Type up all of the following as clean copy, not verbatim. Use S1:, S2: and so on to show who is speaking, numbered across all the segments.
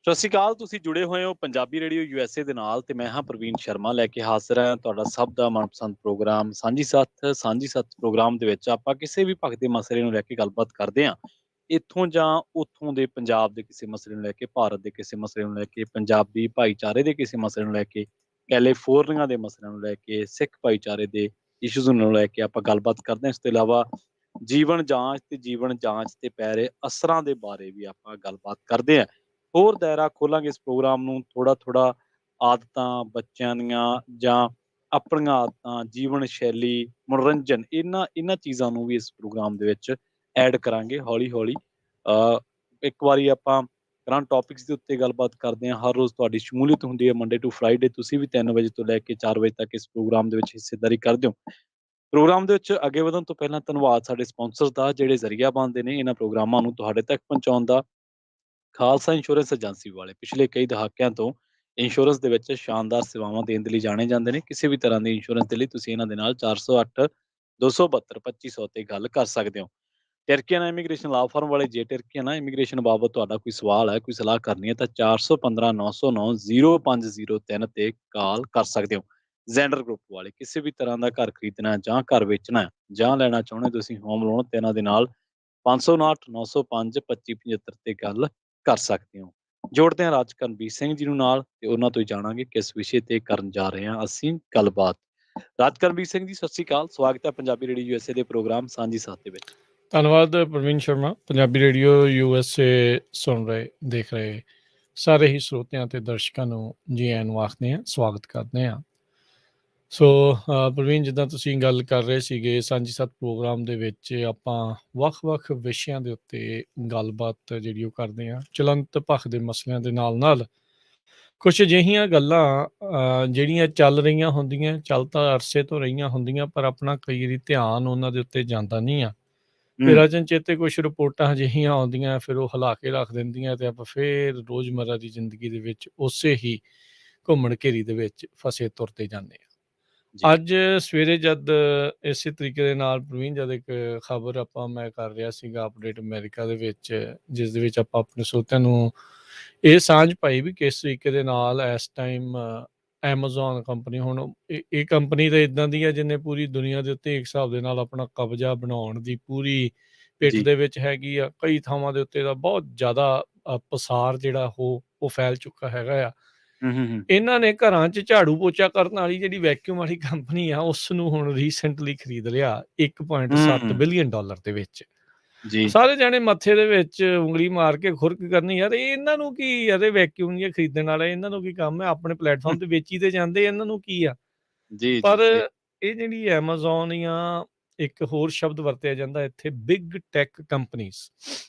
S1: ਸਤਿ ਸ਼੍ਰੀ ਅਕਾਲ। ਤੁਸੀਂ ਜੁੜੇ ਹੋਏ ਹੋ ਪੰਜਾਬੀ ਰੇਡੀਓ ਯੂਐਸਏ ਦੇ ਨਾਲ ਤੇ ਮੈਂ ਹਾਂ ਪ੍ਰਵੀਨ ਸ਼ਰਮਾ ਲੈ ਕੇ ਹਾਜ਼ਰ ਹਾਂ ਤੁਹਾਡਾ ਸਭ ਦਾ ਮਨਪਸੰਦ ਪ੍ਰੋਗਰਾਮ ਸਾਂਝੀ ਸੱਤ ਪ੍ਰੋਗਰਾਮ ਦੇ ਵਿੱਚ ਆਪਾਂ ਕਿਸੇ ਵੀ ਭਗਤ ਦੇ ਮਸਲੇ ਨੂੰ ਲੈ ਕੇ ਗੱਲਬਾਤ ਕਰਦੇ ਹਾਂ। ਇੱਥੋਂ ਜਾਂ ਉੱਥੋਂ ਦੇ ਪੰਜਾਬ ਦੇ ਕਿਸੇ ਮਸਲੇ ਨੂੰ ਲੈ ਕੇ, ਭਾਰਤ ਦੇ ਕਿਸੇ ਮਸਲੇ ਨੂੰ ਲੈ ਕੇ, ਪੰਜਾਬੀ ਭਾਈਚਾਰੇ ਦੇ ਕਿਸੇ ਮਸਲੇ ਨੂੰ ਲੈ ਕੇ, ਕੈਲੀਫੋਰਨੀਆ ਦੇ ਮਸਲਿਆਂ ਨੂੰ ਲੈ ਕੇ, ਸਿੱਖ ਭਾਈਚਾਰੇ ਦੇ ਇਸ਼ੂਜ਼ ਨੂੰ ਲੈ ਕੇ ਆਪਾਂ ਗੱਲਬਾਤ ਕਰਦੇ ਹਾਂ। ਇਸ ਤੋਂ ਇਲਾਵਾ ਜੀਵਨ ਜਾਂਚ ਤੇ ਪੈ ਰਹੇ ਅਸਰਾਂ ਦੇ ਬਾਰੇ ਵੀ ਆਪਾਂ ਗੱਲਬਾਤ ਕਰਦੇ ਹਾਂ। ਹੋਰ ਦਾਇਰਾ ਖੋਲਾਂਗੇ ਇਸ ਪ੍ਰੋਗਰਾਮ ਨੂੰ ਥੋੜਾ ਆਦਤਾਂ ਬੱਚਿਆਂ ਦੀਆਂ ਜਾਂ ਆਪਣੀਆਂ ਆਦਤਾਂ, ਜੀਵਨ ਸ਼ੈਲੀ, ਮਨੋਰੰਜਨ ਇਹਨਾਂ ਚੀਜ਼ਾਂ ਨੂੰ ਵੀ ਇਸ ਪ੍ਰੋਗਰਾਮ ਦੇ ਵਿੱਚ ਐਡ ਕਰਾਂਗੇ ਹੌਲੀ-ਹੌਲੀ। ਇੱਕ ਵਾਰੀ ਆਪਾਂ ਕਰੰਟ ਟੌਪਿਕਸ ਦੇ ਉੱਤੇ ਗੱਲਬਾਤ ਕਰਦੇ ਹਾਂ। ਹਰ ਰੋਜ਼ ਤੁਹਾਡੀ ਸ਼ਮੂਲੀਅਤ ਹੁੰਦੀ ਹੈ ਮੰਡੇ ਟੂ ਫਰਾਈਡੇ। ਤੁਸੀਂ ਵੀ 3 ਵਜੇ ਤੋਂ ਲੈ ਕੇ 4 ਵਜੇ ਤੱਕ ਇਸ ਪ੍ਰੋਗਰਾਮ ਦੇ ਵਿੱਚ ਹਿੱਸੇਦਾਰੀ ਕਰਦੇ ਹੋ। ਪ੍ਰੋਗਰਾਮ ਦੇ ਵਿੱਚ ਅੱਗੇ ਵਧਣ ਤੋਂ ਪਹਿਲਾਂ ਧੰਨਵਾਦ ਸਾਡੇ ਸਪਾਂਸਰ ਦਾ, ਜਿਹੜੇ ਜ਼ਰੀਆ ਬਣਦੇ ਨੇ ਇਹਨਾਂ ਪ੍ਰੋਗਰਾਮਾਂ ਨੂੰ ਤੁਹਾਡੇ ਤੱਕ ਪਹੁੰਚਾਉਣ ਦਾ। ਖਾਲਸਾ ਇੰਸ਼ੋਰੈਂਸ ਏਜੰਸੀ ਵਾਲੇ ਪਿਛਲੇ ਕਈ ਦਹਾਕਿਆਂ ਤੋਂ ਇੰਸ਼ੋਰੈਂਸ ਦੇ ਵਿੱਚ ਸ਼ਾਨਦਾਰ ਸੇਵਾਵਾਂ ਦੇਣ ਦੇ ਲਈ ਜਾਣੇ ਜਾਂਦੇ ਨੇ। ਕਿਸੇ ਵੀ ਤਰ੍ਹਾਂ ਦੀ ਇੰਸ਼ੋਰੈਂਸ ਦੇ ਲਈ ਤੁਸੀਂ ਇਹਨਾਂ ਦੇ ਨਾਲ 408 272 2500 ਤੇ ਗੱਲ ਕਰ ਸਕਦੇ ਹੋ। ਟਰਕੀਆਨਾ ਇਮੀਗ੍ਰੇਸ਼ਨ ਲਾ ਫਰਮ ਵਾਲੇ, ਜੇ ਟਰਕੀਆਨਾ ਇਮੀਗ੍ਰੇਸ਼ਨ ਬਾਬਤ ਤੁਹਾਡਾ ਕੋਈ ਸਵਾਲ ਹੈ, ਕੋਈ ਸਲਾਹ ਕਰਨੀ ਹੈ ਤਾਂ 415 909 0503 ਤੇ ਕਾਲ ਕਰ ਸਕਦੇ ਹੋ। ਜ਼ੈਂਡਰ ਗਰੁੱਪ ਵਾਲੇ, ਕਿਸੇ ਵੀ ਤਰ੍ਹਾਂ ਦਾ ਘਰ ਖਰੀਦਣਾ ਜਾਂ ਘਰ ਵੇਚਣਾ ਹੈ ਜਾਂ ਲੈਣਾ ਚਾਹੁੰਦੇ ਤੁਸੀਂ ਹੋਮ ਲੋਨ, ਤੇ ਇਹਨਾਂ ਦੇ ਨਾਲ 559 905 2575 ਤੇ ਗੱਲ ਕਰ ਸਕਦੇ ਹੋ। ਜੋੜਦੇ ਹਾਂ ਰਾਜ ਕਰਨਵੀਰ ਸਿੰਘ ਜੀ ਨੂੰ ਨਾਲ ਤੇ ਉਹਨਾਂ ਤੋਂ ਹੀ ਜਾਣਾਂਗੇ ਕਿਸ ਵਿਸ਼ੇ ਤੇ ਕਰਨ ਜਾ ਰਹੇ ਹਾਂ ਅਸੀਂ ਗੱਲਬਾਤ। ਰਾਜ ਕਰਨਵੀਰ ਸਿੰਘ ਜੀ, ਸਤਿ ਸ਼੍ਰੀ ਅਕਾਲ। ਸਵਾਗਤ ਹੈ ਪੰਜਾਬੀ ਰੇਡੀਓ ਯੂਐਸਏ ਦੇ ਪ੍ਰੋਗਰਾਮ ਸਾਂਝੀ ਸਾਥ ਦੇ ਵਿੱਚ।
S2: ਧੰਨਵਾਦ ਪ੍ਰਵੀਨ ਸ਼ਰਮਾ। ਪੰਜਾਬੀ ਰੇਡੀਓ ਯੂਐਸਏ ਸੁਣ ਰਹੇ, ਦੇਖ ਰਹੇ ਸਾਰੇ ਹੀ ਸਰੋਤਿਆਂ ਤੇ ਦਰਸ਼ਕਾਂ ਨੂੰ ਜੀ ਆਇਆਂ ਨੂੰ ਆਖਦੇ ਹਾਂ, ਸਵਾਗਤ ਕਰਦੇ ਹਾਂ। ਸੋ ਪ੍ਰਵੀਨ, ਜਿੱਦਾਂ ਤੁਸੀਂ ਗੱਲ ਕਰ ਰਹੇ ਸੀਗੇ, ਸਾਂਝੀ ਸੱਤ ਪ੍ਰੋਗਰਾਮ ਦੇ ਵਿੱਚ ਆਪਾਂ ਵੱਖ-ਵੱਖ ਵਿਸ਼ਿਆਂ ਦੇ ਉੱਤੇ ਗੱਲਬਾਤ ਜਿਹੜੀ ਉਹ ਕਰਦੇ ਹਾਂ। ਚਲੰਤ ਭਖ ਦੇ ਮਸਲਿਆਂ ਦੇ ਨਾਲ ਕੁਛ ਅਜਿਹੀਆਂ ਗੱਲਾਂ ਜਿਹੜੀਆਂ ਚੱਲ ਰਹੀਆਂ ਹੁੰਦੀਆਂ, ਚੱਲ ਤਾਂ ਅਰਸੇ ਤੋਂ ਰਹੀਆਂ ਹੁੰਦੀਆਂ, ਪਰ ਆਪਣਾ ਕਈ ਵਾਰੀ ਧਿਆਨ ਉਹਨਾਂ ਦੇ ਉੱਤੇ ਜਾਂਦਾ ਨਹੀਂ ਆ। ਫਿਰ ਅਚਨਚੇਤੇ ਕੁਛ ਰਿਪੋਰਟਾਂ ਅਜਿਹੀਆਂ ਆਉਂਦੀਆਂ, ਫਿਰ ਉਹ ਹਿਲਾ ਕੇ ਰੱਖ ਦਿੰਦੀਆਂ ਤੇ ਆਪਾਂ ਫਿਰ ਰੋਜ਼ਮर्रा ਦੀ ਜ਼ਿੰਦਗੀ ਦੇ ਵਿੱਚ ਉਸੇ ਹੀ ਘੁੰਮਣ ਘੇਰੀ ਦੇ ਵਿੱਚ ਫਸੇ ਤੁਰਦੇ ਜਾਂਦੇ ਹਾਂ। ਅੱਜ ਸਵੇਰੇ ਜਦ ਇਸੇ ਤਰੀਕੇ ਦੇ ਨਾਲ ਪ੍ਰਵੀਨ, ਜਦ ਇੱਕ ਖਬਰ ਮੈਂ ਕਰ ਰਿਹਾ ਸੀਗਾ ਅਪਡੇਟ ਅਮਰੀਕਾ ਦੇ ਵਿੱਚ, ਜਿਸ ਦੇ ਵਿੱਚ ਆਪਾਂ ਆਪਣੇ ਸਰੋਤਿਆਂ ਨੂੰ ਇਹ ਸਾਂਝ ਪਾਈ ਵੀ ਕਿਸ ਤਰੀਕੇ ਦੇ ਨਾਲ ਇਸ ਟਾਈਮ ਐਮਾਜ਼ੋਨ ਕੰਪਨੀ, ਹੁਣ ਇਹ ਕੰਪਨੀ ਤਾਂ ਇਦਾਂ ਦੀ ਹੈ ਜਿਹਨੇ ਪੂਰੀ ਦੁਨੀਆ ਦੇ ਉੱਤੇ ਇੱਕ ਹਿਸਾਬ ਦੇ ਨਾਲ ਆਪਣਾ ਕਬਜ਼ਾ ਬਣਾਉਣ ਦੀ ਪੂਰੀ ਪਿੱਠ ਦੇ ਵਿੱਚ ਹੈਗੀ ਆ। ਕਈ ਥਾਵਾਂ ਦੇ ਉੱਤੇ ਦਾ ਬਹੁਤ ਜ਼ਿਆਦਾ ਪਸਾਰ ਜਿਹੜਾ ਉਹ ਫੈਲ ਚੁੱਕਾ ਹੈਗਾ ਆ। ਇਹਨਾਂ ਨੇ ਘਰਾਂ 'ਚ ਝਾੜੂ ਪੋਚਾ ਕਰਨ ਵਾਲੀ ਜਿਹੜੀ ਵੈਕਿਊਮ ਵਾਲੀ ਕੰਪਨੀ ਆ, ਉਸ ਨੂੰ ਹੁਣ ਰੀਸੈਂਟਲੀ ਖਰੀਦ ਲਿਆ $1.7 ਬਿਲੀਅਨ ਦੇ ਵਿੱਚ। ਸਾਰੇ ਜਾਣੇ ਮੱਥੇ ਦੇ ਵਿੱਚ ਉਂਗਲੀ ਮਾਰ ਕੇ ਖੁਰਕ ਕਰਨੀ, ਯਾਰ ਇਹਨਾਂ ਨੂੰ ਕੀ, ਯਾਰ ਵੈਕਿਊਮ ਦੀਆਂ ਖਰੀਦਣ ਵਾਲਾ ਇਹਨਾਂ ਨੂੰ ਕੀ ਕੰਮ ਹੈ, ਆਪਣੇ ਪਲੇਟਫਾਰਮ ਤੇ ਵੇਚੀ ਤੇ ਜਾਂਦੇ, ਇਹਨਾਂ ਨੂੰ ਕੀ ਆ। ਪਰ ਇਹ ਜਿਹੜੀ ਐਮਾਜ਼ੋਨ ਜਾਂ ਇੱਕ ਹੋਰ ਸ਼ਬਦ ਵਰਤਿਆ ਜਾਂਦਾ ਇੱਥੇ, ਬਿਗ ਟੈਕ ਕੰਪਨੀਜ਼,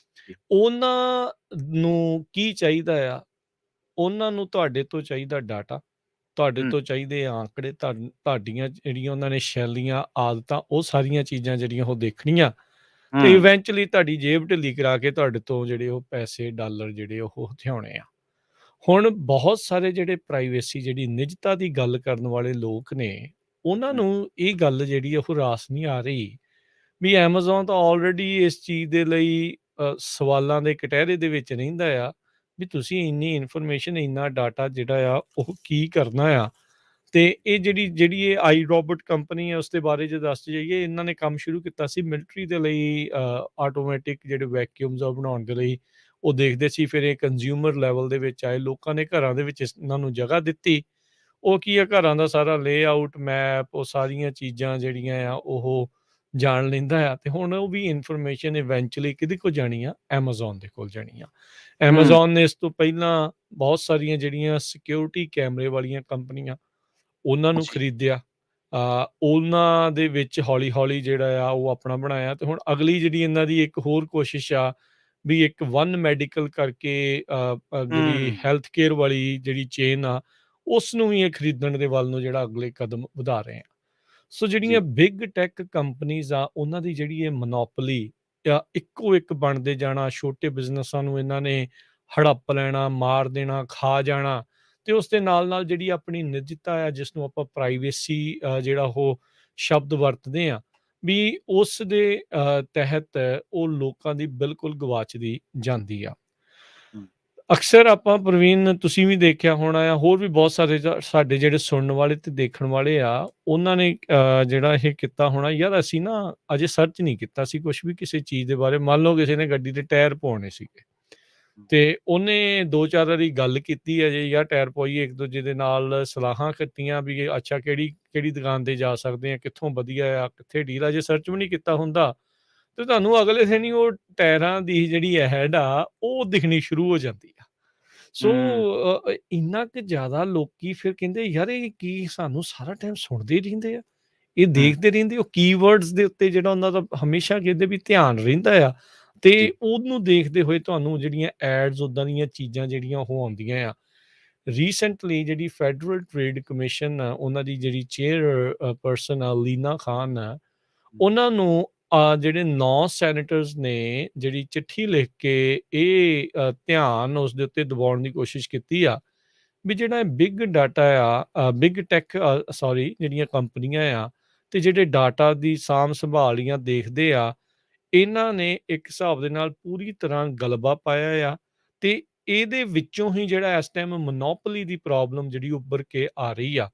S2: ਉਹਨਾਂ ਨੂੰ ਕੀ ਚਾਹੀਦਾ ਆ? ਉਹਨਾਂ ਨੂੰ ਤੁਹਾਡੇ ਤੋਂ ਚਾਹੀਦਾ ਡਾਟਾ, ਤੁਹਾਡੇ ਤੋਂ ਚਾਹੀਦੇ ਆਂਕੜੇ, ਤੁਹਾਡੀਆਂ ਜਿਹੜੀਆਂ ਉਹਨਾਂ ਨੇ ਸ਼ੈਲੀਆਂ, ਆਦਤਾਂ, ਉਹ ਸਾਰੀਆਂ ਚੀਜ਼ਾਂ ਜਿਹੜੀਆਂ ਉਹ ਦੇਖਣੀਆਂ ਤੇ ਇਵੈਂਚੁਅਲੀ ਤੁਹਾਡੀ ਜੇਬ ਢਿੱਲੀ ਕਰਾ ਕੇ ਤੁਹਾਡੇ ਤੋਂ ਜਿਹੜੇ ਉਹ ਪੈਸੇ, ਡਾਲਰ ਜਿਹੜੇ ਉਹ ਹਥਿਆਉਣੇ ਆ। ਹੁਣ ਬਹੁਤ ਸਾਰੇ ਜਿਹੜੇ ਪ੍ਰਾਈਵੇਸੀ, ਜਿਹੜੀ ਨਿੱਜਤਾ ਦੀ ਗੱਲ ਕਰਨ ਵਾਲੇ ਲੋਕ ਨੇ, ਉਹਨਾਂ ਨੂੰ ਇਹ ਗੱਲ ਜਿਹੜੀ ਉਹ ਰਾਸ ਨਹੀਂ ਆ ਰਹੀ ਵੀ ਐਮਾਜ਼ੋਨ ਤਾਂ ਆਲਰੇਡੀ ਇਸ ਚੀਜ਼ ਦੇ ਲਈ ਸਵਾਲਾਂ ਦੇ ਕਟਹਿਰੇ ਦੇ ਵਿੱਚ ਰਹਿੰਦਾ ਆ ਵੀ ਤੁਸੀਂ ਇੰਨੀ ਇਨਫੋਰਮੇਸ਼ਨ, ਇੰਨਾ ਡਾਟਾ ਜਿਹੜਾ ਆ ਉਹ ਕੀ ਕਰਨਾ ਆ। ਤੇ ਇਹ ਜਿਹੜੀ ਇਹ ਆਈ ਰੋਬੋਟ ਕੰਪਨੀ ਹੈ, ਉਸ ਦੇ ਬਾਰੇ ਜੇ ਦੱਸ ਜਾਈਏ, ਇਹਨਾਂ ਨੇ ਕੰਮ ਸ਼ੁਰੂ ਕੀਤਾ ਸੀ ਮਿਲਟਰੀ ਦੇ ਲਈ, ਆਟੋਮੈਟਿਕ ਜਿਹੜੇ ਵੈਕਿਊਮਸ ਆ ਬਣਾਉਣ ਦੇ ਲਈ ਉਹ ਦੇਖਦੇ ਸੀ। ਫਿਰ ਇਹ ਕੰਜ਼ਿਊਮਰ ਲੈਵਲ ਦੇ ਵਿੱਚ ਆਏ, ਲੋਕਾਂ ਨੇ ਘਰਾਂ ਦੇ ਵਿੱਚ ਇਹਨਾਂ ਨੂੰ ਜਗ੍ਹਾ ਦਿੱਤੀ। ਉਹ ਕੀ ਆ, ਘਰਾਂ ਦਾ ਸਾਰਾ ਲੇਆਊਟ, ਮੈਪ, ਉਹ ਸਾਰੀਆਂ ਚੀਜ਼ਾਂ ਜਿਹੜੀਆਂ ਆ ਉਹ ਜਾਣ ਲੈਂਦਾ ਆ। ਤੇ ਹੁਣ ਉਹ ਵੀ ਇਨਫੋਰਮੇਸ਼ਨ ਇਵੈਂਚੁਅਲੀ ਕਿਹਦੇ ਕੋਲ ਜਾਣੀ ਆ? ਐਮਾਜ਼ੋਨ ਦੇ ਕੋਲ ਜਾਣੀ ਆ। ਐਮਾਜ਼ੋਨ ਨੇ ਇਸ ਤੋਂ ਪਹਿਲਾਂ ਬਹੁਤ ਸਾਰੀਆਂ ਜਿਹੜੀਆਂ ਸਿਕਿਉਰਿਟੀ ਕੈਮਰੇ ਵਾਲੀਆਂ ਕੰਪਨੀਆਂ, ਉਹਨਾਂ ਨੂੰ ਖਰੀਦਿਆ। ਉਹਨਾਂ ਦੇ ਵਿੱਚ ਹੌਲੀ ਜਿਹੜਾ ਆ ਉਹ ਆਪਣਾ ਬਣਾਇਆ। ਤੇ ਹੁਣ ਅਗਲੀ ਜਿਹੜੀ ਇਹਨਾਂ ਦੀ ਇੱਕ ਹੋਰ ਕੋਸ਼ਿਸ਼ ਆ ਵੀ ਇੱਕ ਵਨ ਮੈਡੀਕਲ ਕਰਕੇ ਜਿਹੜੀ ਹੈਲਥ ਕੇਅਰ ਵਾਲੀ ਜਿਹੜੀ ਚੇਨ ਆ, ਉਸ ਨੂੰ ਵੀ ਇਹ ਖਰੀਦਣ ਦੇ ਵੱਲ ਨੂੰ ਜਿਹੜਾ ਅਗਲੇ ਕਦਮ ਵਧਾ ਰਹੇ ਆ। ਸੋ ਜਿਹੜੀਆਂ ਬਿਗ ਟੈਕ ਕੰਪਨੀਜ਼ ਆ, ਉਹਨਾਂ ਦੀ ਜਿਹੜੀ ਇਹ ਮੋਨੋਪੋਲੀ ਆ, ਇੱਕੋ ਇੱਕ ਬਣਦੇ ਜਾਣਾ, ਛੋਟੇ ਬਿਜ਼ਨਸਾਂ ਨੂੰ ਇਹਨਾਂ ਨੇ ਹੜੱਪ ਲੈਣਾ, ਮਾਰ ਦੇਣਾ, ਖਾ ਜਾਣਾ। ਤੇ ਉਸ ਦੇ ਨਾਲ ਜਿਹੜੀ ਆਪਣੀ ਨਿੱਜਤਾ ਆ, ਜਿਸ ਨੂੰ ਆਪਾਂ ਪ੍ਰਾਈਵੇਸੀ ਜਿਹੜਾ ਉਹ ਸ਼ਬਦ ਵਰਤਦੇ ਆ, ਵੀ ਉਸ ਦੇ ਤਹਿਤ ਉਹ ਲੋਕਾਂ ਦੀ ਬਿਲਕੁਲ ਗਵਾਚਦੀ ਜਾਂਦੀ ਆ। ਅਕਸਰ ਆਪਾਂ ਪ੍ਰਵੀਨ ਤੁਸੀਂ ਵੀ ਦੇਖਿਆ ਹੋਣਾ ਆ, ਹੋਰ ਵੀ ਬਹੁਤ ਸਾਰੇ ਸਾਡੇ ਜਿਹੜੇ ਸੁਣਨ ਵਾਲੇ ਤੇ ਦੇਖਣ ਵਾਲੇ ਆ, ਉਹਨਾਂ ਨੇ ਜਿਹੜਾ ਇਹ ਕੀਤਾ ਹੋਣਾ, ਯਾਰ ਅਸੀਂ ਨਾ ਅਜੇ ਸਰਚ ਨਹੀਂ ਕੀਤਾ ਸੀ ਕੁਛ ਵੀ ਕਿਸੇ ਚੀਜ਼ ਦੇ ਬਾਰੇ। ਮੰਨ ਲਓ ਕਿਸੇ ਨੇ ਗੱਡੀ ਦੇ ਟਾਇਰ ਪਵਾਉਣੇ ਸੀਗੇ, ਤੇ ਉਹਨੇ 2-4 ਵਾਰੀ ਗੱਲ ਕੀਤੀ ਹੈ ਜੀ, ਯਾਰ ਟਾਇਰ ਪਵਾਈਏ, ਇੱਕ ਦੂਜੇ ਦੇ ਨਾਲ ਸਲਾਹਾਂ ਕੀਤੀਆਂ ਵੀ ਇਹ ਅੱਛਾ ਕਿਹੜੀ ਦੁਕਾਨ ਤੇ ਜਾ ਸਕਦੇ ਆ, ਕਿੱਥੋਂ ਵਧੀਆ ਆ, ਕਿੱਥੇ ਡੀਲ ਆ। ਜੇ ਸਰਚ ਵੀ ਨਹੀਂ ਕੀਤਾ ਹੁੰਦਾ ਤੇ ਤੁਹਾਨੂੰ ਅਗਲੇ ਦਿਨ ਹੀ ਉਹ ਟਾਇਰਾਂ ਦੀ ਜਿਹੜੀ ਐਡ ਆ ਉਹ ਦਿਖਣੀ ਸ਼ੁਰੂ ਹੋ ਜਾਂਦੀ ਆ। ਸੋ
S1: ਹੂੰ,
S2: ਇੰਨਾ ਕੁ ਜ਼ਿਆਦਾ ਲੋਕੀ ਫਿਰ ਕਹਿੰਦੇ ਯਾਰ ਇਹ ਕੀ ਸਾਨੂੰ ਸਾਰਾ ਟਾਈਮ ਸੁਣਦੇ ਹੀ ਰਹਿੰਦੇ ਆ, ਇਹ
S1: ਹੂੰ,
S2: ਦੇਖਦੇ ਰਹਿੰਦੇ। ਉਹ ਕੀਵਰਡਸ ਦੇ ਉੱਤੇ ਜਿਹੜਾ ਉਹਨਾਂ ਦਾ ਹਮੇਸ਼ਾ ਕਹਿੰਦੇ ਵੀ ਧਿਆਨ ਰਹਿੰਦਾ ਆ, ਤੇ
S1: ਜੀ,
S2: ਉਹਨੂੰ ਦੇਖਦੇ ਹੋਏ ਤੁਹਾਨੂੰ ਜਿਹੜੀਆਂ ਐਡਸ ਉਦਾਂ ਦੀਆਂ ਚੀਜ਼ਾਂ ਜਿਹੜੀਆਂ ਉਹ ਆਉਂਦੀਆਂ ਆ। ਰੀਸੈਂਟਲੀ ਜਿਹੜੀ ਫੈਡਰਲ ਟ੍ਰੇਡ ਕਮਿਸ਼ਨ ਆ, ਉਹਨਾਂ ਦੀ ਜਿਹੜੀ ਚੇਅਰ ਪਰਸਨ ਆ ਲੀਨਾ ਖਾਨ ਆ,
S1: ਹੂੰ,
S2: ਉਹਨਾਂ ਨੂੰ ਜਿਹੜੇ 9 ਸੈਨੇਟਰਸ ਨੇ ਜਿਹੜੀ ਚਿੱਠੀ ਲਿਖ ਕੇ ਇਹ ਧਿਆਨ ਉਸ ਦੇ ਉੱਤੇ ਦਬਾਉਣ ਦੀ ਕੋਸ਼ਿਸ਼ ਕੀਤੀ ਆ ਵੀ ਜਿਹੜਾ ਬਿਗ ਡਾਟਾ ਆ, ਬਿਗ ਟੈਕ ਸੌਰੀ ਜਿਹੜੀਆਂ ਕੰਪਨੀਆਂ ਆ ਤੇ ਜਿਹੜੇ ਡਾਟਾ ਦੀ ਸਾਂਭ ਸੰਭਾਲ ਜਾਂ ਦੇਖਦੇ ਆ, ਇਹਨਾਂ ਨੇ ਇੱਕ ਹਿਸਾਬ ਦੇ ਨਾਲ ਪੂਰੀ ਤਰ੍ਹਾਂ ਗਲਬਾ ਪਾਇਆ ਆ, ਤੇ ਇਹਦੇ ਵਿੱਚੋਂ ਹੀ ਜਿਹੜਾ ਇਸ ਟਾਈਮ ਮੋਨੋਪੋਲੀ ਦੀ ਪ੍ਰੋਬਲਮ ਜਿਹੜੀ ਉੱਭਰ ਕੇ ਆ ਰਹੀ ਆ।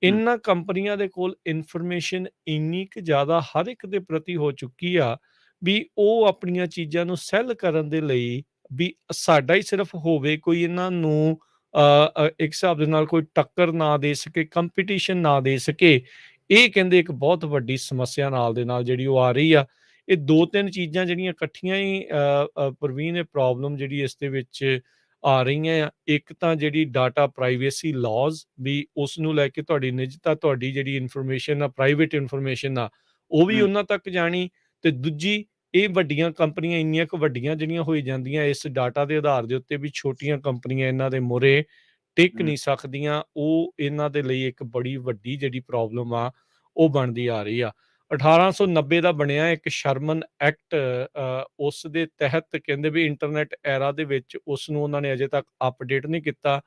S1: ਹੂੰ,
S2: ਇਹਨਾਂ ਕੰਪਨੀਆਂ ਦੇ ਕੋਲ ਇਨਫੋਰਮੇਸ਼ਨ ਇੰਨੀ ਕੁ ਜ਼ਿਆਦਾ ਹਰ ਇੱਕ ਦੇ ਪ੍ਰਤੀ ਹੋ ਚੁੱਕੀ ਆ ਵੀ ਉਹ ਆਪਣੀਆਂ ਚੀਜ਼ਾਂ ਨੂੰ ਸੈੱਲ ਕਰਨ ਦੇ ਲਈ ਵੀ ਸਾਡਾ ਹੀ ਸਿਰਫ ਹੋਵੇ, ਕੋਈ ਇਹਨਾਂ ਨੂੰ ਇੱਕ ਹਿਸਾਬ ਦੇ ਨਾਲ ਕੋਈ ਟੱਕਰ ਨਾ ਦੇ ਸਕੇ, ਕੰਪੀਟੀਸ਼ਨ ਨਾ ਦੇ ਸਕੇ। ਇਹ ਕਹਿੰਦੇ ਇੱਕ ਬਹੁਤ ਵੱਡੀ ਸਮੱਸਿਆ ਨਾਲ ਦੇ ਨਾਲ ਜਿਹੜੀ ਉਹ ਆ ਰਹੀ ਆ। ਇਹ 2-3 ਚੀਜ਼ਾਂ ਜਿਹੜੀਆਂ ਇਕੱਠੀਆਂ ਹੀ ਪ੍ਰਵੀਨ ਇਹ ਪ੍ਰੋਬਲਮ ਜਿਹੜੀ ਇਸ ਦੇ ਵਿੱਚ ਆ ਰਹੀਆਂ ਆ। ਇੱਕ ਤਾਂ ਜਿਹੜੀ ਡਾਟਾ ਪ੍ਰਾਈਵੇਸੀ ਲਾਜ਼ ਵੀ ਉਸ ਨੂੰ ਲੈ ਕੇ ਤੁਹਾਡੀ ਨਿੱਜਤਾ, ਤੁਹਾਡੀ ਜਿਹੜੀ ਇਨਫੋਰਮੇਸ਼ਨ ਆ, ਪ੍ਰਾਈਵੇਟ ਇਨਫੋਰਮੇਸ਼ਨ ਆ, ਉਹ ਵੀ
S1: ਹੂੰ,
S2: ਉਹਨਾਂ ਤੱਕ ਜਾਣੀ। ਤੇ ਦੂਜੀ, ਇਹ ਵੱਡੀਆਂ ਕੰਪਨੀਆਂ ਇੰਨੀਆਂ ਕੁ ਵੱਡੀਆਂ ਜਿਹੜੀਆਂ ਹੋਈ ਜਾਂਦੀਆਂ ਇਸ ਡਾਟਾ ਦੇ ਆਧਾਰ ਦੇ ਉੱਤੇ ਵੀ ਛੋਟੀਆਂ ਕੰਪਨੀਆਂ ਇਹਨਾਂ ਦੇ ਮੂਹਰੇ ਟਿਕ
S1: ਹੂੰ,
S2: ਨਹੀਂ ਸਕਦੀਆਂ। ਉਹ ਇਹਨਾਂ ਦੇ ਲਈ ਇੱਕ ਬੜੀ ਵੱਡੀ ਜਿਹੜੀ ਪ੍ਰੋਬਲਮ ਆ, ਉਹ ਬਣਦੀ ਆ ਰਹੀ ਆ। 1890 ਦਾ ਬਣਿਆ ਇੱਕ ਸ਼ਰਮਨ ਐਕਟ, ਉਸ ਦੇ ਤਹਿਤ ਕਹਿੰਦੇ ਵੀ ਇੰਟਰਨੈਟ ਐਰਾ ਦੇ ਵਿੱਚ ਉਸ ਨੂੰ ਉਹਨਾਂ ਨੇ ਅਜੇ ਤੱਕ ਅਪਡੇਟ ਨਹੀਂ ਕੀਤਾ।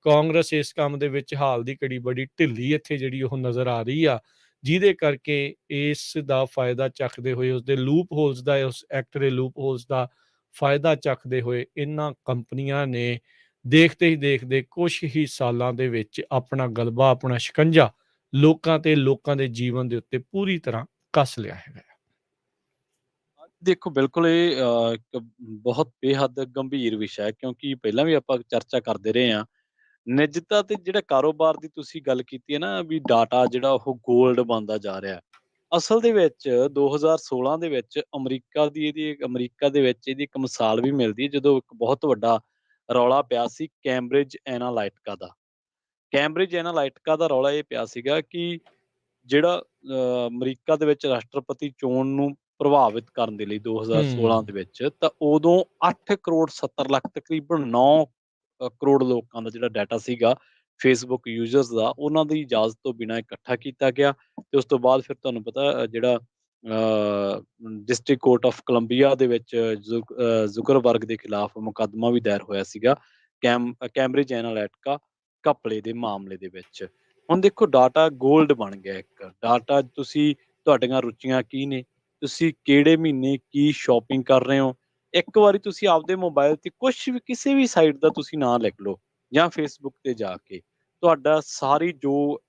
S2: ਕਾਂਗਰਸ ਇਸ ਕੰਮ ਦੇ ਵਿੱਚ ਹਾਲ ਦੀ ਘੜੀ ਬੜੀ ਢਿੱਲੀ ਇੱਥੇ ਜਿਹੜੀ ਉਹ ਨਜ਼ਰ ਆ ਰਹੀ ਆ, ਜਿਹਦੇ ਕਰਕੇ ਇਸ ਦਾ ਫਾਇਦਾ ਚੱਕਦੇ ਹੋਏ, ਉਸਦੇ ਲੂਪ ਹੋਲਸ ਦਾ, ਉਸ ਐਕਟ ਦੇ ਲੂਪ ਹੋਲਸ ਦਾ ਫਾਇਦਾ ਚੱਕਦੇ ਹੋਏ ਇਹਨਾਂ ਕੰਪਨੀਆਂ ਨੇ ਦੇਖਦੇ ਹੀ ਦੇਖਦੇ ਕੁਛ ਹੀ ਸਾਲਾਂ ਦੇ ਵਿੱਚ ਆਪਣਾ ਗਲਬਾ, ਆਪਣਾ ਸ਼ਿਕੰਜਾ ਲੋਕਾਂ ਤੇ ਲੋਕਾਂ ਦੇ ਜੀਵਨ ਦੇ ਉੱਤੇ ਪੂਰੀ ਤਰ੍ਹਾਂ ਕੱਸ ਲਿਆ ਹੈਗਾ।
S1: ਦੇਖੋ ਬਿਲਕੁਲ ਇਹ ਇੱਕ ਬਹੁਤ ਬੇਹੱਦ ਗੰਭੀਰ ਵਿਸ਼ਾ ਹੈ ਕਿਉਂਕਿ ਪਹਿਲਾਂ ਵੀ ਆਪਾਂ ਚਰਚਾ ਕਰਦੇ ਰਹੇ ਹਾਂ। ਨਿੱਜਤਾ ਤੇ ਜਿਹੜਾ ਕਾਰੋਬਾਰ ਦੀ ਤੁਸੀਂ ਗੱਲ ਕੀਤੀ ਹੈ ਨਾ ਵੀ ਡਾਟਾ ਜਿਹੜਾ ਉਹ ਗੋਲਡ ਬਣਦਾ ਜਾ ਰਿਹਾ। ਅਸਲ ਦੇ ਵਿੱਚ 2016 ਦੇ ਵਿੱਚ ਅਮਰੀਕਾ ਦੇ ਵਿੱਚ ਇਹਦੀ ਇੱਕ ਮਿਸਾਲ ਵੀ ਮਿਲਦੀ ਹੈ ਜਦੋਂ ਇੱਕ ਬਹੁਤ ਵੱਡਾ ਰੌਲਾ ਪਿਆ ਸੀ ਕੈਂਬਰਿਜ ਐਨਾਲਾਈਟਿਕਾ ਦਾ ਰੌਲਾ ਇਹ ਪਿਆ ਸੀਗਾ ਕਿ ਜਿਹੜਾ ਅਮਰੀਕਾ ਦੇ ਵਿੱਚ ਰਾਸ਼ਟਰਪਤੀ ਚੋਣ ਨੂੰ ਪ੍ਰਭਾਵਿਤ ਕਰਨ ਦੇ ਲਈ 2016
S2: ਹੂੰ,
S1: ਦੇ ਵਿੱਚ ਤਾਂ ਉਦੋਂ 8 ਕਰੋੜ 70 ਲੱਖ ਤਕਰੀਬਨ 9 ਕਰੋੜ ਲੋਕਾਂ ਦਾ ਜਿਹੜਾ ਡਾਟਾ ਸੀਗਾ ਫੇਸਬੁੱਕ ਯੂਜ਼ਰਸ ਦਾ ਉਹਨਾਂ ਦੀ ਇਜਾਜ਼ਤ ਤੋਂ ਬਿਨਾਂ ਇਕੱਠਾ ਕੀਤਾ ਗਿਆ ਤੇ ਉਸ ਤੋਂ ਬਾਅਦ ਫਿਰ ਤੁਹਾਨੂੰ ਪਤਾ ਜਿਹੜਾ ਡਿਸਟ੍ਰਿਕਟ ਕੋਰਟ ਆਫ ਕੋਲੰਬੀਆ ਦੇ ਵਿੱਚ ਜ਼ੁਕਰਬਰਗ ਦੇ ਖਿਲਾਫ ਮੁਕੱਦਮਾ ਵੀ ਦਾਇਰ ਹੋਇਆ ਸੀਗਾ ਕੈਂਬਰਿਜ ਐਨਾਲਿਟਿਕਾ ਘਪਲੇ ਦੇ ਮਾਮਲੇ ਦੇ ਵਿੱਚ। ਹੁਣ ਦੇਖੋ ਡਾਟਾ ਗੋਲਡ ਬਣ ਗਿਆ ਇੱਕ ਡਾਟਾ ਤੁਸੀਂ ਤੁਹਾਡੀਆਂ ਰੁਚੀਆਂ ਕੀ ਨੇ, ਤੁਸੀਂ ਕਿਹੜੇ ਮਹੀਨੇ ਕੀ ਸ਼ਾਪਿੰਗ ਕਰ ਰਹੇ ਹੋ, ਇੱਕ ਵਾਰੀ ਤੁਸੀਂ ਆਪਦੇ ਮੋਬਾਈਲ ਤੇ ਕੁਛ ਵੀ ਕਿਸੇ ਵੀ ਸਾਈਟ ਦਾ ਤੁਸੀਂ ਨਾਂ ਲਿਖ ਲਓ ਜਾਂ ਫੇਸਬੁੱਕ ਤੇ ਜਾ ਕੇ ਤੁਹਾਡਾ ਸਾਰੀ ਜੋ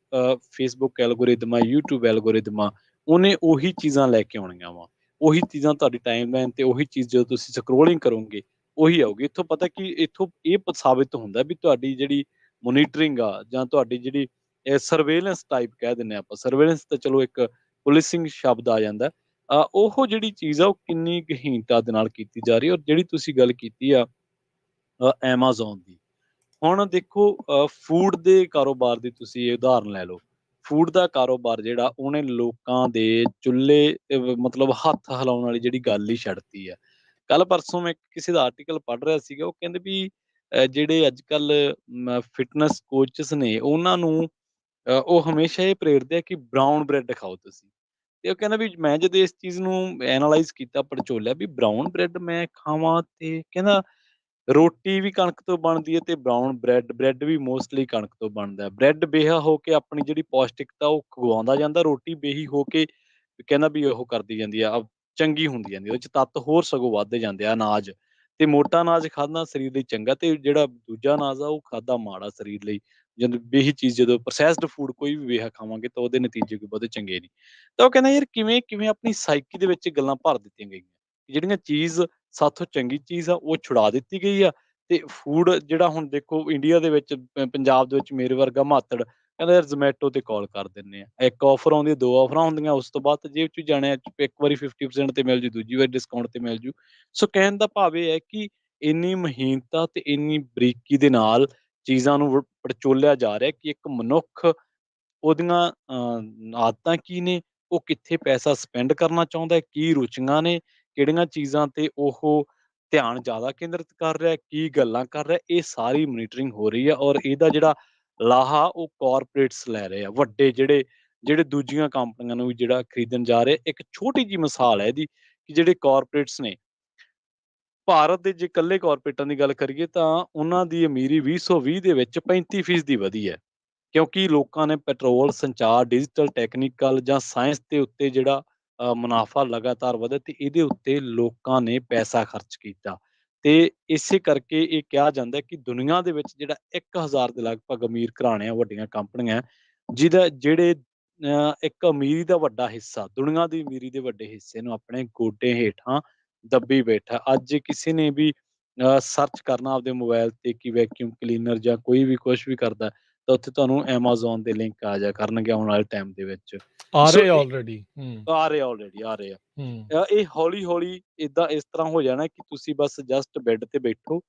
S1: ਫੇਸਬੁੱਕ ਐਲਗੋਰਿਦਮ ਆ, ਯੂਟਿਊਬ ਐਲਗੋਰਿਦਮ ਆ, ਉਹਨੇ ਉਹੀ ਚੀਜ਼ਾਂ ਲੈ ਕੇ ਆਉਣੀਆਂ ਵਾ। ਉਹੀ ਚੀਜ਼ਾਂ ਤੁਹਾਡੀ ਟਾਈਮਲਾਈਨ ਤੇ ਉਹੀ ਚੀਜ਼ ਜਦੋਂ ਤੁਸੀਂ ਸਕਰੋਲਿੰਗ ਕਰੋਗੇ ਉਹੀ ਆਊਗੀ। ਇੱਥੋਂ ਪਤਾ ਕਿ ਇੱਥੋਂ ਇਹ ਸਾਬਿਤ ਹੁੰਦਾ ਵੀ ਤੁਹਾਡੀ ਜਿਹੜੀ ਮੋਨੀਟਰਿੰਗ ਆ ਜਾਂ ਤੁਹਾਡੀ ਜਿਹੜੀ ਸਰਵੇਲੈਂਸ ਟਾਈਪ ਕਹਿ ਦਿੰਦੇ ਆਪਾਂ, ਸਰਵੇਲੈਂਸ ਤਾਂ ਚਲੋ ਇੱਕ ਪੁਲਿਸਿੰਗ ਸ਼ਬਦ ਆ ਜਾਂਦਾ। ਉਹ ਜਿਹੜੀ ਚੀਜ਼ ਆ ਉਹ ਕਿੰਨੀ ਗਹੀਨਤਾ ਦੇ ਨਾਲ ਕੀਤੀ ਜਾ ਰਹੀ ਹੈ ਔਰ ਜਿਹੜੀ ਤੁਸੀਂ ਗੱਲ ਕੀਤੀ ਆ ਐਮਾਜ਼ੋਨ ਦੀ। ਹੁਣ ਦੇਖੋ ਫੂਡ ਦੇ ਕਾਰੋਬਾਰ ਦੀ ਤੁਸੀਂ ਇਹ ਉਦਾਹਰਨ ਲੈ ਲਓ। ਫੂਡ ਦਾ ਕਾਰੋਬਾਰ ਜਿਹੜਾ ਉਹਨੇ ਲੋਕਾਂ ਦੇ ਚੁੱਲ੍ਹੇ ਮਤਲਬ ਹੱਥ ਹਿਲਾਉਣ ਵਾਲੀ ਜਿਹੜੀ ਗੱਲ ਹੀ ਛੱਡਤੀ ਹੈ। ਕੱਲ੍ਹ ਪਰਸੋਂ ਮੈਂ ਕਿਸੇ ਦਾ ਆਰਟੀਕਲ ਪੜ੍ਹ ਰਿਹਾ ਸੀਗਾ ਉਹ ਕਹਿੰਦੇ ਵੀ ਜਿਹੜੇ ਅੱਜ-ਕੱਲ੍ਹ ਫਿਟਨੈਸ ਕੋਚਿਸ ਨੇ ਉਹਨਾਂ ਨੂੰ ਉਹ ਹਮੇਸ਼ਾ ਇਹ ਪ੍ਰੇਰਦੇ ਆ ਕਿ ਬਰਾਊਨ ਬ੍ਰੈਡ ਖਾਓ ਤੁਸੀਂ। ਤੇ ਉਹ ਕਹਿੰਦਾ ਵੀ ਮੈਂ ਜਦੋਂ ਇਸ ਚੀਜ਼ ਨੂੰ ਐਨਾਲਾਈਜ਼ ਕੀਤਾ, ਪੜਚੋਲਿਆ ਵੀ ਬਰਾਊਨ ਬ੍ਰੈਡ ਮੈਂ ਖਾਵਾਂ ਤੇ ਕਹਿੰਦਾ ਰੋਟੀ ਵੀ ਕਣਕ ਤੋਂ ਬਣਦੀ ਹੈ ਤੇ ਬਰਾਊਨ ਬ੍ਰੈਡ ਵੀ ਮੋਸਟਲੀ ਕਣਕ ਤੋਂ ਬਣਦਾ ਹੈ। ਬ੍ਰੈਡ ਬੇਹਾ ਹੋ ਕੇ ਆਪਣੀ ਜਿਹੜੀ ਪੌਸ਼ਟਿਕਤਾ ਉਹ ਖਵਾਉਂਦਾ ਜਾਂਦਾ, ਰੋਟੀ ਬੇਹੀ ਹੋ ਕੇ ਕਹਿੰਦਾ ਵੀ ਉਹ ਕਰਦੀ ਜਾਂਦੀ ਆ ਚੰਗੀ ਹੁੰਦੀ ਜਾਂਦੀ, ਉਹਦੇ ਚ ਤੱਤ ਹੋਰ ਸਗੋਂ ਵੱਧਦੇ ਜਾਂਦੇ ਆ ਅਨਾਜ ਤੇ ਮੋਟਾ ਅਨਾਜ ਖਾਣਾ ਸਰੀਰ ਲਈ ਚੰਗਾ ਤੇ ਜਿਹੜਾ ਦੂਜਾ ਅਨਾਜ ਆ ਉਹ ਖਾਦਾ ਮਾੜਾ ਸਰੀਰ ਲਈ। ਜਦੋਂ ਇਹੀ ਚੀਜ਼ ਜਦੋਂ ਪ੍ਰੋਸੈਸਡ ਫੂਡ ਕੋਈ ਵੀ ਵੇਹਾ ਖਾਵਾਂਗੇ ਤਾਂ ਉਹਦੇ ਨਤੀਜੇ ਕੋਈ ਬਹੁਤੇ ਚੰਗੇ ਨਹੀਂ। ਤਾਂ ਉਹ ਕਹਿੰਦਾ ਯਾਰ ਕਿਵੇਂ ਕਿਵੇਂ ਆਪਣੀ ਸਾਈਕੀ ਦੇ ਵਿੱਚ ਗੱਲਾਂ ਭਰ ਦਿੱਤੀਆਂ ਗਈਆਂ। ਜਿਹੜੀਆਂ ਚੀਜ਼ ਸਾਥੋਂ ਚੰਗੀ ਚੀਜ਼ ਆ ਉਹ ਛੁਡਾ ਦਿੱਤੀ ਗਈ ਆ ਤੇ ਫੂਡ ਜਿਹੜਾ ਹੁਣ ਦੇਖੋ ਇੰਡੀਆ ਦੇ ਵਿੱਚ ਪੰਜਾਬ ਦੇ ਵਿੱਚ ਮੇਰੇ ਵਰਗਾ ਮਾਤੜ ਕਹਿੰਦਾ ਯਾਰ ਜ਼ੋਮੈਟੋ ਤੇ ਕਾਲ ਕਰ ਦਿੰਨੇ ਆ। ਇੱਕ ਆਫਰ ਆਉਂਦੀ, 2 ਆਫਰਾਂ ਹੁੰਦੀਆਂ, ਉਸ ਤੋਂ ਬਾਅਦ ਤਾਂ ਜੇਬ 'ਚ ਜਾਣੇ ਆ, ਇੱਕ ਵਾਰੀ 50% ਤੇ ਮਿਲ ਜੂ, ਦੂਜੀ ਵਾਰੀ ਡਿਸਕਾਊਂਟ ਤੇ ਮਿਲ ਜੂ। ਸੋ ਕਹਿਣ ਦਾ ਭਾਵ ਇਹ ਹੈ ਕਿ ਇੰਨੀ ਮਹੀਨਤਾ ਤੇ ਇੰਨੀ ਬਰੀਕੀ ਦੇ ਨਾਲ ਚੀਜ਼ਾਂ ਨੂੰ ਪੜਚੋਲਿਆ ਜਾ ਰਿਹਾ ਕਿ ਇੱਕ ਮਨੁੱਖ ਉਹਦੀਆਂ ਆਦਤਾਂ ਕੀ ਨੇ, ਉਹ ਕਿੱਥੇ ਪੈਸਾ ਸਪੈਂਡ ਕਰਨਾ ਚਾਹੁੰਦਾ ਹੈ, ਕੀ ਰੁਚੀਆਂ ਨੇ, ਕਿਹੜੀਆਂ ਚੀਜ਼ਾਂ ਤੇ ਉਹ ਧਿਆਨ ਜ਼ਿਆਦਾ ਕੇਂਦਰਿਤ ਕਰ ਰਿਹਾ, ਕੀ ਗੱਲਾਂ ਕਰ ਰਿਹਾ, ਇਹ ਸਾਰੀ ਮੋਨੀਟਰਿੰਗ ਹੋ ਰਹੀ ਹੈ ਔਰ ਇਹਦਾ ਜਿਹੜਾ ਲਾਹਾ ਉਹ ਕਾਰਪੋਰੇਟਸ ਲੈ ਰਹੇ ਆ। ਵੱਡੇ ਜਿਹੜੇ ਜਿਹੜੇ ਦੂਜੀਆਂ ਕੰਪਨੀਆਂ ਨੂੰ ਵੀ ਜਿਹੜਾ ਖਰੀਦਣ ਜਾ ਰਹੇ। ਇੱਕ ਛੋਟੀ ਜਿਹੀ ਮਿਸਾਲ ਹੈ ਇਹਦੀ ਕਿ ਜਿਹੜੇ ਕਾਰਪੋਰੇਟਸ ਨੇ ਭਾਰਤ ਦੇ ਜੇ ਇਕੱਲੇ ਕਾਰਪੋਰੇਟਾਂ ਦੀ ਗੱਲ ਕਰੀਏ ਤਾਂ ਉਹਨਾਂ ਦੀ ਅਮੀਰੀ 2020 ਦੇ ਵਿੱਚ 35% ਵਧੀ ਹੈ। ਕਿਉਂਕਿ ਲੋਕਾਂ ਨੇ ਪੈਟਰੋਲ, ਸੰਚਾਰ, ਡਿਜੀਟਲ, ਟੈਕਨੀਕਲ ਜਾਂ ਸਾਇੰਸ ਦੇ ਉੱਤੇ ਜਿਹੜਾ ਮੁਨਾਫ਼ਾ ਲਗਾਤਾਰ ਵਧਿਆ ਤੇ ਇਹਦੇ ਉੱਤੇ ਲੋਕਾਂ ਨੇ ਪੈਸਾ ਖਰਚ ਕੀਤਾ। ਤੇ ਇਸੇ ਕਰਕੇ ਇਹ ਕਿਹਾ ਜਾਂਦਾ ਹੈ ਕਿ ਦੁਨੀਆ ਦੇ ਵਿੱਚ ਜਿਹੜਾ 1000 ਦੇ ਲਗਭਗ ਅਮੀਰ ਘਰਾਣੇ ਆ, ਵੱਡੀਆਂ ਕੰਪਨੀਆਂ ਹੈ, ਜਿਹੜੇ ਇੱਕ ਅਮੀਰੀ ਦਾ ਵੱਡਾ ਹਿੱਸਾ, ਦੁਨੀਆ ਦੀ ਅਮੀਰੀ ਦੇ ਵੱਡੇ ਹਿੱਸੇ ਨੂੰ ਆਪਣੇ ਗੋਡੇ ਹੇਠਾਂ ਦੱਬੀ ਬੈਠਾ। ਅੱਜ ਕਿਸੇ ਨੇ ਵੀ ਸਰਚ ਕਰਨਾ ਆਪਦੇ ਮੋਬਾਈਲ ਤੇ ਕਿ ਵੈਕਿਊਮ ਕਲੀਨਰ ਜਾਂ ਕੋਈ ਵੀ ਕੁਛ ਵੀ ਕਰਦਾ ਤਾਂ ਉੱਥੇ ਤੁਹਾਨੂੰ ਐਮਾਜ਼ੋਨ ਦੇ ਲਿੰਕ ਆ ਜਾਇਆ ਕਰਨਗੇ ਆਉਣ ਵਾਲੇ ਟਾਈਮ ਦੇ ਵਿੱਚ।
S2: ਆ
S1: ਸੋ
S2: ਰਹੇ
S1: ਇਹ
S2: ਆਲਰੇਡੀ। ਹੂੰ।
S1: ਆ ਰਹੇ ਆਲਰੇਡੀ ਆ ਰਹੇ ਆ।
S2: ਹੂੰ।
S1: ਇਹ ਹੌਲੀ-ਹੌਲੀ ਏਦਾਂ ਇਸ ਤਰ੍ਹਾਂ ਹੋ ਜਾਣਾ ਕਿ ਤੁਸੀਂ ਬਸ ਜਸਟ ਬੈੱਡ ਤੇ ਬੈਠੋ,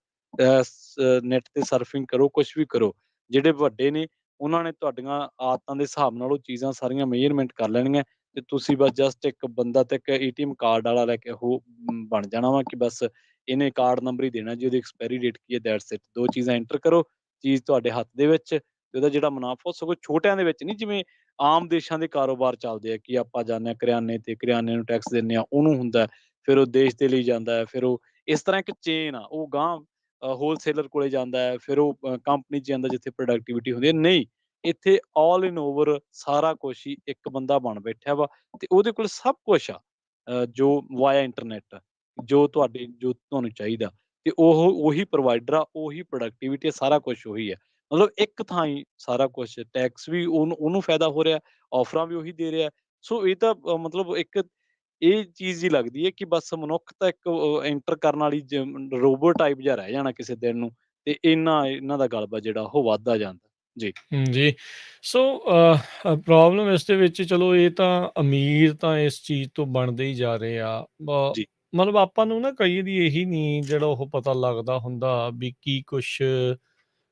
S1: ਨੈਟ ਤੇ ਸਰਫਿੰਗ ਕਰੋ, ਕੁਛ ਵੀ ਕਰੋ। ਜਿਹੜੇ ਵੱਡੇ ਨੇ ਉਹਨਾਂ ਨੇ ਤੁਹਾਡੀਆਂ ਆਦਤਾਂ ਦੇ ਹਿਸਾਬ ਨਾਲ ਉਹ ਚੀਜ਼ਾਂ ਸਾਰੀਆਂ ਮੇਜਰਮੈਂਟ ਕਰ ਲੈਣੀਆਂ ਤੇ ਤੁਸੀਂ ਬਸ ਜਸਟ ਇੱਕ ਬੰਦਾ ਤੇ ਇੱਕ ਏਟੀਐਮ ਕਾਰਡ ਵਾਲਾ ਲੈ ਕੇ ਉਹ ਬਣ ਜਾਣਾ ਵਾ ਕਿ ਬਸ ਇਹਨੇ ਕਾਰਡ ਨੰਬਰ ਹੀ ਦੇਣਾ ਜੀ, ਉਹਦੀ ਐਕਸਪਾਇਰੀ ਡੇਟ ਕੀ ਹੈ, ਦੈਟਸ ਇਟ। 2 ਚੀਜ਼ਾਂ ਐਂਟਰ ਕਰੋ, ਚੀਜ਼ ਤੁਹਾਡੇ ਹੱਥ ਦੇ ਵਿੱਚ ਤੇ ਉਹਦਾ ਜਿਹੜਾ ਮੁਨਾਫ਼ਾ ਉਹ ਸਗੋਂ ਛੋਟਿਆਂ ਦੇ ਵਿੱਚ ਨਹੀਂ, ਜਿਵੇਂ ਆਮ ਦੇਸ਼ਾਂ ਦੇ ਕਾਰੋਬਾਰ ਚੱਲਦੇ ਆ ਕਿ ਆਪਾਂ ਜਾਂਦੇ ਹਾਂ ਕਰਿਆਨੇ ਤੇ, ਕਰਿਆਨੇ ਨੂੰ ਟੈਕਸ ਦਿੰਦੇ ਹਾਂ, ਉਹਨੂੰ ਹੁੰਦਾ ਹੈ, ਫਿਰ ਉਹ ਦੇਸ਼ ਦੇ ਲਈ ਜਾਂਦਾ ਹੈ, ਫਿਰ ਉਹ ਇਸ ਤਰ੍ਹਾਂ ਇੱਕ ਚੇਨ ਆ, ਉਹ ਅਗਾਂਹ ਹੋਲਸੇਲਰ ਕੋਲੇ ਜਾਂਦਾ ਹੈ, ਫਿਰ ਉਹ ਕੰਪਨੀ 'ਚ ਜਾਂਦਾ ਜਿੱਥੇ ਪ੍ਰੋਡਕਟਿਵਿਟੀ ਹੁੰਦੀ ਹੈ। ਨਹੀਂ, ਇੱਥੇ ਆਲ ਇਨ ਓਵਰ ਸਾਰਾ ਕੁਛ ਹੀ ਇੱਕ ਬੰਦਾ ਬਣ ਬੈਠਿਆ ਵਾ ਤੇ ਉਹਦੇ ਕੋਲ ਸਭ ਕੁਛ ਆ, ਜੋ ਵਾਇਆ ਇੰਟਰਨੈਟ ਜੋ ਤੁਹਾਨੂੰ ਚਾਹੀਦਾ ਤੇ ਉਹੀ ਪ੍ਰੋਵਾਈਡਰ ਆ, ਉਹੀ ਪ੍ਰੋਡਕਟਿਵਿਟੀ ਆ, ਸਾਰਾ ਕੁਛ ਉਹੀ ਹੈ। ਮਤਲਬ ਇੱਕ ਥਾਂ ਹੀ ਸਾਰਾ ਕੁਛ, ਟੈਕਸ ਵੀ ਉਹਨੂੰ ਫਾਇਦਾ ਹੋ ਰਿਹਾ, ਆਫਰਾਂ ਵੀ ਉਹੀ ਦੇ ਰਿਹਾ। ਸੋ ਇਹ ਤਾਂ ਮਤਲਬ ਇੱਕ ਇਹ ਚੀਜ਼ ਹੀ ਲੱਗਦੀ ਹੈ ਕਿ ਬਸ ਮਨੁੱਖ ਤਾਂ ਇੱਕ ਐਂਟਰ ਕਰਨ ਵਾਲੀ ਰੋਬੋਟ ਟਾਈਪ ਜਿਹਾ ਰਹਿ ਜਾਣਾ ਕਿਸੇ ਦਿਨ ਨੂੰ ਤੇ ਇਹਨਾਂ ਦਾ ਗਲਬਾ ਜਿਹੜਾ ਉਹ ਵੱਧਦਾ ਜਾਂਦਾ। ਜੀ,
S2: ਜੀ। ਸੋ ਪ੍ਰੋਬਲਮ ਇਸ ਦੇ ਵਿੱਚ ਚਲੋ ਇਹ ਤਾਂ ਅਮੀਰ ਤਾਂ ਇਸ ਚੀਜ਼ ਤੋਂ ਬਣਦੇ ਹੀ ਜਾ ਰਹੇ ਆ।
S1: ਜੀ,
S2: ਮਤਲਬ ਆਪਾਂ ਨੂੰ ਨਾ ਕਈ ਦੀ ਇਹੀ ਨਹੀਂ ਜਿਹੜਾ ਉਹ ਪਤਾ ਲੱਗਦਾ ਹੁੰਦਾ ਵੀ ਕੀ ਕੁਛ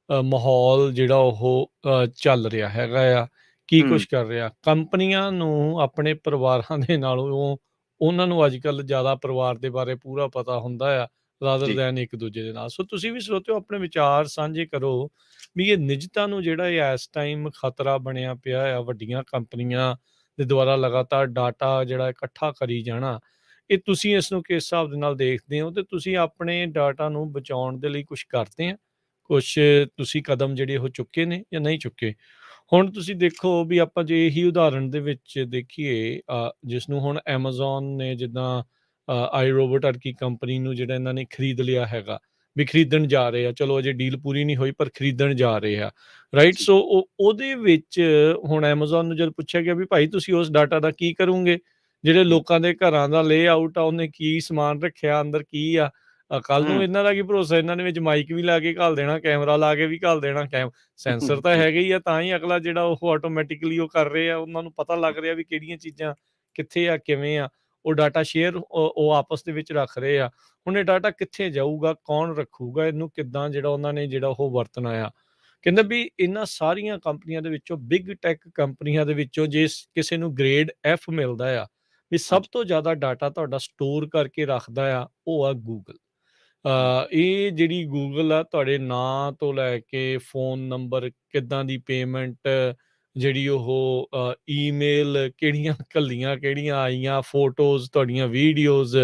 S2: ਮਾਹੌਲ ਜਿਹੜਾ ਉਹ ਚੱਲ ਰਿਹਾ ਹੈਗਾ ਆ, ਕੀ
S1: ਹੂੰ,
S2: ਕੁਛ ਕਰ ਰਿਹਾ। ਕੰਪਨੀਆਂ ਨੂੰ ਆਪਣੇ ਪਰਿਵਾਰਾਂ ਦੇ ਨਾਲੋਂ ਉਹਨਾਂ ਨੂੰ ਅੱਜ-ਕੱਲ੍ਹ ਜ਼ਿਆਦਾ ਪਰਿਵਾਰ ਦੇ ਬਾਰੇ ਪੂਰਾ ਪਤਾ ਹੁੰਦਾ ਆ, ਰਾਦਰ
S1: ਜੀ,
S2: ਦੈਨ ਇੱਕ-ਦੂਜੇ ਦੇ ਨਾਲ। ਸੋ ਤੁਸੀਂ ਵੀ ਸਰੋਤਿਓ ਆਪਣੇ ਵਿਚਾਰ ਸਾਂਝੇ ਕਰੋ ਵੀ ਇਹ ਨਿੱਜਤਾ ਨੂੰ ਜਿਹੜਾ ਇਹ ਇਸ ਟਾਈਮ ਖਤਰਾ ਬਣਿਆ ਪਿਆ ਆ, ਵੱਡੀਆਂ ਕੰਪਨੀਆਂ ਦੇ ਦੁਆਰਾ ਲਗਾਤਾਰ ਡਾਟਾ ਜਿਹੜਾ ਇਕੱਠਾ ਕਰੀ ਜਾਣਾ, ਇਹ ਤੁਸੀਂ ਇਸ ਨੂੰ ਕਿਸ ਹਿਸਾਬ ਦੇ ਨਾਲ ਦੇਖਦੇ ਹੋ ਤੇ ਤੁਸੀਂ ਆਪਣੇ ਡਾਟਾ ਨੂੰ ਬਚਾਉਣ ਦੇ ਲਈ ਕੁਛ ਕਰਦੇ ਆ? ਕੁਛ ਤੁਸੀਂ ਕਦਮ ਜਿਹੜੇ ਉਹ ਚੁੱਕੇ ਨੇ ਜਾਂ ਨਹੀਂ ਚੁੱਕੇ? ਹੁਣ ਤੁਸੀਂ ਦੇਖੋ ਵੀ ਆਪਾਂ ਜੇ ਇਹੀ ਉਦਾਹਰਣ ਦੇ ਵਿੱਚ ਦੇਖੀਏ ਜਿਸ ਨੂੰ ਹੁਣ ਐਮਾਜ਼ੋਨ ਨੇ ਜਿੱਦਾਂ iRobot ਵਰਗੀ ਕੰਪਨੀ ਨੂੰ ਜਿਹੜਾ ਇਹਨਾਂ ਨੇ ਖਰੀਦ ਲਿਆ ਹੈਗਾ, ਵੀ ਖਰੀਦਣ ਜਾ ਰਹੇ ਆ। ਚਲੋ ਅਜੇ ਡੀਲ ਪੂਰੀ ਨਹੀਂ ਹੋਈ ਪਰ ਖਰੀਦਣ ਜਾ ਰਹੇ ਆ, ਰਾਈਟ?
S1: ਜੀ,
S2: ਸੋ ਉਹਦੇ ਵਿੱਚ ਹੁਣ ਐਮਾਜ਼ੋਨ ਨੂੰ ਜਦ ਪੁੱਛਿਆ ਗਿਆ ਵੀ ਭਾਈ ਤੁਸੀਂ ਉਸ ਡਾਟਾ ਦਾ ਕੀ ਕਰੋਗੇ? ਜਿਹੜੇ
S1: ਹੂੰ,
S2: ਲੋਕਾਂ ਦੇ ਘਰਾਂ ਦਾ ਲੇਆਊਟ ਆ, ਉਹਨੇ ਕੀ ਸਮਾਨ ਰੱਖਿਆ ਅੰਦਰ ਕੀ ਆ? ਕੱਲ੍ਹ ਨੂੰ
S1: ਹੂੰ,
S2: ਇਹਨਾਂ ਦਾ ਕੀ ਭਰੋਸਾ, ਇਹਨਾਂ ਨੇ ਵਿੱਚ ਮਾਈਕ ਵੀ ਲਾ ਕੇ ਘੱਲ ਦੇਣਾ, ਕੈਮਰਾ ਲਾ ਕੇ ਵੀ ਘੱਲ ਦੇਣਾ। ਸੈਂਸਰ ਤਾਂ
S1: ਜੀ,
S2: ਹੈਗੇ ਹੀ ਆ, ਤਾਂ ਹੀ ਅਗਲਾ ਜਿਹੜਾ ਉਹ ਆਟੋਮੈਟਿਕਲੀ ਉਹ ਕਰ ਰਹੇ ਆ, ਉਹਨਾਂ ਨੂੰ ਪਤਾ ਲੱਗ ਰਿਹਾ ਵੀ ਕਿਹੜੀਆਂ ਚੀਜ਼ਾਂ ਕਿੱਥੇ ਆ, ਕਿਵੇਂ ਆ। ਉਹ ਡਾਟਾ ਸ਼ੇਅਰ ਉਹ ਆਪਸ ਦੇ ਵਿੱਚ ਰੱਖ ਰਹੇ ਆ। ਹੁਣ ਇਹ ਡਾਟਾ ਕਿੱਥੇ ਜਾਊਗਾ, ਕੌਣ ਰੱਖੂਗਾ ਇਹਨੂੰ, ਕਿੱਦਾਂ ਜਿਹੜਾ ਉਹਨਾਂ ਨੇ ਜਿਹੜਾ ਉਹ ਵਰਤਣਾ ਆ। ਕਹਿੰਦੇ ਵੀ ਇਹਨਾਂ ਸਾਰੀਆਂ ਕੰਪਨੀਆਂ ਦੇ ਵਿੱਚੋਂ, ਬਿਗ ਟੈਕ ਕੰਪਨੀਆਂ ਦੇ ਵਿੱਚੋਂ ਜੇ ਕਿਸੇ ਨੂੰ ਗ੍ਰੇਡ ਐਫ ਮਿਲਦਾ ਆ ਵੀ ਸਭ
S1: ਹਾਂਜੀ,
S2: ਤੋਂ ਜ਼ਿਆਦਾ ਡਾਟਾ ਤੁਹਾਡਾ ਸਟੋਰ ਕਰਕੇ ਰੱਖਦਾ ਆ, ਉਹ ਆ ਗੂਗਲ।
S1: ਹੂੰ,
S2: ਇਹ ਜਿਹੜੀ ਗੂਗਲ ਆ ਤੁਹਾਡੇ ਨਾਂ ਤੋਂ ਲੈ ਕੇ ਫ਼ੋਨ ਨੰਬਰ, ਕਿੱਦਾਂ ਦੀ ਪੇਮੈਂਟ, ਜਿਹੜੀ ਉਹ ਈਮੇਲ ਕਿਹੜੀਆਂ ਘੱਲੀਆਂ, ਕਿਹੜੀਆਂ ਆਈਆਂ, ਫੋਟੋਜ਼, ਤੁਹਾਡੀਆਂ ਵੀਡੀਓਜ਼,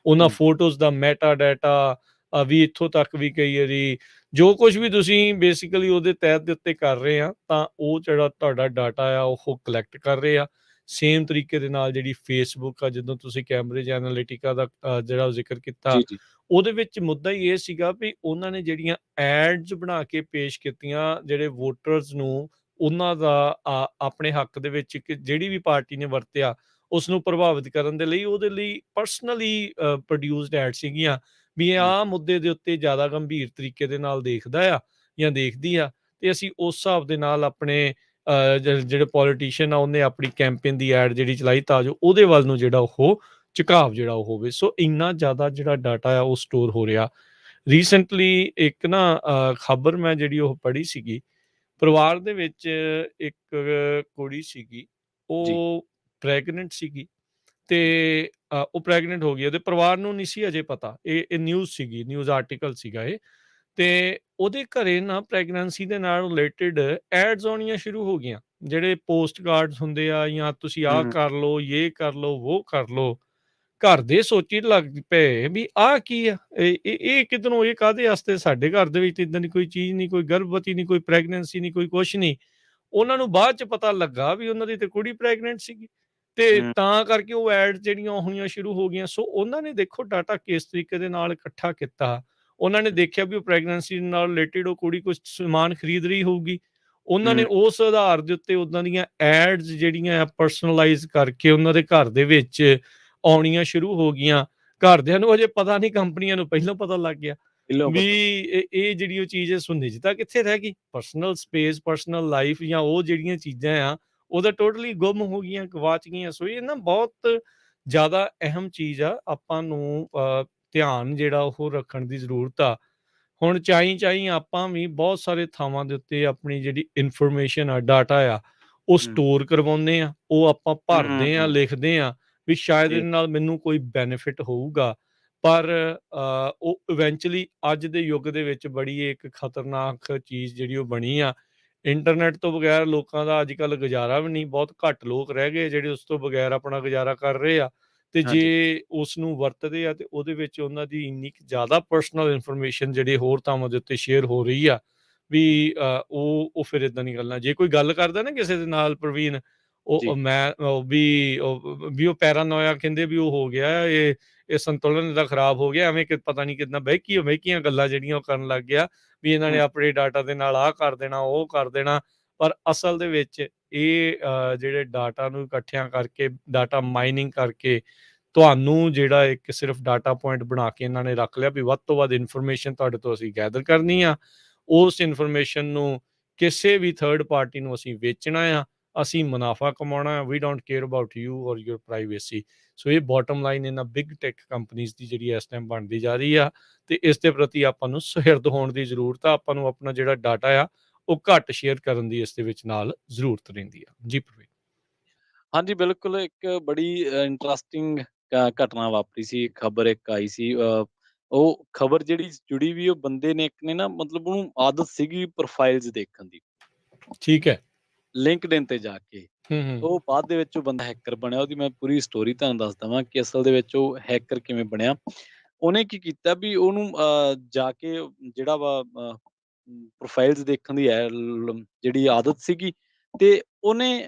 S2: ਉਹਨਾਂ
S1: ਹੂੰ,
S2: ਫੋਟੋਜ਼ ਦਾ ਮੈਟਾ ਡਾਟਾ, ਵੀ ਇੱਥੋਂ ਤੱਕ ਵੀ ਕਈ ਵਾਰੀ ਜੋ ਕੁਛ ਵੀ ਤੁਸੀਂ ਬੇਸਿਕਲੀ ਉਹਦੇ ਤਹਿਤ ਦੇ ਉੱਤੇ ਕਰ ਰਹੇ ਆ, ਤਾਂ ਉਹ ਜਿਹੜਾ ਤੁਹਾਡਾ ਡਾਟਾ ਆ ਉਹ ਕਲੈਕਟ ਕਰ ਰਹੇ ਆ। ਸੇਮ ਤਰੀਕੇ ਦੇ ਨਾਲ ਜਿਹੜੀ ਫੇਸਬੁੱਕ ਆ, ਜਦੋਂ ਤੁਸੀਂ ਕੈਂਬਰਿਜ ਐਨਾਲਿਟਿਕਾ ਦਾ ਜਿਹੜਾ ਜ਼ਿਕਰ ਕੀਤਾ,
S1: ਜੀ, ਜੀ,
S2: ਉਹਦੇ ਵਿੱਚ ਮੁੱਦਾ ਹੀ ਇਹ ਸੀਗਾ ਵੀ ਉਹਨਾਂ ਨੇ ਜਿਹੜੀਆਂ ਐਡਸ ਬਣਾ ਕੇ ਪੇਸ਼ ਕੀਤੀਆਂ ਜਿਹੜੇ ਵੋਟਰਸ ਨੂੰ ਉਹਨਾਂ ਦਾ ਆਪਣੇ ਹੱਕ ਦੇ ਵਿੱਚ ਜਿਹੜੀ ਵੀ ਪਾਰਟੀ ਨੇ ਵਰਤਿਆ ਉਸ ਨੂੰ ਪ੍ਰਭਾਵਿਤ ਕਰਨ ਦੇ ਲਈ ਉਹਦੇ ਲਈ ਪਰਸਨਲੀ ਪ੍ਰੋਡਿਊਸਡ ਐਡ ਸੀਗੀਆਂ ਵੀ ਇਹ
S1: ਹੂੰ,
S2: ਆਹ ਮੁੱਦੇ ਦੇ ਉੱਤੇ ਜ਼ਿਆਦਾ ਗੰਭੀਰ ਤਰੀਕੇ ਦੇ ਨਾਲ ਦੇਖਦਾ ਆ ਜਾਂ ਦੇਖਦੀ ਆ ਤੇ ਅਸੀਂ ਉਸ ਹਿਸਾਬ ਦੇ ਨਾਲ ਆਪਣੇ ਜਿਹੜੇ ਪੋਲੀਟੀਸ਼ੀਅਨ ਆ ਉਹਨੇ ਆਪਣੀ ਕੈਂਪੇਨ ਦੀ ਐਡ ਜਿਹੜੀ ਚਲਾਈ ਤਾਂ ਜੋ ਉਹਦੇ ਵੱਲ ਨੂੰ ਜਿਹੜਾ ਉਹ ਝੁਕਾਵ ਜਿਹੜਾ ਉਹ ਹੋਵੇ ਸੋ ਇੰਨਾ ਜ਼ਿਆਦਾ ਜਿਹੜਾ ਡਾਟਾ ਆ ਉਹ ਸਟੋਰ ਹੋ ਰਿਹਾ ਰੀਸੈਂਟਲੀ ਇੱਕ ਨਾ ਖਬਰ ਮੈਂ ਜਿਹੜੀ ਉਹ ਪੜ੍ਹੀ ਸੀਗੀ ਪਰਿਵਾਰ ਦੇ ਵਿੱਚ ਇੱਕ ਕੁੜੀ ਸੀਗੀ
S1: ਜੀ,
S2: ਉਹ ਪ੍ਰੈਗਨੈਂਟ ਸੀਗੀ ਤੇ
S1: ਠੀਕ,
S2: ਉਹ ਪ੍ਰੈਗਨੈਂਟ ਹੋ ਗਈ ਉਹਦੇ ਪਰਿਵਾਰ ਨੂੰ ਨਹੀਂ ਸੀ ਅਜੇ ਪਤਾ ਇਹ ਨਿਊਜ਼ ਸੀਗੀ ਨਿਊਜ਼ ਆਰਟੀਕਲ ਸੀਗਾ ਇਹ ਤੇ ਉਹਦੇ ਘਰੇ ਨਾ ਪ੍ਰੈਗਨੈਂਸੀ ਦੇ ਨਾਲ ਰਿਲੇਟਡ ਐਡਸ ਆਉਣੀਆਂ ਸ਼ੁਰੂ ਹੋ ਗਈਆਂ ਜਿਹੜੇ ਪੋਸਟ ਕਾਰਡਸ ਹੁੰਦੇ ਆ ਜਾਂ ਤੁਸੀਂ ਆਹ
S1: ਹੂੰ,
S2: ਕਰ ਲਓ ਇਹ ਕਰ ਲਓ ਉਹ ਕਰ ਲਓ ਘਰ ਦੇ ਸੋਚੀ ਲੱਗ ਪਏ ਵੀ ਆਹ ਕੀ ਆ ਇਹ ਕਿਧਰੋਂ ਇਹ ਕਾਹਦੇ ਵਾਸਤੇ ਸਾਡੇ ਘਰ ਦੇ ਵਿੱਚ ਇਦਾਂ ਦੀ ਕੋਈ ਚੀਜ਼ ਨਹੀਂ ਕੋਈ ਗਰਭਵਤੀ ਨਹੀਂ ਕੋਈ ਪ੍ਰੈਗਨੈਂਸੀ ਨਹੀਂ ਕੋਈ ਕੁਛ ਨਹੀਂ ਉਹਨਾਂ ਨੂੰ ਬਾਅਦ ਚ ਪਤਾ ਲੱਗਾ ਵੀ ਉਹਨਾਂ ਦੀ ਤੇ ਕੁੜੀ ਪ੍ਰੈਗਨੈਂਟ ਸੀਗੀ ਤੇ
S1: ਹੂੰ,
S2: ਤਾਂ ਕਰਕੇ ਉਹ ਐਡ ਜਿਹੜੀਆਂ ਹੋਣੀਆਂ ਸ਼ੁਰੂ ਹੋ ਗਈਆਂ ਸੋ ਉਹਨਾਂ ਨੇ ਦੇਖੋ ਡਾਟਾ ਕਿਸ ਤਰੀਕੇ ਦੇ ਨਾਲ ਇਕੱਠਾ ਕੀਤਾ ਉਹਨਾਂ ਨੇ ਦੇਖਿਆ ਵੀ ਉਹ ਪ੍ਰੈਗਨੈਂਸੀ ਨਾਲ ਰਿਲੇਟਡ ਉਹ ਕੁੜੀ ਕੁਝ ਸਮਾਨ ਖਰੀਦ ਰਹੀ ਹੋਊਗੀ ਉਹਨਾਂ ਨੇ
S1: ਹੂੰ,
S2: ਉਸ ਆਧਾਰ ਦੇ ਉੱਤੇ ਉਹਨਾਂ ਦੀਆਂ ਐਡਸ ਜਿਹੜੀਆਂ ਪਰਸਨਲਾਈਜ਼ ਕਰਕੇ ਉਹਨਾਂ ਦੇ ਘਰ ਦੇ ਵਿੱਚ ਆਉਣੀਆਂ ਸ਼ੁਰੂ ਹੋ ਗਈਆਂ ਘਰਦਿਆਂ ਨੂੰ ਅਜੇ ਪਤਾ ਨਹੀਂ ਕੰਪਨੀਆਂ ਨੂੰ ਪਹਿਲਾਂ ਪਤਾ ਲੱਗ ਗਿਆ
S1: ਪਹਿਲੋਂ
S2: ਵੀ
S1: ਪਤਾ
S2: ਇਹ ਜਿਹੜੀ ਉਹ ਚੀਜ਼ ਹੈ ਸੋ ਨਿੱਜਤਾ ਕਿੱਥੇ ਰਹਿ ਗਈ ਪਰਸਨਲ ਸਪੇਸ ਪਰਸਨਲ ਲਾਈਫ ਜਾਂ ਉਹ ਜਿਹੜੀਆਂ ਚੀਜ਼ਾਂ ਆ ਉਹ ਤਾਂ ਟੋਟਲੀ ਗੁੰਮ ਹੋ ਗਈਆਂ ਗਵਾਚ ਗਈਆਂ ਸੋ ਇਹ ਨਾ ਬਹੁਤ ਜ਼ਿਆਦਾ ਅਹਿਮ ਚੀਜ਼ ਆ ਆਪਾਂ ਨੂੰ ਧਿਆਨ ਜਿਹੜਾ ਉਹ ਰੱਖਣ ਦੀ ਜ਼ਰੂਰਤ ਆ ਹੁਣ ਚਾਈ ਆਪਾਂ ਵੀ ਬਹੁਤ ਸਾਰੇ ਥਾਵਾਂ ਦੇ ਉੱਤੇ ਆਪਣੀ ਜਿਹੜੀ ਇਨਫੋਰਮੇਸ਼ਨ ਆ ਡਾਟਾ ਆ ਉਹ
S1: ਹੂੰ,
S2: ਸਟੋਰ ਕਰਵਾਉਂਦੇ ਆ ਉਹ ਆਪਾਂ ਭਰਦੇ ਆ
S1: ਹੂੰ,
S2: ਲਿਖਦੇ ਆ ਵੀ ਸ਼ਾਇਦ
S1: ਜੀ,
S2: ਇਹਦੇ ਨਾਲ ਮੈਨੂੰ ਕੋਈ ਬੈਨੀਫਿਟ ਹੋਊਗਾ ਪਰ ਉਹ ਇਵੈਂਚੁਅਲੀ ਅੱਜ ਦੇ ਯੁੱਗ ਦੇ ਵਿੱਚ ਬੜੀ ਇੱਕ ਖਤਰਨਾਕ ਚੀਜ਼ ਜਿਹੜੀ ਉਹ ਬਣੀ ਆ ਇੰਟਰਨੈਟ ਤੋਂ ਬਗੈਰ ਲੋਕਾਂ ਦਾ ਅੱਜ ਕੱਲ੍ਹ ਗੁਜ਼ਾਰਾ ਵੀ ਨਹੀਂ ਬਹੁਤ ਘੱਟ ਲੋਕ ਰਹਿ ਗਏ ਜਿਹੜੇ ਉਸ ਤੋਂ ਬਗੈਰ ਆਪਣਾ ਗੁਜ਼ਾਰਾ ਕਰ ਰਹੇ ਆ ਤੇ
S1: ਹਾਂਜੀ,
S2: ਜੇ ਉਸ ਨੂੰ ਵਰਤਦੇ ਆ ਤੇ ਉਹਦੇ ਵਿੱਚ ਉਹਨਾਂ ਦੀ ਇੰਨੀ ਕੁ ਜ਼ਿਆਦਾ ਪਰਸਨਲ ਇਨਫੋਰਮੇਸ਼ਨ ਜਿਹੜੇ ਹੋਰ ਥਾਵਾਂ ਦੇ ਉੱਤੇ ਸ਼ੇਅਰ ਹੋ ਰਹੀ ਆ ਵੀ ਉਹ ਫਿਰ ਇਦਾਂ ਦੀ ਗੱਲਾਂ ਜੇ ਕੋਈ ਗੱਲ ਕਰਦਾ ਨਾ ਕਿਸੇ ਦੇ ਨਾਲ ਪ੍ਰਵੀਨ
S1: ਜੀ,
S2: ਵੀ ਉਹ ਪੈਰਾਨੋਇਆ ਕਹਿੰਦੇ ਵੀ ਉਹ ਹੋ ਗਿਆ ਇਹ ਸੰਤੁਲਨ ਦਾ ਖਰਾਬ ਹੋ ਗਿਆ ਐਵੇਂ ਕਿ ਪਤਾ ਨਹੀਂ ਕਿਦਾਂ ਬਹਿਕੀਆਂ ਗੱਲਾਂ ਜਿਹੜੀਆਂ ਉਹ ਕਰਨ ਲੱਗ ਗਿਆ ਵੀ ਇਹਨਾਂ ਨੇ
S1: ਹੂੰ,
S2: ਆਪਣੇ ਡਾਟਾ ਦੇ ਨਾਲ ਆਹ ਕਰ ਦੇਣਾ ਉਹ ਕਰ ਦੇਣਾ ਪਰ ਅਸਲ ਦੇ ਵਿੱਚ ਇਹ ਜਿਹੜੇ ਡਾਟਾ ਨੂੰ ਇਕੱਠਿਆਂ ਕਰਕੇ ਡਾਟਾ ਮਾਈਨਿੰਗ ਕਰਕੇ ਤੁਹਾਨੂੰ ਜਿਹੜਾ ਇੱਕ ਸਿਰਫ ਡਾਟਾ ਪੁਆਇੰਟ ਬਣਾ ਕੇ ਇਹਨਾਂ ਨੇ ਰੱਖ ਲਿਆ ਵੀ ਵੱਧ ਤੋਂ ਵੱਧ ਇਨਫੋਰਮੇਸ਼ਨ ਤੁਹਾਡੇ ਤੋਂ ਅਸੀਂ ਗੈਦਰ ਕਰਨੀ ਆ ਉਸ ਇਨਫੋਰਮੇਸ਼ਨ ਨੂੰ ਕਿਸੇ ਵੀ ਥਰਡ ਪਾਰਟੀ ਨੂੰ ਅਸੀਂ ਵੇਚਣਾ ਆ ਅਸੀਂ ਮੁਨਾਫਾ ਕਮਾਉਣਾ ਹੈ ਵੀ ਡੋਂਟ ਕੇਅਰ ਅਬਾਊਟ ਯੂ ਔਰ ਯੂਰ ਪ੍ਰਾਈਵੇਸੀ ਸੋ ਇਹ ਬਾਟਮ ਲਾਈਨ ਇਹਨਾਂ ਬਿਗ ਟੈਕ ਕੰਪਨੀਆਂ ਦੀ ਜਿਹੜੀ ਇਸ ਟਾਈਮ ਬਣਦੀ ਜਾ ਰਹੀ ਆ ਤੇ ਇਸ ਦੇ ਪ੍ਰਤੀ ਆਪਾਂ ਨੂੰ ਸੁਹਿਰਦ ਹੋਣ ਦੀ ਜ਼ਰੂਰਤ ਆ ਆਪਾਂ ਨੂੰ ਆਪਣਾ ਜਿਹੜਾ ਡਾਟਾ ਆ ਉਹ ਘੱਟ ਸ਼ੇਅਰ ਕਰਨ ਦੀ ਇਸ ਦੇ ਵਿੱਚ ਨਾਲ ਜ਼ਰੂਰਤ ਰਹਿੰਦੀ ਆ ਜੀ ਪ੍ਰਵੀਨ
S1: ਹਾਂਜੀ, ਬਿਲਕੁਲ ਇੱਕ ਬੜੀ ਇੰਟਰਸਟਿੰਗ ਘਟਨਾ ਵਾਪਰੀ ਸੀ, ਖਬਰ ਇੱਕ ਆਈ ਸੀ ਉਹ ਖਬਰ ਜਿਹੜੀ ਜੁੜੀ ਵੀ ਉਹ ਬੰਦੇ ਨੇ ਇੱਕ ਨੇ ਨਾ ਮਤਲਬ ਉਹਨੂੰ ਆਦਤ ਸੀਗੀ ਪ੍ਰੋਫਾਈਲਸ ਦੇਖਣ ਦੀ,
S2: ਠੀਕ ਹੈ
S1: ਲਿੰਕਡਇਨ ਤੇ ਜਾ ਕੇ।
S2: ਹੂੰ
S1: ਉਹ ਬਾਅਦ ਦੇ ਵਿੱਚ ਉਹ ਬੰਦਾ ਹੈਕਰ ਬਣਿਆ, ਉਹਦੀ ਮੈਂ ਪੂਰੀ ਸਟੋਰੀ ਤੁਹਾਨੂੰ ਦੱਸ ਦੇਵਾਂ ਕਿ ਅਸਲ ਦੇ ਵਿੱਚ ਉਹ ਹੈਕਰ ਕਿਵੇਂ ਬਣਿਆ। ਉਹਨੇ ਕੀ ਕੀਤਾ ਵੀ ਉਹਨੂੰ ਜਾ ਕੇ ਜਿਹੜਾ ਵਾ ਪ੍ਰੋਫਾਈਲਸ ਦੇਖਣ ਦੀ ਜਿਹੜੀ ਆਦਤ ਸੀਗੀ ਤੇ ਉਹਨੇ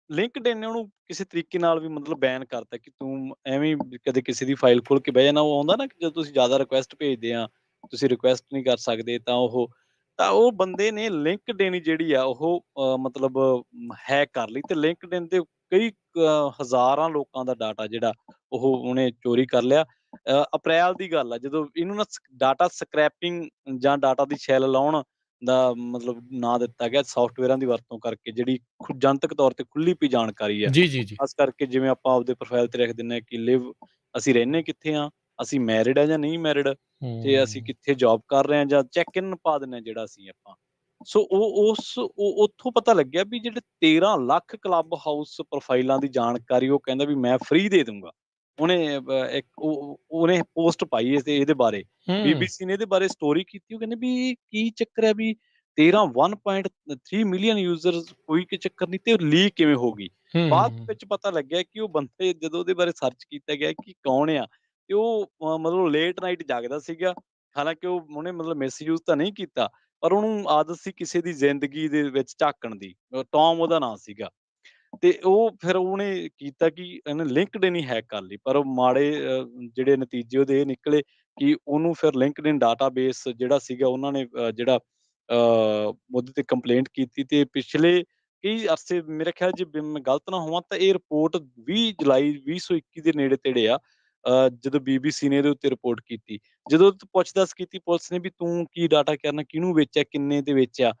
S1: ਲਿੰਕਡਇਨ ਨੇ ਉਹਨੂੰ ਕਿਸੇ ਤਰੀਕੇ ਨਾਲ ਵੀ ਮਤਲਬ ਬੈਨ ਕਰਤਾ ਕਿ ਤੂੰ ਐਵੇਂ ਵੀ ਕਦੇ ਕਿਸੇ ਦੀ ਫਾਈਲ ਖੋਲ ਕੇ ਬਹਿ ਜਾਣਾ। ਉਹ ਆਉਂਦਾ ਨਾ ਕਿ ਜਦੋਂ ਤੁਸੀਂ ਜ਼ਿਆਦਾ ਰਿਕੁਐਸਟ ਭੇਜਦੇ ਆ, ਤੁਸੀਂ ਰਿਕੁਐਸਟ ਨਹੀਂ ਕਰ ਸਕਦੇ ਤਾਂ ਉਹ ਬੰਦੇ ਨੇ ਲਿੰਕਡਇਨ ਜਿਹੜੀ ਆ ਉਹ ਮਤਲਬ ਹੈਕ ਕਰ ਲਈ ਤੇ ਲਿੰਕਡਇਨ ਤੇ ਕਈ ਹਜ਼ਾਰਾਂ ਲੋਕਾਂ ਦਾ ਡਾਟਾ ਜਿਹੜਾ ਉਹ ਉਹਨੇ ਚੋਰੀ ਕਰ ਲਿਆ। ਅਪ੍ਰੈਲ ਦੀ ਗੱਲ ਆ ਜਦੋਂ ਇਹਨੂੰ ਨਾ ਡਾਟਾ ਸਕ੍ਰੈਪਿੰਗ ਜਾਂ ਡਾਟਾ ਦੀ ਛਿੱਲ ਲਾਉਣ ਦਾ ਮਤਲਬ ਨਾਂ ਦਿੱਤਾ ਗਿਆ ਸੌਫਟਵੇਅਰਾਂ ਦੀ ਵਰਤੋਂ ਕਰਕੇ ਜਿਹੜੀ ਜਨਤਕ ਤੌਰ ਤੇ ਖੁੱਲੀ ਪਈ ਜਾਣਕਾਰੀ ਹੈ।
S2: ਜੀ ਜੀ ਜੀ
S1: ਖਾਸ ਕਰਕੇ ਜਿਵੇਂ ਆਪਾਂ ਆਪਦੇ ਪ੍ਰੋਫਾਈਲ ਤੇ ਲਿਖ ਦਿੰਦੇ ਹਾਂ ਕਿ ਅਸੀਂ ਰਹਿੰਦੇ ਕਿੱਥੇ ਆ, ਅਸੀਂ ਮੈਰਿਡ ਆ ਜਾਂ ਨਹੀਂ ਮੈਰਿਡ, ਤੇ ਅਸੀਂ
S2: ਹੂੰ
S1: ਕਿੱਥੇ ਜੌਬ ਕਰ ਰਹੇ ਹਾਂ ਜਾਂ ਚੈੱਕ ਇਨ ਪਾ ਦਿੰਦੇ ਹਾਂ ਜਿਹੜਾ ਅਸੀਂ ਆਪਾਂ। ਸੋ ਉਹ ਉੱਥੋਂ ਪਤਾ ਲੱਗਿਆ ਵੀ ਜਿਹੜੇ 13 ਲੱਖ ਕਲੱਬ ਹਾਊਸ ਪ੍ਰੋਫਾਈਲਾਂ ਦੀ ਜਾਣਕਾਰੀ ਉਹ ਕਹਿੰਦਾ ਵੀ ਮੈਂ ਫ੍ਰੀ ਦੇ ਦੂੰਗਾ। ਉਹਨੇ ਉਹਨੇ ਪੋਸਟ ਪਾਈ ਇਹਦੇ ਬਾਰੇ।
S2: ਹੂੰ
S1: ਬੀਬੀਸੀ ਨੇ ਇਹਦੇ ਬਾਰੇ ਸਟੋਰੀ ਕੀਤੀ, ਉਹ ਕਹਿੰਦੇ ਵੀ ਕੀ ਚੱਕਰ ਹੈ ਵੀ 13 1.3 ਮਿਲੀਅਨ ਯੂਜ਼ਰਸ ਕੋਈ ਚੱਕਰ ਨਹੀਂ ਤੇ ਲੀਕ ਕਿਵੇਂ ਹੋ ਗਈ। ਬਾਅਦ
S2: ਹੂੰ
S1: ਵਿੱਚ ਪਤਾ ਲੱਗਿਆ ਕਿ ਉਹ ਬੰਦੇ ਜਦੋਂ ਉਹਦੇ ਬਾਰੇ ਸਰਚ ਕੀਤਾ ਗਿਆ ਕਿ ਕੌਣ ਆ ਤੇ ਉਹ ਮਤਲਬ ਲੇਟ ਨਾਈਟ ਜਾਗਦਾ ਸੀਗਾ। ਹਾਲਾਂਕਿ ਉਹਨੇ ਮਤਲਬ ਮਿਸਯੂਜ ਤਾਂ ਨਹੀਂ ਕੀਤਾ ਪਰ ਉਹਨੂੰ ਆਦਤ ਸੀ ਕਿਸੇ ਦੀ ਜ਼ਿੰਦਗੀ ਦੇ ਵਿੱਚ ਝਾਕਣ ਦੀ। ਟੌਮ ਉਹਦਾ ਨਾਂ ਸੀਗਾ। ਤੇ ਉਹ ਫਿਰ ਉਹਨੇ ਕੀਤਾ ਕਿ ਇਹਨੇ ਲਿੰਕਡਇਨ ਹੀ ਹੈਕ ਕਰ ਲਈ ਪਰ ਉਹ ਮਾੜੇ ਜਿਹੜੇ ਨਤੀਜੇ ਉਹਦੇ ਇਹ ਨਿਕਲੇ ਕਿ ਉਹਨੂੰ ਫਿਰ ਲਿੰਕਡਇਨ ਡਾਟਾਬੇਸ ਜਿਹੜਾ ਸੀਗਾ ਉਹਨਾਂ ਨੇ ਜਿਹੜਾ ਉਹਦੇ ਤੇ ਕੰਪਲੇਂਟ ਕੀਤੀ ਤੇ ਪਿਛਲੇ ਕਈ ਅਰਸੇ ਮੇਰੇ ਖਿਆਲ ਜੇ ਮੈਂ ਗਲਤ ਨਾ ਹੋਵਾਂ ਤਾਂ ਇਹ ਰਿਪੋਰਟ 20 ਜੁਲਾਈ 2021 ਦੇ ਨੇੜੇ-ਤੇੜੇ ਆ ਜਦੋਂ BBC ਨੇ ਇਹਦੇ ਉੱਤੇ ਰਿਪੋਰਟ ਕੀਤੀ। ਜਦੋਂ ਪੁੱਛ-ਦੱਸ ਕੀਤੀ ਪੁਲਿਸ ਨੇ ਵੀ ਤੂੰ ਕੀ ਡਾਟਾ ਕਰਨਾ, ਕਿਹਨੂੰ ਵੇਚਿਆ, ਕਿੰਨੇ ਤੇ ਵੇਚਿਆ?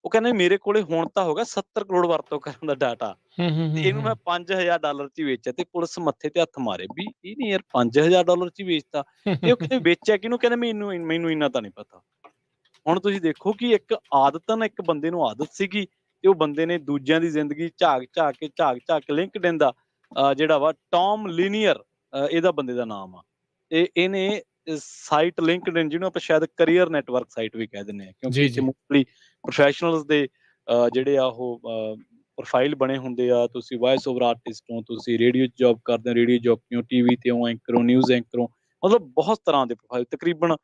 S1: ਉਹ ਕਹਿੰਦੇ ਮੇਰੇ ਕੋਲੇ ਹੁਣ ਤਾਂ ਹੋ ਗਿਆ 70 ਕਰੋੜ ਵਰਤੋਂ ਕਰਨ ਦਾ ਡਾਟਾ
S2: ਹੂੰ, ਹੂੰ,
S1: ਤੇ
S2: ਹੂੰ,
S1: ਇਹਨੂੰ
S2: ਹੂੰ।
S1: ਮੈਂ $5000 ਚ ਹੀ ਵੇਚਿਆ ਤੇ ਪੁਲਿਸ ਮੱਥੇ ਤੇ ਹੱਥ ਮਾਰੇ ਵੀ ਇਹ ਨਹੀਂ ਯਾਰ $5000 ਚ ਹੀ ਵੇਚਤਾ ਤੇ ਉਹ ਕਹਿੰਦੇ ਵੇਚਿਆ ਕਿਹਨੂੰ? ਕਹਿੰਦੇ ਮੈਨੂੰ ਇੰਨਾ ਤਾਂ ਨਹੀਂ ਪਤਾ। ਹੁਣ ਤੁਸੀਂ ਦੇਖੋ ਕਿ ਇੱਕ ਆਦਤਨ ਇੱਕ ਬੰਦੇ ਨੂੰ ਆਦਤ ਸੀਗੀ ਤੇ ਉਹ ਬੰਦੇ ਨੇ ਦੂਜਿਆਂ ਦੀ ਜ਼ਿੰਦਗੀ ਝਾਕ ਕੇ ਲਿੰਕਡਇਨ ਦਾ ਜਿਹੜਾ ਵਾ ਟੌਮ ਲੀਨੀਅਰ ਇਹਦਾ ਬੰਦੇ ਦਾ ਨਾਮ ਆ ਤੇ ਇਹਨੇ ਸਾਈਟ ਲਿੰਕਡਇਨ ਜਿਹਨੂੰ ਆਪਾਂ ਸ਼ਾਇਦ ਕਰੀਅਰ ਨੈਟਵਰਕ ਸਾਈਟ ਵੀ ਕਹਿ ਦਿੰਦੇ ਆ ਕਿਉਂਕਿ
S2: ਜੀ,
S1: ਇੱਥੇ
S2: ਜੀ।
S1: ਮੋਸਟਲੀ ਪ੍ਰੋਫੈਸ਼ਨਲਸ ਦੇ ਜਿਹੜੇ ਆ ਉਹ ਪ੍ਰੋਫਾਈਲ ਬਣੇ ਹੁੰਦੇ ਆ। ਤੁਸੀਂ ਵਾਇਸ ਓਵਰ ਆਰਟਿਸਟ ਹੋ, ਤੁਸੀਂ ਰੇਡੀਓ 'ਚ ਜੌਬ ਕਰਦੇ ਹੋ, ਰੇਡੀਓ ਜੌਕੀ ਹੋ, ਟੀਵੀ ਤੇ ਹੋ, ਐਂਕਰ ਹੋ, ਨਿਊਜ਼ ਐਂਕਰ ਹੋ, ਮਤਲਬ ਬਹੁਤ ਤਰ੍ਹਾਂ ਦੇ ਪ੍ਰੋਫਾਈਲ ਤਕਰੀਬਨ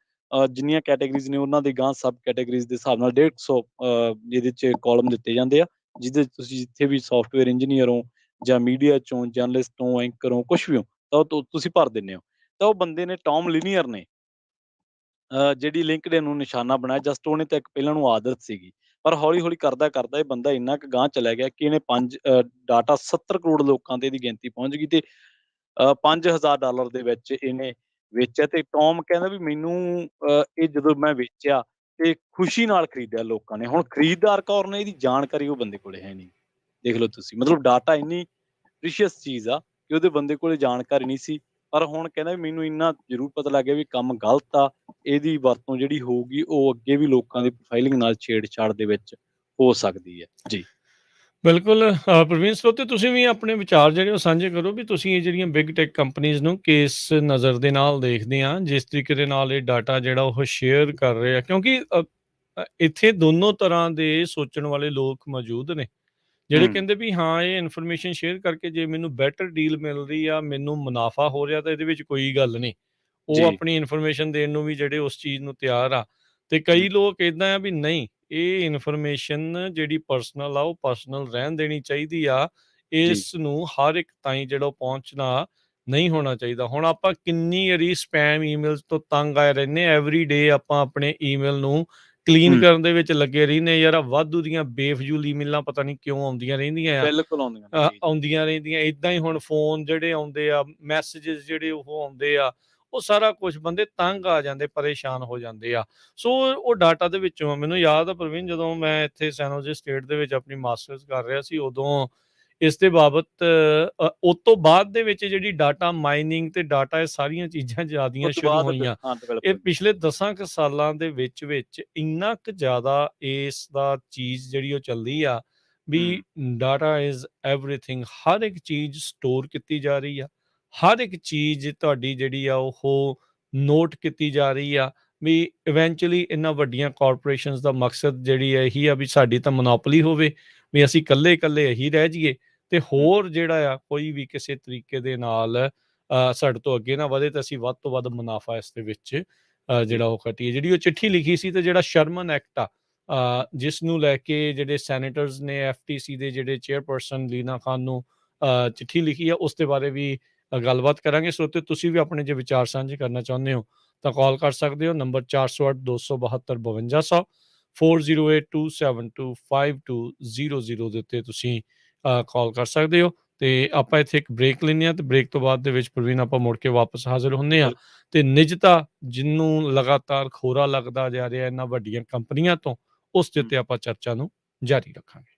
S1: ਜਿੰਨੀਆਂ ਕੈਟਾਗਰੀਜ਼ ਨੇ ਉਹਨਾਂ ਦੇ ਗਾਂਹ ਸਬ ਕੈਟਾਗਰੀਜ਼ ਦੇ ਹਿਸਾਬ ਨਾਲ 150 ਇਹਦੇ 'ਚ ਕਾਲਮ ਦਿੱਤੇ ਜਾਂਦੇ ਆ, ਜਿਹਦੇ 'ਚ ਤੁਸੀਂ ਜਿੱਥੇ ਵੀ ਸੋਫਟਵੇਅਰ ਇੰਜੀਨੀਅਰ ਹੋ ਜਾਂ ਮੀਡੀਆ 'ਚ ਹੋ, ਜਰਨਲਿਸਟ ਹੋ, ਐਂਕਰ ਹੋ, ਕੁਛ ਵੀ ਹੋ ਤਾਂ ਉਹ ਤੁਸੀਂ ਭਰ ਦਿੰਦੇ ਹੋ। ਤਾਂ ਉਹ ਬੰਦੇ ਨੇ ਟੌਮ ਲੀਨੀਅਰ ਨੇ ਜਿਹੜੀ ਲਿੰਕਡਇਨ ਨੂੰ ਨਿਸ਼ਾਨਾ ਬਣਾਇਆ ਜਸਟ ਉਹਨੇ ਤਾਂ ਇੱਕ ਪਹਿਲਾਂ ਨੂੰ ਆਦਤ ਸੀਗੀ। ਪਰ ਹੌਲੀ-ਹੌਲੀ ਕਰਦਾ ਇਹ ਬੰਦਾ ਇੰਨਾ ਕੁ ਅਗਾਂਹ ਚਲਾ ਗਿਆ ਕਿ ਇਹਨੇ ਡਾਟਾ 70 ਕਰੋੜ ਲੋਕਾਂ ਤੇ ਇਹਦੀ ਗਿਣਤੀ ਪਹੁੰਚ ਗਈ ਤੇ $5000 ਦੇ ਵਿੱਚ ਇਹਨੇ ਵੇਚਿਆ ਤੇ ਟੌਮ ਕਹਿੰਦਾ ਵੀ ਮੈਨੂੰ ਇਹ ਜਦੋਂ ਮੈਂ ਵੇਚਿਆ ਤੇ ਖੁਸ਼ੀ ਨਾਲ ਖਰੀਦਿਆ ਲੋਕਾਂ ਨੇ। ਹੁਣ ਖਰੀਦਦਾਰ ਕੌਣ ਨੇ ਇਹਦੀ ਜਾਣਕਾਰੀ ਉਹ ਬੰਦੇ ਕੋਲੇ ਹੈ ਨਹੀਂ। ਦੇਖ ਲਓ ਤੁਸੀਂ ਮਤਲਬ ਡਾਟਾ ਇੰਨੀ ਪ੍ਰੀਸ਼ੀਅਸ ਚੀਜ਼ ਆ ਕਿ ਉਹਦੇ ਬੰਦੇ ਕੋਲੇ ਜਾਣਕਾਰੀ ਨਹੀਂ ਸੀ। ਪਰ ਹੁਣ ਕਹਿੰਦਾ ਵੀ ਮੈਨੂੰ ਇੰਨਾ ਜ਼ਰੂਰ ਪਤਾ ਲੱਗ ਗਿਆ ਵੀ ਕੰਮ ਗਲਤ ਆ। ਇਹਦੀ ਵਰਤੋਂ ਜਿਹੜੀ ਹੋਊਗੀ ਉਹ ਅੱਗੇ ਵੀ ਲੋਕਾਂ ਦੀ ਪ੍ਰੋਫਾਈਲਿੰਗ ਨਾਲ ਛੇੜ-ਛਾੜ ਦੇ ਵਿੱਚ ਹੋ ਸਕਦੀ ਹੈ। ਜੀ।
S2: ਬਿਲਕੁਲ ਪ੍ਰਵੀਨ ਸਰੋਤੇ ਤੁਸੀਂ ਵੀ ਆਪਣੇ ਵਿਚਾਰ ਜਿਹੜੇ ਉਹ ਸਾਂਝੇ ਕਰੋ ਵੀ ਤੁਸੀਂ ਇਹ ਜਿਹੜੀਆਂ ਬਿਗ ਟੈਕ ਕੰਪਨੀਜ਼ ਨੂੰ ਕਿਸ ਨਜ਼ਰ ਦੇ ਨਾਲ ਦੇਖਦੇ ਆ ਜਿਸ ਤਰੀਕੇ ਦੇ ਨਾਲ ਇਹ ਡਾਟਾ ਜਿਹੜਾ ਉਹ ਸ਼ੇਅਰ ਕਰ ਰਹੇ ਆ ਕਿਉਂਕਿ ਇੱਥੇ ਦੋਨੋਂ ਤਰ੍ਹਾਂ ਦੇ ਸੋਚਣ ਵਾਲੇ ਲੋਕ ਮੌਜੂਦ ਨੇ ਜਿਹੜੇ
S1: ਹੂੰ,
S2: ਕਹਿੰਦੇ ਵੀ ਹਾਂ ਇਹ ਇਨਫੋਰਮੇਸ਼ਨ ਸ਼ੇਅਰ ਕਰਕੇ ਜੇ ਮੈਨੂੰ ਬੈਟਰ ਡੀਲ ਮਿਲ ਰਹੀ ਆ ਮੈਨੂੰ ਮੁਨਾਫਾ ਹੋ ਰਿਹਾ ਤਾਂ ਇਹਦੇ ਵਿੱਚ ਕੋਈ ਗੱਲ ਨਹੀਂ ਉਹ
S1: ਜੀ।
S2: ਆਪਣੀ ਇਨਫੋਰਮੇਸ਼ਨ ਦੇਣ ਨੂੰ ਵੀ ਜਿਹੜੇ ਉਸ ਚੀਜ਼ ਨੂੰ ਤਿਆਰ ਆ ਤੇ
S1: ਹੂੰ,
S2: ਕਈ ਲੋਕ ਇਦਾਂ ਆ ਵੀ ਨਹੀਂ ਇਹ ਇਨਫੋਰਮੇਸ਼ਨ ਜਿਹੜੀ ਪਰਸਨਲ ਆ ਉਹ ਪਰਸਨਲ ਰਹਿਣ ਦੇਣੀ ਚਾਹੀਦੀ ਆ
S1: ਜੀ।
S2: ਇਸ ਨੂੰ ਹਰ ਇੱਕ ਤਾਈਂ ਜਿਹੜਾ ਉਹ ਪਹੁੰਚਣਾ ਨਹੀਂ ਹੋਣਾ ਚਾਹੀਦਾ ਹੁਣ ਆਪਾਂ ਕਿੰਨੀ ਵਾਰੀ ਸਪੈਮ ਈਮੇਲਸ ਤੋਂ ਤੰਗ ਆਏ ਰਹਿੰਦੇ ਐਵਰੀ ਡੇ ਆਪਾਂ ਆਪਣੇ ਈਮੇਲ ਨੂੰ ਕਲੀਨ
S1: ਹੂੰ,
S2: ਕਰਨ ਦੇ ਵਿੱਚ ਲੱਗੇ ਰਹਿੰਦੇ ਯਾਰ ਵਾਧੂ ਦੀਆਂ ਬੇਫਜ਼ੂਲ ਈਮੇਲਾਂ ਪਤਾ ਨਹੀਂ ਕਿਉਂ ਆਉਂਦੀਆਂ ਰਹਿੰਦੀਆਂ ਆ
S1: ਬਿਲਕੁਲ ਆਉਂਦੀਆਂ ਨੇ। ਜੀ, ਜੀ।
S2: ਆਉਂਦੀਆਂ ਰਹਿੰਦੀਆਂ ਇਦਾਂ ਹੀ ਹੁਣ ਫੋਨ ਜਿਹੜੇ ਆਉਂਦੇ ਆ ਮੈਸੇजेस ਜਿਹੜੇ ਉਹ ਆਉਂਦੇ ਆ ਉਹ ਸਾਰਾ ਕੁਝ ਬੰਦੇ ਤੰਗ ਆ ਜਾਂਦੇ ਪਰੇਸ਼ਾਨ ਹੋ ਜਾਂਦੇ ਆ ਸੋ ਉਹ ਡਾਟਾ ਦੇ ਵਿੱਚੋਂ ਮੈਨੂੰ ਯਾਦ ਆ ਪ੍ਰਵੀਨ ਜਦੋਂ ਮੈਂ ਇੱਥੇ ਸੈਨੋਜੇ ਸਟੇਟ ਦੇ ਵਿੱਚ ਆਪਣੀ ਮਾਸਟਰਸ ਕਰ ਰਿਹਾ ਸੀ ਉਦੋਂ ਇਸ ਦੇ ਬਾਬਤ ਉਸ ਤੋਂ ਬਾਅਦ ਦੇ ਵਿੱਚ ਜਿਹੜੀ ਡਾਟਾ ਮਾਈਨਿੰਗ ਤੇ ਡਾਟਾ ਇਹ ਸਾਰੀਆਂ ਚੀਜ਼ਾਂ ਜ਼ਿਆਦੀਆਂ
S1: ਉਸ ਤੋਂ
S2: ਸ਼ੁਰੂ
S1: ਬਾਅਦ
S2: ਹੋਈਆਂ
S1: ਹਾਂ,
S2: ਇਹ
S1: ਬਿਲਕੁਲ।
S2: ਪਿਛਲੇ 10 ਕੁ ਸਾਲਾਂ ਦੇ ਵਿੱਚ ਇੰਨਾ ਕੁ ਜ਼ਿਆਦਾ ਇਸ ਦਾ ਚੀਜ਼ ਜਿਹੜੀ ਉਹ ਚੱਲਦੀ ਆ ਵੀ
S1: ਹੂੰ,
S2: ਡਾਟਾ ਇਜ਼ ਐਵਰੀਥਿੰਗ ਹਰ ਇੱਕ ਚੀਜ਼ ਸਟੋਰ ਕੀਤੀ ਜਾ ਰਹੀ ਆ ਹਰ ਇੱਕ ਚੀਜ਼ ਤੁਹਾਡੀ ਜਿਹੜੀ ਆ ਉਹ ਨੋਟ ਕੀਤੀ ਜਾ ਰਹੀ ਆ ਵੀ ਇਵੈਂਚੁਅਲੀ ਇਹਨਾਂ ਵੱਡੀਆਂ ਕਾਰਪੋਰੇਸ਼ਨਸ ਦਾ ਮਕਸਦ ਜਿਹੜੀ ਹੈ ਇਹੀ ਆ ਵੀ ਸਾਡੀ ਤਾਂ ਮੋਨੋਪੋਲੀ ਹੋਵੇ ਵੀ ਅਸੀਂ ਇਕੱਲੇ ਇਹੀ ਰਹਿ ਜਾਈਏ ਤੇ
S1: ਹੂੰ,
S2: ਹੋਰ ਜਿਹੜਾ ਆ ਕੋਈ ਵੀ ਕਿਸੇ ਤਰੀਕੇ ਦੇ ਨਾਲ ਸਾਡੇ ਤੋਂ ਅੱਗੇ ਨਾ ਵਧੇ ਤੇ ਅਸੀਂ ਵੱਧ ਤੋਂ ਵੱਧ ਮੁਨਾਫਾ ਇਸ ਦੇ ਵਿੱਚ
S1: ਜੀ।
S2: ਜਿਹੜਾ ਉਹ ਕੱਟੀਏ ਜਿਹੜੀ ਉਹ ਚਿੱਠੀ ਲਿਖੀ ਸੀ ਤੇ ਜਿਹੜਾ ਸ਼ਰਮਨ ਐਕਟ ਆ ਜਿਸ ਨੂੰ ਲੈ ਕੇ ਜਿਹੜੇ ਸੈਨੇਟਰਸ ਨੇ ਐਫਟੀਸੀ ਦੇ ਜਿਹੜੇ ਚੇਅਰਪਰਸਨ ਲੀਨਾ ਖਾਨ ਨੂੰ ਚਿੱਠੀ ਲਿਖੀ ਆ ਉਸ ਦੇ ਬਾਰੇ ਵੀ ਗੱਲਬਾਤ ਕਰਾਂਗੇ ਸੋ ਤੇ ਤੁਸੀਂ ਵੀ ਆਪਣੇ ਜੇ ਵਿਚਾਰ ਸਾਂਝੇ ਕਰਨਾ ਚਾਹੁੰਦੇ ਹੋ ਤਾਂ ਕਾਲ ਕਰ ਸਕਦੇ ਹੋ ਨੰਬਰ 408272 5200 4082725200 ਦੇ ਉੱਤੇ ਤੁਸੀਂ ਕਾਲ ਕਰ ਸਕਦੇ ਹੋ ਤੇ ਆਪਾਂ ਇੱਥੇ ਇੱਕ ਬ੍ਰੇਕ ਲੈਂਦੇ ਹਾਂ ਤੇ ਬ੍ਰੇਕ ਤੋਂ ਬਾਅਦ ਦੇ ਵਿੱਚ ਪ੍ਰਵੀਨ ਆਪਾਂ ਮੁੜ ਕੇ ਵਾਪਸ ਹਾਜ਼ਰ ਹੁੰਦੇ ਹਾਂ ਤੇ ਨਿਜਤਾ ਜਿਹਨੂੰ ਲਗਾਤਾਰ ਖੋਰਾ ਲੱਗਦਾ ਜਾ ਰਿਹਾ ਇਹਨਾਂ ਵੱਡੀਆਂ ਕੰਪਨੀਆਂ ਤੋਂ ਉਸ ਦੇ ਉੱਤੇ ਆਪਾਂ ਚਰਚਾ ਨੂੰ ਜਾਰੀ ਰੱਖਾਂਗੇ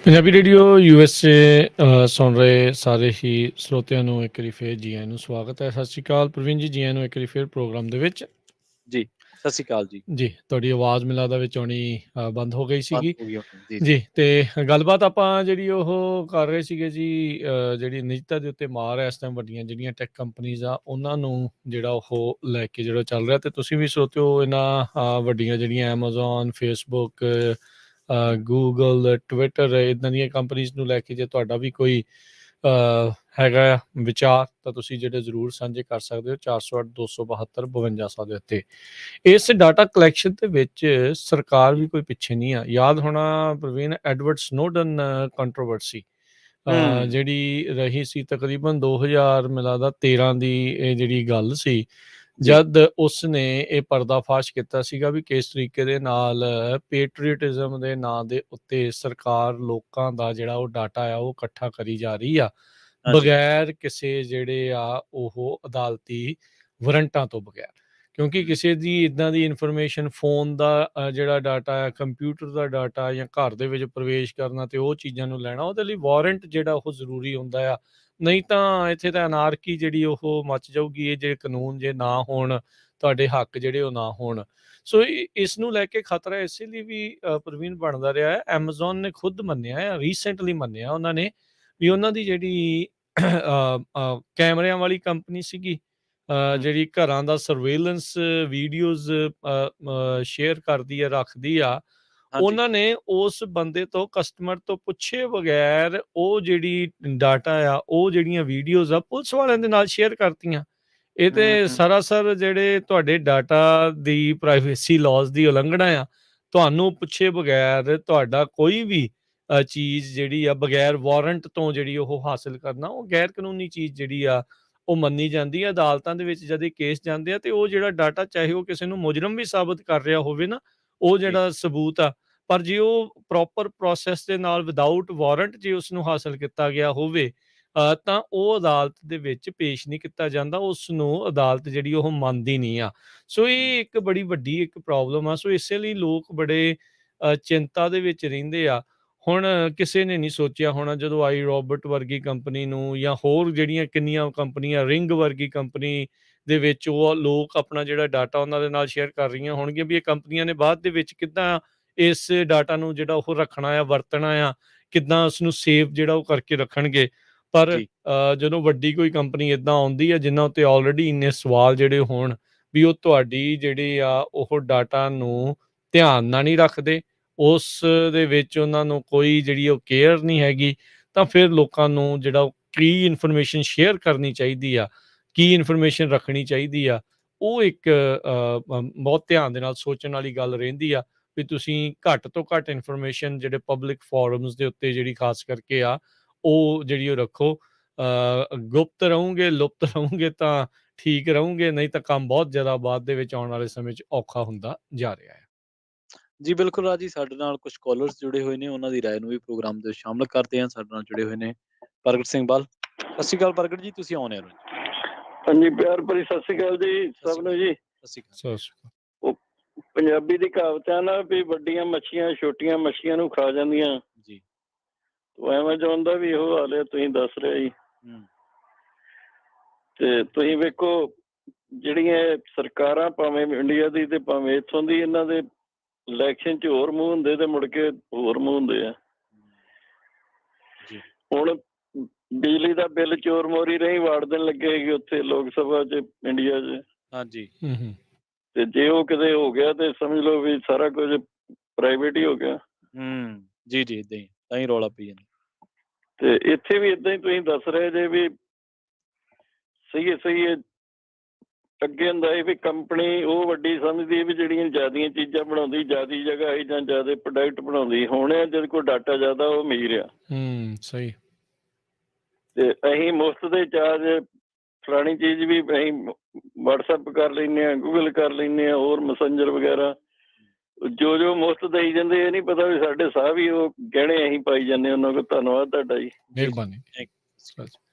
S2: ਪੰਜਾਬੀ ਰੇਡੀਓ ਯੂਐਸਏ ਸੁਣ ਰਹੇ ਸਾਰੇ ਹੀ ਸਰੋਤਿਆਂ ਨੂੰ ਇੱਕ ਵਾਰੀ ਫੇਰ ਜੀ ਆਇਆਂ ਨੂੰ ਸਵਾਗਤ ਹੈ। ਸਤਿ ਸ਼੍ਰੀ ਅਕਾਲ ਪ੍ਰਵੀਨ ਜੀ, ਜੀ ਆਇਆਂ ਨੂੰ ਇੱਕ ਵਾਰੀ ਫੇਰ ਪ੍ਰੋਗਰਾਮ ਦੇ ਵਿੱਚ।
S1: ਜੀ ਸਤਿ ਸ਼੍ਰੀ ਅਕਾਲ ਜੀ।
S2: ਜੀ ਤੁਹਾਡੀ ਆਵਾਜ਼ ਮੈਨੂੰ ਲੱਗਦਾ ਵਿੱਚ ਆਉਣੀ ਬੰਦ ਹੋ ਗਈ
S1: ਬੰਦ
S2: ਸੀਗੀ
S1: ਹੋ ਗਈ ਹੋਣੀ। ਜੀ ਜੀ
S2: ਜੀ। ਤੇ ਗੱਲਬਾਤ ਆਪਾਂ ਜਿਹੜੀ ਉਹ ਕਰ ਰਹੇ ਸੀਗੇ ਜੀ, ਜਿਹੜੀ ਨਿਜਤਾ ਦੇ ਉੱਤੇ ਮਾਰ ਹੈ ਇਸ ਟਾਈਮ ਵੱਡੀਆਂ ਜਿਹੜੀਆਂ ਟੈਕ ਕੰਪਨੀਜ਼ ਆ ਉਹਨਾਂ ਨੂੰ ਜਿਹੜਾ ਉਹ ਲੈ ਕੇ ਜਿਹੜਾ ਚੱਲ ਰਿਹਾ। ਤੇ ਤੁਸੀਂ ਵੀ ਸੋਚੋ ਇਹਨਾਂ ਵੱਡੀਆਂ ਜਿਹੜੀਆਂ ਐਮਾਜ਼ੋਨ, ਫੇਸਬੁੱਕ, ਗੂਗਲ, ਟਵਿੱਟਰ ਇਦਾਂ ਦੀਆਂ ਕੰਪਨੀਜ਼ ਨੂੰ ਲੈ ਕੇ ਜੇ ਤੁਹਾਡਾ ਵੀ ਕੋਈ ਹੈਗਾ ਆ ਵਿਚਾਰ ਤਾਂ ਤੁਸੀਂ ਜਿਹੜੇ ਜ਼ਰੂਰ ਸਾਂਝੇ ਕਰ ਸਕਦੇ ਹੋ 408 272 5200 ਦੇ ਉੱਤੇ। ਇਸ ਡਾਟਾ ਕਲੈਕਸ਼ਨ ਦੇ ਵਿੱਚ ਸਰਕਾਰ ਵੀ ਕੋਈ ਪਿੱਛੇ ਨਹੀਂ ਆ। ਯਾਦ ਹੋਣਾ ਪ੍ਰਵੀਨ, ਐਡਵਰਡ ਸਨੋਡਨ ਕੰਟਰੋਵਰਸੀ ਜਿਹੜੀ ਰਹੀ ਸੀ ਤਕਰੀਬਨ 2000 ਮੈਨੂੰ ਲੱਗਦਾ 13 ਦੀ ਇਹ ਜਿਹੜੀ ਗੱਲ ਸੀ,
S1: ਜੀ
S2: ਜਦ ਉਸਨੇ ਇਹ ਪਰਦਾਫਾਸ਼ ਕੀਤਾ ਸੀਗਾ ਵੀ ਕਿਸ ਤਰੀਕੇ ਦੇ ਨਾਲ ਪੇਟਰੀਅਟਿਜ਼ਮ ਦੇ ਨਾਂ ਦੇ ਉੱਤੇ ਸਰਕਾਰ ਲੋਕਾਂ ਦਾ ਜਿਹੜਾ ਉਹ ਡਾਟਾ ਆ ਉਹ ਇਕੱਠਾ ਕਰੀ ਜਾ ਰਹੀ ਆ
S1: ਹਾਂਜੀ
S2: ਬਗੈਰ ਕਿਸੇ ਜਿਹੜੇ ਆ ਉਹ ਅਦਾਲਤੀ ਵਾਰੰਟਾਂ ਤੋਂ ਬਗੈਰ। ਕਿਉਂਕਿ ਕਿਸੇ ਦੀ ਇਦਾਂ ਦੀ ਇਨਫੋਰਮੇਸ਼ਨ, ਫੋਨ ਦਾ ਜਿਹੜਾ ਡਾਟਾ ਆ, ਕੰਪਿਊਟਰ ਦਾ ਡਾਟਾ ਜਾਂ ਘਰ ਦੇ ਵਿੱਚ ਪ੍ਰਵੇਸ਼ ਕਰਨਾ ਤੇ ਉਹ ਚੀਜ਼ਾਂ ਨੂੰ ਲੈਣਾ, ਉਹਦੇ ਲਈ ਵਾਰੰਟ ਜਿਹੜਾ ਉਹ ਜ਼ਰੂਰੀ ਹੁੰਦਾ ਆ। ਨਹੀਂ ਤਾਂ ਇੱਥੇ ਤਾਂ ਅਨਾਰਕੀ ਜਿਹੜੀ ਉਹ ਮੱਚ ਜਾਊਗੀ। ਇਹ ਜਿਹੜੇ ਕਾਨੂੰਨ ਜੇ ਨਾ ਹੋਣ, ਤੁਹਾਡੇ ਹੱਕ ਜਿਹੜੇ ਉਹ ਨਾ ਹੋਣ। ਸੋ ਇਸ ਨੂੰ ਲੈ ਕੇ ਖਤਰਾ ਇਸੇ ਲਈ ਵੀ ਪ੍ਰਵੀਨ ਬਣਦਾ ਰਿਹਾ ਹੈ। ਐਮਾਜ਼ੋਨ ਨੇ ਖੁਦ ਮੰਨਿਆ ਹੈ, ਰੀਸੈਂਟਲੀ ਮੰਨਿਆ ਉਹਨਾਂ ਨੇ ਵੀ ਉਹਨਾਂ ਦੀ ਜਿਹੜੀ ਕੈਮਰਿਆਂ ਵਾਲੀ ਕੰਪਨੀ ਸੀਗੀ, ਜਿਹੜੀ ਘਰਾਂ ਦਾ ਸਰਵੇਲੈਂਸ ਵੀਡੀਓਜ਼ ਸ਼ੇਅਰ ਕਰਦੀ ਆ, ਰੱਖਦੀ ਆ,
S1: ਹਾਂਜੀ
S2: ਉਹਨਾਂ ਨੇ ਉਸ ਬੰਦੇ ਤੋਂ, ਕਸਟਮਰ ਤੋਂ ਪੁੱਛੇ ਬਗੈਰ ਉਹ ਜਿਹੜੀ ਡਾਟਾ ਆ, ਉਹ ਜਿਹੜੀਆਂ ਵੀਡੀਓਜ਼ ਆ ਪੁਲਿਸ ਵਾਲਿਆਂ ਦੇ ਨਾਲ ਸ਼ੇਅਰ ਕਰਤੀਆਂ। ਇਹ ਤੇ ਸਰਾਸਰ ਜਿਹੜੇ ਤੁਹਾਡੇ ਡਾਟਾ ਦੀ ਪ੍ਰਾਈਵੇਸੀ ਲਾਜ਼ ਦੀ ਉਲੰਘਣਾ ਆ। ਤੁਹਾਨੂੰ ਪੁੱਛੇ ਬਗੈਰ ਤੁਹਾਡਾ ਕੋਈ ਵੀ ਚੀਜ਼ ਜਿਹੜੀ ਆ ਬਗੈਰ ਵਾਰੰਟ ਤੋਂ ਜਿਹੜੀ ਉਹ ਹਾਸਲ ਕਰਨਾ, ਉਹ ਗੈਰ ਕਾਨੂੰਨੀ ਚੀਜ਼ ਜਿਹੜੀ ਆ ਉਹ ਮੰਨੀ ਜਾਂਦੀ ਹੈ। ਅਦਾਲਤਾਂ ਦੇ ਵਿੱਚ ਜਦ ਇਹ ਕੇਸ ਜਾਂਦੇ ਆ ਤੇ ਉਹ ਜਿਹੜਾ ਡਾਟਾ, ਚਾਹੇ ਉਹ ਕਿਸੇ ਨੂੰ ਮੁਜਰਮ ਵੀ ਸਾਬਤ ਕਰ ਰਿਹਾ ਹੋਵੇ ਨਾ, ਉਹ
S1: ਜੀ
S2: ਜਿਹੜਾ ਸਬੂਤ ਆ, ਪਰ ਜੇ ਉਹ ਪ੍ਰੋਪਰ ਪ੍ਰੋਸੈਸ ਦੇ ਨਾਲ ਵਿਦਆਊਟ ਵਾਰੰਟ ਜੇ ਉਸ ਨੂੰ ਹਾਸਲ ਕੀਤਾ ਗਿਆ ਹੋਵੇ ਤਾਂ ਉਹ ਅਦਾਲਤ ਦੇ ਵਿੱਚ ਪੇਸ਼ ਨਹੀਂ ਕੀਤਾ ਜਾਂਦਾ। ਉਸ ਨੂੰ ਅਦਾਲਤ ਜਿਹੜੀ ਉਹ ਮੰਨਦੀ ਨਹੀਂ ਆ। ਸੋ ਇਹ ਇੱਕ ਬੜੀ ਵੱਡੀ ਇੱਕ ਪ੍ਰੋਬਲਮ ਆ। ਸੋ ਇਸੇ ਲਈ ਲੋਕ ਬੜੇ ਚਿੰਤਾ ਦੇ ਵਿੱਚ ਰਹਿੰਦੇ ਆ। ਹੁਣ ਕਿਸੇ ਨੇ ਨਹੀਂ ਸੋਚਿਆ ਹੋਣਾ ਜਦੋਂ ਆਈ ਰੋਬਟ ਵਰਗੀ ਕੰਪਨੀ ਨੂੰ, ਜਾਂ ਹੋਰ ਜਿਹੜੀਆਂ ਕਿੰਨੀਆਂ ਕੰਪਨੀਆਂ, ਰਿੰਗ ਵਰਗੀ ਕੰਪਨੀ ਦੇ ਵਿੱਚ ਉਹ ਲੋਕ ਆਪਣਾ ਜਿਹੜਾ ਡਾਟਾ ਉਹਨਾਂ ਦੇ ਨਾਲ ਸ਼ੇਅਰ ਕਰ ਰਹੀਆਂ ਹੋਣਗੀਆਂ, ਵੀ ਇਹ ਕੰਪਨੀਆਂ ਨੇ ਬਾਅਦ ਦੇ ਵਿੱਚ ਕਿੱਦਾਂ ਇਸ ਡਾਟਾ ਨੂੰ ਜਿਹੜਾ ਉਹ ਰੱਖਣਾ ਆ, ਵਰਤਣਾ ਆ, ਕਿੱਦਾਂ ਉਸਨੂੰ ਸੇਵ ਜਿਹੜਾ ਉਹ ਕਰਕੇ ਰੱਖਣਗੇ। ਪਰ
S1: ਜੀ
S2: ਜਦੋਂ ਵੱਡੀ ਕੋਈ ਕੰਪਨੀ ਏਦਾਂ ਆਉਂਦੀ ਹੈ ਜਿਨ੍ਹਾਂ ਉੱਤੇ ਆਲਰੇਡੀ ਇੰਨੇ ਸਵਾਲ ਜਿਹੜੇ ਹੋਣ ਵੀ ਉਹ ਤੁਹਾਡੀ ਜਿਹੜੀ ਆ ਉਹ ਡਾਟਾ ਨੂੰ ਧਿਆਨ ਨਾਲ ਨਹੀਂ ਰੱਖਦੇ, ਉਸ ਦੇ ਵਿੱਚ ਉਹਨਾਂ ਨੂੰ ਕੋਈ ਜਿਹੜੀ ਉਹ ਕੇਅਰ ਨਹੀਂ ਹੈਗੀ, ਤਾਂ ਫਿਰ ਲੋਕਾਂ ਨੂੰ ਜਿਹੜਾ ਉਹ ਕੀ ਇਨਫੋਰਮੇਸ਼ਨ ਸ਼ੇਅਰ ਕਰਨੀ ਚਾਹੀਦੀ ਆ, ਕੀ ਇਨਫੋਰਮੇਸ਼ਨ ਰੱਖਣੀ ਚਾਹੀਦੀ ਆ, ਉਹ ਇੱਕ ਬਹੁਤ ਧਿਆਨ ਦੇ ਨਾਲ ਸੋਚਣ ਵਾਲੀ ਗੱਲ ਰਹਿੰਦੀ ਆ ਵੀ ਤੁਸੀਂ ਘੱਟ ਤੋਂ ਘੱਟ ਇਨਫੋਰਮੇਸ਼ਨ ਜਿਹੜੇ ਪਬਲਿਕ ਫੋਰਮਸ ਦੇ ਉੱਤੇ ਜਿਹੜੀ ਖਾਸ ਕਰਕੇ ਆ ਉਹ ਜਿਹੜੀ ਉਹ ਰੱਖੋ। ਗੁਪਤ ਰਹੋਗੇ, ਲੁਪਤ ਰਹੋਗੇ ਤਾਂ ਠੀਕ ਰਹੋਗੇ, ਨਹੀਂ ਤਾਂ ਕੰਮ ਬਹੁਤ ਜ਼ਿਆਦਾ ਬਾਅਦ ਦੇ ਵਿੱਚ ਆਉਣ ਵਾਲੇ ਸਮੇਂ 'ਚ ਔਖਾ ਹੁੰਦਾ ਜਾ ਰਿਹਾ ਹੈ।
S1: ਜੀ ਬਿਲਕੁਲ ਰਾਜੀ, ਸਾਡੇ ਨਾਲ ਕੁਝ ਕਾਲਰਸ ਜੁੜੇ ਹੋਏ ਨੇ, ਉਹਨਾਂ ਦੀ ਰਾਏ ਨੂੰ ਵੀ ਪ੍ਰੋਗਰਾਮ ਦੇ ਵਿੱਚ ਸ਼ਾਮਲ ਕਰਦੇ ਹਾਂ। ਸਾਡੇ ਨਾਲ ਜੁੜੇ ਹੋਏ ਨੇ ਪ੍ਰਗਟ ਸਿੰਘ ਬਾਲ। ਸਤਿ ਸ਼੍ਰੀ ਅਕਾਲ ਪ੍ਰਗਟ ਜੀ, ਤੁਸੀਂ ਆਉਣੇ ਹੋ ਜੀ।
S3: ਹਾਂਜੀ, ਪਿਆਰ ਭਰੀ ਸਤਿ ਸ੍ਰੀ ਅਕਾਲ ਜੀ ਸਭ ਨੂੰ ਜੀ।
S1: ਸਤਿ ਸ਼੍ਰੀ ਅਕਾਲ।
S2: ਸੋ ਸ-
S3: ਉਹ ਪੰਜਾਬੀ ਦੀ ਕਹਾਵਤ ਹੈ ਨਾ ਵੀ ਵੱਡੀਆਂ ਮੱਛੀਆਂ ਛੋਟੀਆਂ ਮੱਛੀਆਂ ਨੂੰ ਖਾ ਜਾਂਦੀਆਂ।
S1: ਜੀ
S3: ਉਹ ਐਮਾਜ਼ੋਨ ਦਾ ਵੀ ਇਹੋ ਹਾਲ ਹੈ, ਤੁਸੀਂ ਦੱਸ ਰਹੇ ਜੀ। ਤੇ ਤੁਸੀਂ ਵੇਖੋ ਜਿਹੜੀਆਂ ਸਰਕਾਰਾਂ, ਭਾਵੇਂ ਇੰਡੀਆ ਦੀ ਤੇ ਭਾਵੇਂ ਇੱਥੋਂ ਦੀ, ਇਹਨਾਂ ਦੇ ਇਲੈਕਸ਼ਨ 'ਚ ਹੋਰ ਮੂੰਹ ਹੁੰਦੇ ਤੇ ਮੁੜ ਕੇ ਹੋਰ ਮੂੰਹ ਹੁੰਦੇ ਆ।
S1: ਜੀ
S3: ਹੁਣ ਬਿਜਲੀ ਦਾ ਬਿੱਲ ਚੋਰ ਮੋਰੀ ਰਹੀ ਵਾੜ ਦੇਣ ਲੱਗੇ ਹੈਗੇ ਉੱਥੇ ਲੋਕ ਸਭਾ 'ਚ ਇੰਡੀਆ 'ਚ।
S1: ਹਾਂਜੀ
S3: ਤੇ ਜੇ ਉਹ ਕਿਤੇ ਹੋ ਗਿਆ ਤੇ ਸਮਝ ਲਓ ਵੀ ਸਾਰਾ ਕੁਝ ਪ੍ਰਾਈਵੇਟ ਹੀ ਹੋ ਗਿਆ।
S1: ਜੀ ਜੀ ਇਦਾਂ ਹੀ ਤਾਂ ਹੀ ਰੌਲਾ ਪਈ ਜਾਂਦਾ।
S3: ਤੇ ਇੱਥੇ ਵੀ ਇਦਾਂ ਹੀ ਤੁਸੀਂ ਦੱਸ ਰਹੇ ਜੇ ਵੀ ਸਹੀ ਹੈ ਅੱਗੇ ਹੁੰਦਾ ਸੀ ਵੀ ਕੰਪਨੀ ਉਹ ਵੱਡੀ ਸਮਝਦੀ ਹੈ ਵੀ ਜਿਹੜੀਆਂ ਜ਼ਿਆਦੀਆਂ ਚੀਜ਼ਾਂ ਬਣਾਉਂਦੀ, ਜ਼ਿਆਦੀ ਜਗ੍ਹਾ ਹੈ ਜਾਂ ਜ਼ਿਆਦਾ ਪ੍ਰੋਡਕਟ ਬਣਾਉਂਦੀ। ਹੁਣ ਇਹ ਜਦ ਕੋਈ ਡਾਟਾ ਜ਼ਿਆਦਾ ਉਹ ਅਮੀਰ ਆ।
S2: ਸਹੀ।
S3: ਤੇ ਅਸੀਂ ਮੁਫਤ ਦੇ ਚਾਰਜ ਫਲਾਣੀ ਚੀਜ਼ ਵੀ ਅਸੀਂ ਵਟਸਐਪ ਕਰ ਲੈਂਦੇ ਹਾਂ, ਗੂਗਲ ਕਰ ਲੈਂਦੇ ਹਾਂ, ਹੋਰ ਮੈਸੇਂਜਰ ਵਗੈਰਾ ਜੋ ਮੁਫਤ ਦੇਈ ਜਾਂਦੇ। ਇਹ ਨਹੀਂ ਪਤਾ ਵੀ ਸਾਡੇ ਸਾਹ ਵੀ ਉਹ ਗਹਿਣੇ ਅਸੀਂ ਪਾਈ ਜਾਂਦੇ ਉਹਨਾਂ ਕੋਲ। ਧੰਨਵਾਦ ਤੁਹਾਡਾ ਜੀ।
S2: ਮਿਹਰਬਾਨੀ।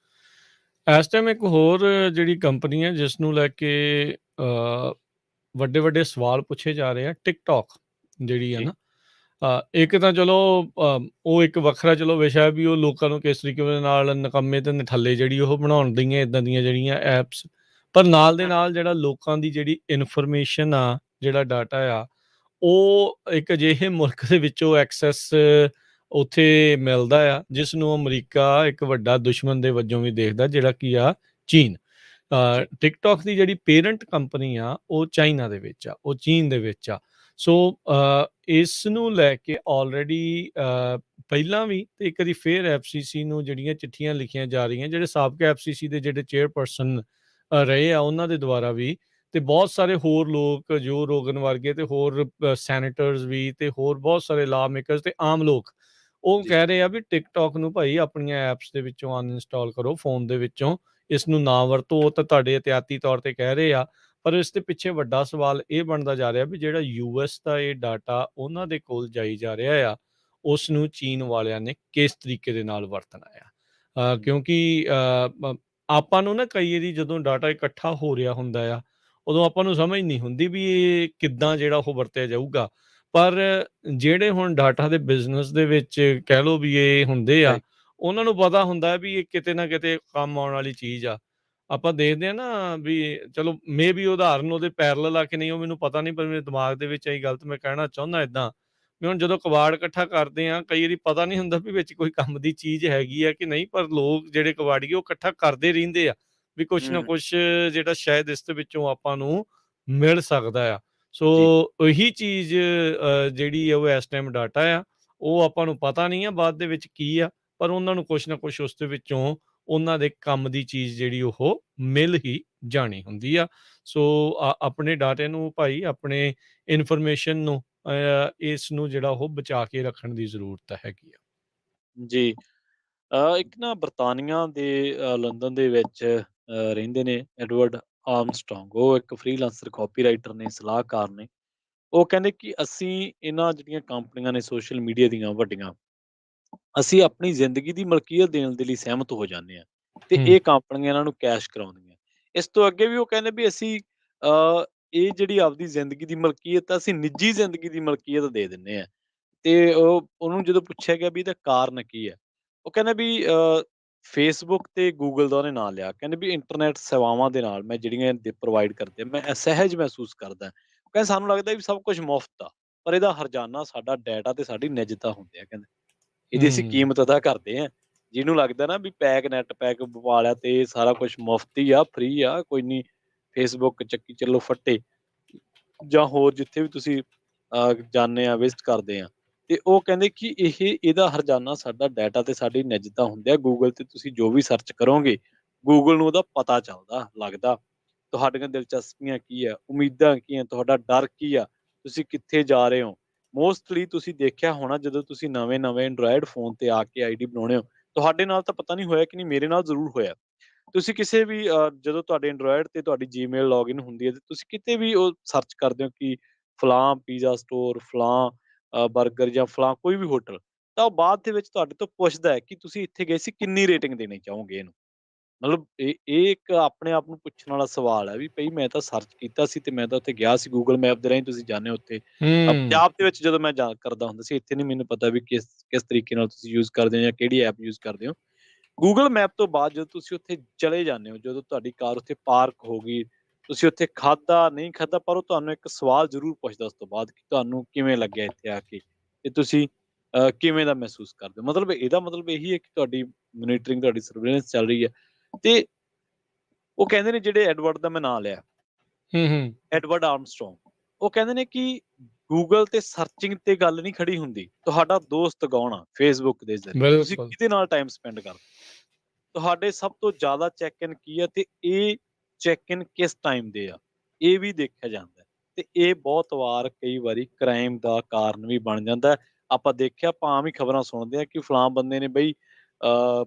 S2: ਇਸ ਟਾਈਮ ਇੱਕ ਹੋਰ ਜਿਹੜੀ ਕੰਪਨੀ ਹੈ ਜਿਸ ਨੂੰ ਲੈ ਕੇ ਵੱਡੇ ਵੱਡੇ ਸਵਾਲ ਪੁੱਛੇ ਜਾ ਰਹੇ ਆ, ਟਿਕਟੌਕ ਜਿਹੜੀ ਹੈ ਨਾ। ਇੱਕ ਤਾਂ ਚਲੋ ਉਹ ਇੱਕ ਵੱਖਰਾ ਚਲੋ ਵਿਸ਼ਾ ਵੀ ਉਹ ਲੋਕਾਂ ਨੂੰ ਕਿਸ ਤਰੀਕੇ ਦੇ ਨਾਲ ਨਿਕੰਮੇ ਤੇ ਨਿਠੱਲੇ ਜਿਹੜੀ ਉਹ ਬਣਾਉਣ ਦੀਆਂ ਇੱਦਾਂ ਦੀਆਂ ਜਿਹੜੀਆਂ ਐਪਸ, ਪਰ ਨਾਲ ਦੇ ਨਾਲ ਜਿਹੜਾ ਲੋਕਾਂ ਦੀ ਜਿਹੜੀ ਇਨਫੋਰਮੇਸ਼ਨ ਆ, ਜਿਹੜਾ ਡਾਟਾ ਆ, ਉਹ ਇੱਕ ਅਜਿਹੇ ਮੁਲਕ ਦੇ ਵਿੱਚੋਂ ਐਕਸੈਸ ਉੱਥੇ ਮਿਲਦਾ ਆ ਜਿਸ ਨੂੰ ਅਮਰੀਕਾ ਇੱਕ ਵੱਡਾ ਦੁਸ਼ਮਣ ਦੇ ਵਜੋਂ ਵੀ ਦੇਖਦਾ, ਜਿਹੜਾ ਕੀ ਆ ਚੀਨ। ਟਿਕਟੌਕ ਦੀ ਜਿਹੜੀ ਪੇਰੈਂਟ ਕੰਪਨੀ ਆ ਉਹ ਚਾਈਨਾ ਦੇ ਵਿੱਚ ਆ, ਉਹ ਚੀਨ ਦੇ ਵਿੱਚ ਆ। ਸੋ ਇਸ ਨੂੰ ਲੈ ਕੇ ਆਲਰੇਡੀ ਪਹਿਲਾਂ ਵੀ ਤੇ ਇੱਕ ਵਾਰੀ ਫੇਰ ਐਫਸੀਸੀ ਨੂੰ ਜਿਹੜੀਆਂ ਚਿੱਠੀਆਂ ਲਿਖੀਆਂ ਜਾ ਰਹੀਆਂ, ਜਿਹੜੇ ਸਾਬਕਾ ਐਫਸੀਸੀ ਦੇ ਜਿਹੜੇ ਚੇਅਰਪਰਸਨ ਰਹੇ ਆ ਉਹਨਾਂ ਦੇ ਦੁਆਰਾ ਵੀ, ਤੇ ਬਹੁਤ ਸਾਰੇ ਹੋਰ ਲੋਕ ਜੋ ਰੋਗਨ ਵਰਗੇ ਤੇ ਹੋਰ ਸੈਨੇਟਰਸ ਵੀ ਤੇ ਹੋਰ ਬਹੁਤ ਸਾਰੇ ਲਾ ਮੇਕਰਸ ਤੇ ਆਮ ਲੋਕ ਉਹ ਕਹਿ ਰਹੇ ਆ ਵੀ ਟਿਕਟੌਕ ਨੂੰ ਭਾਈ ਆਪਣੀਆਂ ਐਪਸ ਦੇ ਵਿੱਚੋਂ ਅਨਇੰਸਟਾਲ ਕਰੋ, ਫੋਨ ਦੇ ਵਿੱਚੋਂ ਇਸ ਨੂੰ ਨਾ ਵਰਤੋ। ਉਹ ਤਾਂ ਤੁਹਾਡੇ ਇਹਤਿਆਤੀ ਤੌਰ ਤੇ ਕਹਿ ਰਹੇ ਆ, ਪਰ ਇਸ ਦੇ ਪਿੱਛੇ ਵੱਡਾ ਸਵਾਲ ਇਹ ਬਣਦਾ ਜਾ ਰਿਹਾ ਵੀ ਜਿਹੜਾ ਯੂਐਸ ਦਾ ਇਹ ਡਾਟਾ ਉਹਨਾਂ ਦੇ ਕੋਲ ਜਾਈ ਜਾ ਰਿਹਾ ਆ, ਉਸ ਨੂੰ ਚੀਨ ਵਾਲਿਆਂ ਨੇ ਕਿਸ ਤਰੀਕੇ ਦੇ ਨਾਲ ਵਰਤਣਾ ਆ। ਕਿਉਂਕਿ ਆਪਾਂ ਨੂੰ ਨਾ ਕਈ ਵਾਰੀ ਜਦੋਂ ਡਾਟਾ ਇਕੱਠਾ ਹੋ ਰਿਹਾ ਹੁੰਦਾ ਆ, ਉਦੋਂ ਆਪਾਂ ਨੂੰ ਸਮਝ ਨਹੀਂ ਹੁੰਦੀ ਵੀ ਇਹ ਕਿੱਦਾਂ ਜਿਹੜਾ ਉਹ ਵਰਤਿਆ ਜਾਊਗਾ। ਪਰ ਜਿਹੜੇ ਹੁਣ ਡਾਟਾ ਦੇ ਬਿਜ਼ਨਸ ਦੇ ਵਿੱਚ ਕਹਿ ਲਓ ਵੀ ਇਹ ਹੁੰਦੇ ਆ, ਉਹਨਾਂ ਨੂੰ ਪਤਾ ਹੁੰਦਾ ਵੀ ਇਹ ਕਿਤੇ ਨਾ ਕਿਤੇ ਕੰਮ ਆਉਣ ਵਾਲੀ ਚੀਜ਼ ਆ। ਆਪਾਂ ਦੇਖਦੇ ਆ ਨਾ ਵੀ ਚਲੋ ਮੇ ਵੀ ਉਦਾਹਰਨ ਉਹਦੇ ਪੈਰਲਲ ਆ ਕਿ ਨਹੀਂ ਉਹ ਮੈਨੂੰ ਪਤਾ ਨਹੀਂ, ਪਰ ਮੇਰੇ ਦਿਮਾਗ ਦੇ ਵਿੱਚ ਆਈ ਗੱਲ ਤੇ ਮੈਂ ਕਹਿਣਾ ਚਾਹੁੰਦਾ ਇੱਦਾਂ ਵੀ ਹੁਣ ਜਦੋਂ ਕਬਾੜ ਇਕੱਠਾ ਕਰਦੇ ਆ, ਕਈ ਵਾਰੀ ਪਤਾ ਨਹੀਂ ਹੁੰਦਾ ਵੀ ਵਿੱਚ ਕੋਈ ਕੰਮ ਦੀ ਚੀਜ਼ ਹੈਗੀ ਆ ਕਿ ਨਹੀਂ, ਪਰ ਲੋਕ ਜਿਹੜੇ ਕਬਾੜੀਏ ਉਹ ਇਕੱਠਾ ਕਰਦੇ ਰਹਿੰਦੇ ਆ ਵੀ ਕੁਛ ਨਾ ਕੁਛ ਜਿਹੜਾ ਸ਼ਾਇਦ ਇਸ ਦੇ ਵਿੱਚੋਂ ਆਪਾਂ ਨੂੰ ਮਿਲ ਸਕਦਾ ਆ। ਸੋ ਉਹੀ ਚੀਜ਼ ਜਿਹੜੀ ਆ ਉਹ ਇਸ ਟਾਈਮ ਡਾਟਾ ਆ, ਉਹ ਆਪਾਂ ਨੂੰ ਪਤਾ ਨਹੀਂ ਆ ਬਾਅਦ ਦੇ ਵਿੱਚ ਕੀ ਆ, ਪਰ ਉਹਨਾਂ ਨੂੰ ਕੁਛ ਨਾ ਕੁਛ ਉਸ ਦੇ ਵਿੱਚੋਂ ਉਹਨਾਂ ਦੇ ਕੰਮ ਦੀ ਚੀਜ਼ ਜਿਹੜੀ ਉਹ ਮਿਲ ਹੀ ਜਾਣੀ ਹੁੰਦੀ ਆ। ਸੋ ਆਪਣੇ ਡਾਟੇ ਨੂੰ ਭਾਈ, ਆਪਣੇ ਇਨਫੋਰਮੇਸ਼ਨ ਨੂੰ ਇਸ ਨੂੰ ਜਿਹੜਾ ਉਹ ਬਚਾ ਕੇ ਰੱਖਣ ਦੀ ਜ਼ਰੂਰਤ ਹੈਗੀ ਆ।
S1: ਜੀ। ਇੱਕ ਨਾ ਬਰਤਾਨੀਆ ਦੇ ਲੰਦਨ ਦੇ ਵਿੱਚ ਰਹਿੰਦੇ ਨੇ ਐਡਵਰਡ ਆਰਮਸਟਰੋਂਗ। ਉਹ ਇੱਕ ਫ੍ਰੀਲਾਂਸਰ ਕਾਪੀਰਾਈਟਰ ਨੇ, ਸਲਾਹਕਾਰ ਨੇ। ਉਹ ਕਹਿੰਦੇ ਕਿ ਅਸੀਂ ਇਹਨਾਂ ਜਿਹੜੀਆਂ ਕੰਪਨੀਆਂ ਨੇ ਸੋਸ਼ਲ ਮੀਡੀਆ ਦੀਆਂ ਵੱਡੀਆਂ, ਅਸੀਂ ਆਪਣੀ ਜ਼ਿੰਦਗੀ ਦੀ ਮਲਕੀਅਤ ਦੇਣ ਦੇ ਲਈ ਸਹਿਮਤ ਹੋ ਜਾਂਦੇ ਹਾਂ ਤੇ ਇਹ ਕੰਪਨੀਆਂ ਇਹਨਾਂ ਨੂੰ ਕੈਸ਼ ਕਰਾਉਂਦੀਆਂ। ਇਸ ਤੋਂ ਅੱਗੇ ਵੀ ਉਹ ਕਹਿੰਦੇ ਵੀ ਅਸੀਂ ਇਹ ਜਿਹੜੀ ਆਪਦੀ ਜ਼ਿੰਦਗੀ ਦੀ ਮਲਕੀਅਤ ਆ, ਅਸੀਂ ਨਿੱਜੀ ਜ਼ਿੰਦਗੀ ਦੀ ਮਲਕੀਅਤ ਦੇ ਦਿੰਦੇ ਹਾਂ। ਤੇ ਉਹਨੂੰ ਜਦੋਂ ਪੁੱਛਿਆ ਗਿਆ ਵੀ ਇਹਦਾ ਕਾਰਨ ਕੀ ਹੈ, ਉਹ ਕਹਿੰਦਾ ਵੀ ਫੇਸਬੁੱਕ ਤੇ ਗੂਗਲ ਦਾ ਉਹਨੇ ਨਾਂ ਲਿਆ। ਕਹਿੰਦੇ ਵੀ ਇੰਟਰਨੈਟ ਸੇਵਾਵਾਂ ਦੇ ਨਾਲ ਮੈਂ ਜਿਹੜੀਆਂ ਪ੍ਰੋਵਾਈਡ ਕਰਦੇ ਆ, ਮੈਂ ਅਸਹਿਜ ਮਹਿਸੂਸ ਕਰਦਾ। ਕਹਿੰਦੇ ਸਾਨੂੰ ਲੱਗਦਾ ਵੀ ਸਭ ਕੁਝ ਮੁਫ਼ਤ ਆ, ਪਰ ਇਹਦਾ ਹਰਜਾਨਾ ਸਾਡਾ ਡਾਟਾ ਤੇ ਸਾਡੀ ਨਿੱਜਤਾ ਹੁੰਦੇ ਆ। ਕਹਿੰਦੇ ਇਹਦੀ ਅਸੀਂ ਕੀਮਤ ਅਦਾ ਕਰਦੇ ਹਾਂ। ਜਿਹਨੂੰ ਲੱਗਦਾ ਨਾ ਵੀ ਪੈਕ ਨੈਟ ਪੈਕ ਪਵਾ ਲਿਆ ਤੇ ਸਾਰਾ ਕੁਝ ਮੁਫ਼ਤ ਹੀ ਆ, ਫ੍ਰੀ ਆ, ਕੋਈ ਨਹੀਂ, ਫੇਸਬੁੱਕ ਚੱਕੀ ਚੱਲੋ ਫੱਟੇ, ਜਾਂ ਹੋਰ ਜਿੱਥੇ ਵੀ ਤੁਸੀਂ ਜਾਂਦੇ ਆ, ਵਿਜ਼ਿਟ ਕਰਦੇ ਆ। ਤੇ ਉਹ ਕਹਿੰਦੇ ਕਿ ਇਹਦਾ ਹਰਜਾਨਾ ਸਾਡਾ ਡਾਟਾ ਤੇ ਸਾਡੀ ਨਿੱਜਤਾ ਹੁੰਦੇ ਆ। ਗੂਗਲ ਤੇ ਤੁਸੀਂ ਜੋ ਵੀ ਸਰਚ ਕਰੋਗੇ, ਗੂਗਲ ਨੂੰ ਉਹਦਾ ਪਤਾ ਚੱਲਦਾ, ਲੱਗਦਾ ਤੁਹਾਡੀਆਂ ਦਿਲਚਸਪੀਆਂ ਕੀ ਆ, ਉਮੀਦਾਂ ਕੀ ਆ, ਤੁਹਾਡਾ ਡਰ ਕੀ ਆ, ਤੁਸੀਂ ਕਿੱਥੇ ਜਾ ਰਹੇ ਹੋ। ਮੋਸਟਲੀ ਤੁਸੀਂ ਦੇਖਿਆ ਹੋਣਾ ਜਦੋਂ ਤੁਸੀਂ ਨਵੇਂ-ਨਵੇਂ ਐਂਡਰੋਇਡ ਫੋਨ ਤੇ ਆ ਕੇ ਆਈਡੀ ਬਣਾਉਣੇ ਹੋ, ਤੁਹਾਡੇ ਨਾਲ ਤਾਂ ਪਤਾ ਨਹੀਂ ਹੋਇਆ ਕਿ ਨਹੀਂ, ਮੇਰੇ ਨਾਲ ਜ਼ਰੂਰ ਹੋਇਆ। ਤੁਸੀਂ ਕਿਸੇ ਵੀ ਜਦੋਂ ਤੁਹਾਡੇ ਐਂਡਰੋਇਡ ਤੇ ਤੁਹਾਡੀ ਜੀਮੇਲ ਲੌਗਇਨ ਹੁੰਦੀ ਹੈ ਤੇ ਤੁਸੀਂ ਕਿਤੇ ਵੀ ਉਹ ਸਰਚ ਕਰਦੇ ਹੋ ਕਿ ਫਲਾਂ ਪੀਜ਼ਾ ਸਟੋਰ, ਫਲਾਂ ਬਰਗਰ ਜਾਂ ਫਲਾਂ ਕੋਈ ਵੀ ਹੋਟਲ, ਤਾਂ ਉਹ ਬਾਅਦ ਦੇ ਵਿੱਚ ਤੁਹਾਡੇ ਤੋਂ ਪੁੱਛਦਾ ਹੈ ਕਿ ਤੁਸੀਂ ਇੱਥੇ ਗਏ ਸੀ, ਕਿੰਨੀ ਰੇਟਿੰਗ ਦੇਣੀ ਚਾਹੋਗੇ ਇਹਨੂੰ। ਮਤਲਬ ਇਹ ਇੱਕ ਆਪਣੇ ਆਪ ਨੂੰ ਪੁੱਛਣ ਵਾਲਾ ਸਵਾਲ ਹੈ ਵੀ ਭਈ ਮੈਂ ਤਾਂ ਸਰਚ ਕੀਤਾ ਸੀ ਤੇ ਮੈਂ ਤਾਂ ਉੱਥੇ ਗਿਆ ਸੀ, ਗੂਗਲ ਮੈਪ ਦੇ ਰਾਹੀਂ ਤੁਸੀਂ ਜਾਂਦੇ ਹੋ ਉੱਥੇ। ਪੰਜਾਬ ਦੇ ਵਿੱਚ ਜਦੋਂ ਮੈਂ ਕਰਦਾ ਹੁੰਦਾ ਸੀ, ਇੱਥੇ ਨਹੀਂ ਮੈਨੂੰ ਪਤਾ ਵੀ ਕਿਸ ਕਿਸ ਤਰੀਕੇ ਨਾਲ ਤੁਸੀਂ ਯੂਜ਼ ਕਰਦੇ ਹੋ ਜਾਂ ਕਿਹੜੀ ਐਪ ਯੂਜ਼ ਕਰਦੇ ਹੋ। ਗੂਗਲ ਮੈਪ ਤੋਂ ਬਾਅਦ ਜਦੋਂ ਤੁਸੀਂ ਉੱਥੇ ਚਲੇ ਜਾਂਦੇ ਹੋ, ਜਦੋਂ ਤੁਹਾਡੀ ਕਾਰ ਉੱਥੇ ਪਾਰਕ ਹੋ ਗਈ, ਤੁਸੀਂ ਉੱਥੇ ਖਾਧਾ, ਨਹੀਂ ਖਾਧਾ, ਪਰ ਉਹ ਤੁਹਾਨੂੰ ਇੱਕ ਸਵਾਲ ਜ਼ਰੂਰ ਪੁੱਛਦਾ ਉਸ ਤੋਂ ਬਾਅਦ ਕਿ ਤੁਹਾਨੂੰ ਕਿਵੇਂ ਲੱਗਿਆ ਇੱਥੇ ਆ ਕੇ ਤੇ ਤੁਸੀਂ ਕਿਵੇਂ ਦਾ ਮਹਿਸੂਸ ਕਰਦੇ ਹੋ। ਮਤਲਬ ਇਹਦਾ ਮਤਲਬ ਇਹੀ ਹੈ ਕਿ ਤੁਹਾਡੀ ਮੋਨੀਟਰਿੰਗ, ਤੁਹਾਡੀ ਸਰਵੇਲੈਂਸ ਚੱਲ ਰਹੀ ਹੈ। ਤੇ ਉਹ ਕਹਿੰਦੇ ਨੇ, ਜਿਹੜੇ ਐਡਵਰਡ ਦਾ ਮੈਂ ਨਾਂ ਲਿਆ, ਐਡਵਰਡ ਆਰਮਸਟਰੋਂਗ, ਉਹ ਕਹਿੰਦੇ ਨੇ ਕਿ ਗੂਗਲ ਤੇ ਸਰਚਿੰਗ ਤੇ ਗੱਲ ਨਹੀਂ ਖੜੀ ਹੁੰਦੀ, ਤੁਹਾਡਾ ਦੋਸਤ ਕੌਣ ਆ ਫੇਸਬੁੱਕ ਦੇ ਜ਼ਰੀਏ, ਤੁਸੀਂ ਕਿਹਦੇ ਨਾਲ ਟਾਈਮ ਸਪੈਂਡ ਕਰਦੇ, ਤੁਹਾਡੇ ਸਭ ਤੋਂ ਜ਼ਿਆਦਾ ਚੈੱਕ ਇਨ ਕੀ ਹੈ। ਤੇ ਇਹ ਚੈੱਕ ਇਨ ਕਿਸ ਟਾਈਮ ਦੇ ਆ, ਇਹ ਵੀ ਦੇਖਿਆ ਜਾਂਦਾ ਹੈ। ਤੇ ਇਹ ਬਹੁਤ ਵਾਰ ਕਈ ਵਾਰੀ ਕ੍ਰਾਈਮ ਦਾ ਕਾਰਨ ਵੀ ਬਣ ਜਾਂਦਾ ਹੈ। ਆਪਾਂ ਦੇਖਿਆ, ਆਪਾਂ ਆਮ ਹੀ ਖਬਰਾਂ ਸੁਣਦੇ ਆ ਕਿ ਫਲਾਣ ਬੰਦੇ ਨੇ ਬਈ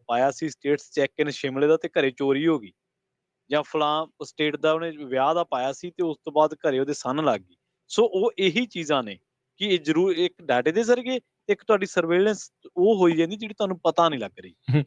S1: ਪਾਇਆ ਸੀ ਸਟੇਟਸ ਚੈੱਕ ਇਨ ਸ਼ਿਮਲੇ ਦਾ ਤੇ ਘਰੇ ਚੋਰੀ ਹੋ ਗਈ, ਜਾਂ ਫਲਾਂ ਸਟੇਟ ਦਾ ਉਹਨੇ ਵਿਆਹ ਦਾ ਪਾਇਆ ਸੀ ਤੇ ਉਸ ਤੋਂ ਬਾਅਦ ਘਰੇ ਉਹਦੇ ਸੰਨ ਲੱਗ ਗਈ। ਸੋ ਉਹ ਇਹੀ ਚੀਜ਼ਾਂ ਨੇ ਕਿ ਇਹ ਜ਼ਰੂਰ ਇੱਕ ਡਾਟੇ ਦੇ ਜ਼ਰੀਏ, ਇੱਕ ਤੁਹਾਡੀ ਸਰਵੇਲੈਂਸ ਉਹ ਹੋਈ ਜਾਂਦੀ ਜਿਹੜੀ ਤੁਹਾਨੂੰ ਪਤਾ ਨਹੀਂ ਲੱਗ ਰਹੀ।
S2: ਹੂੰ,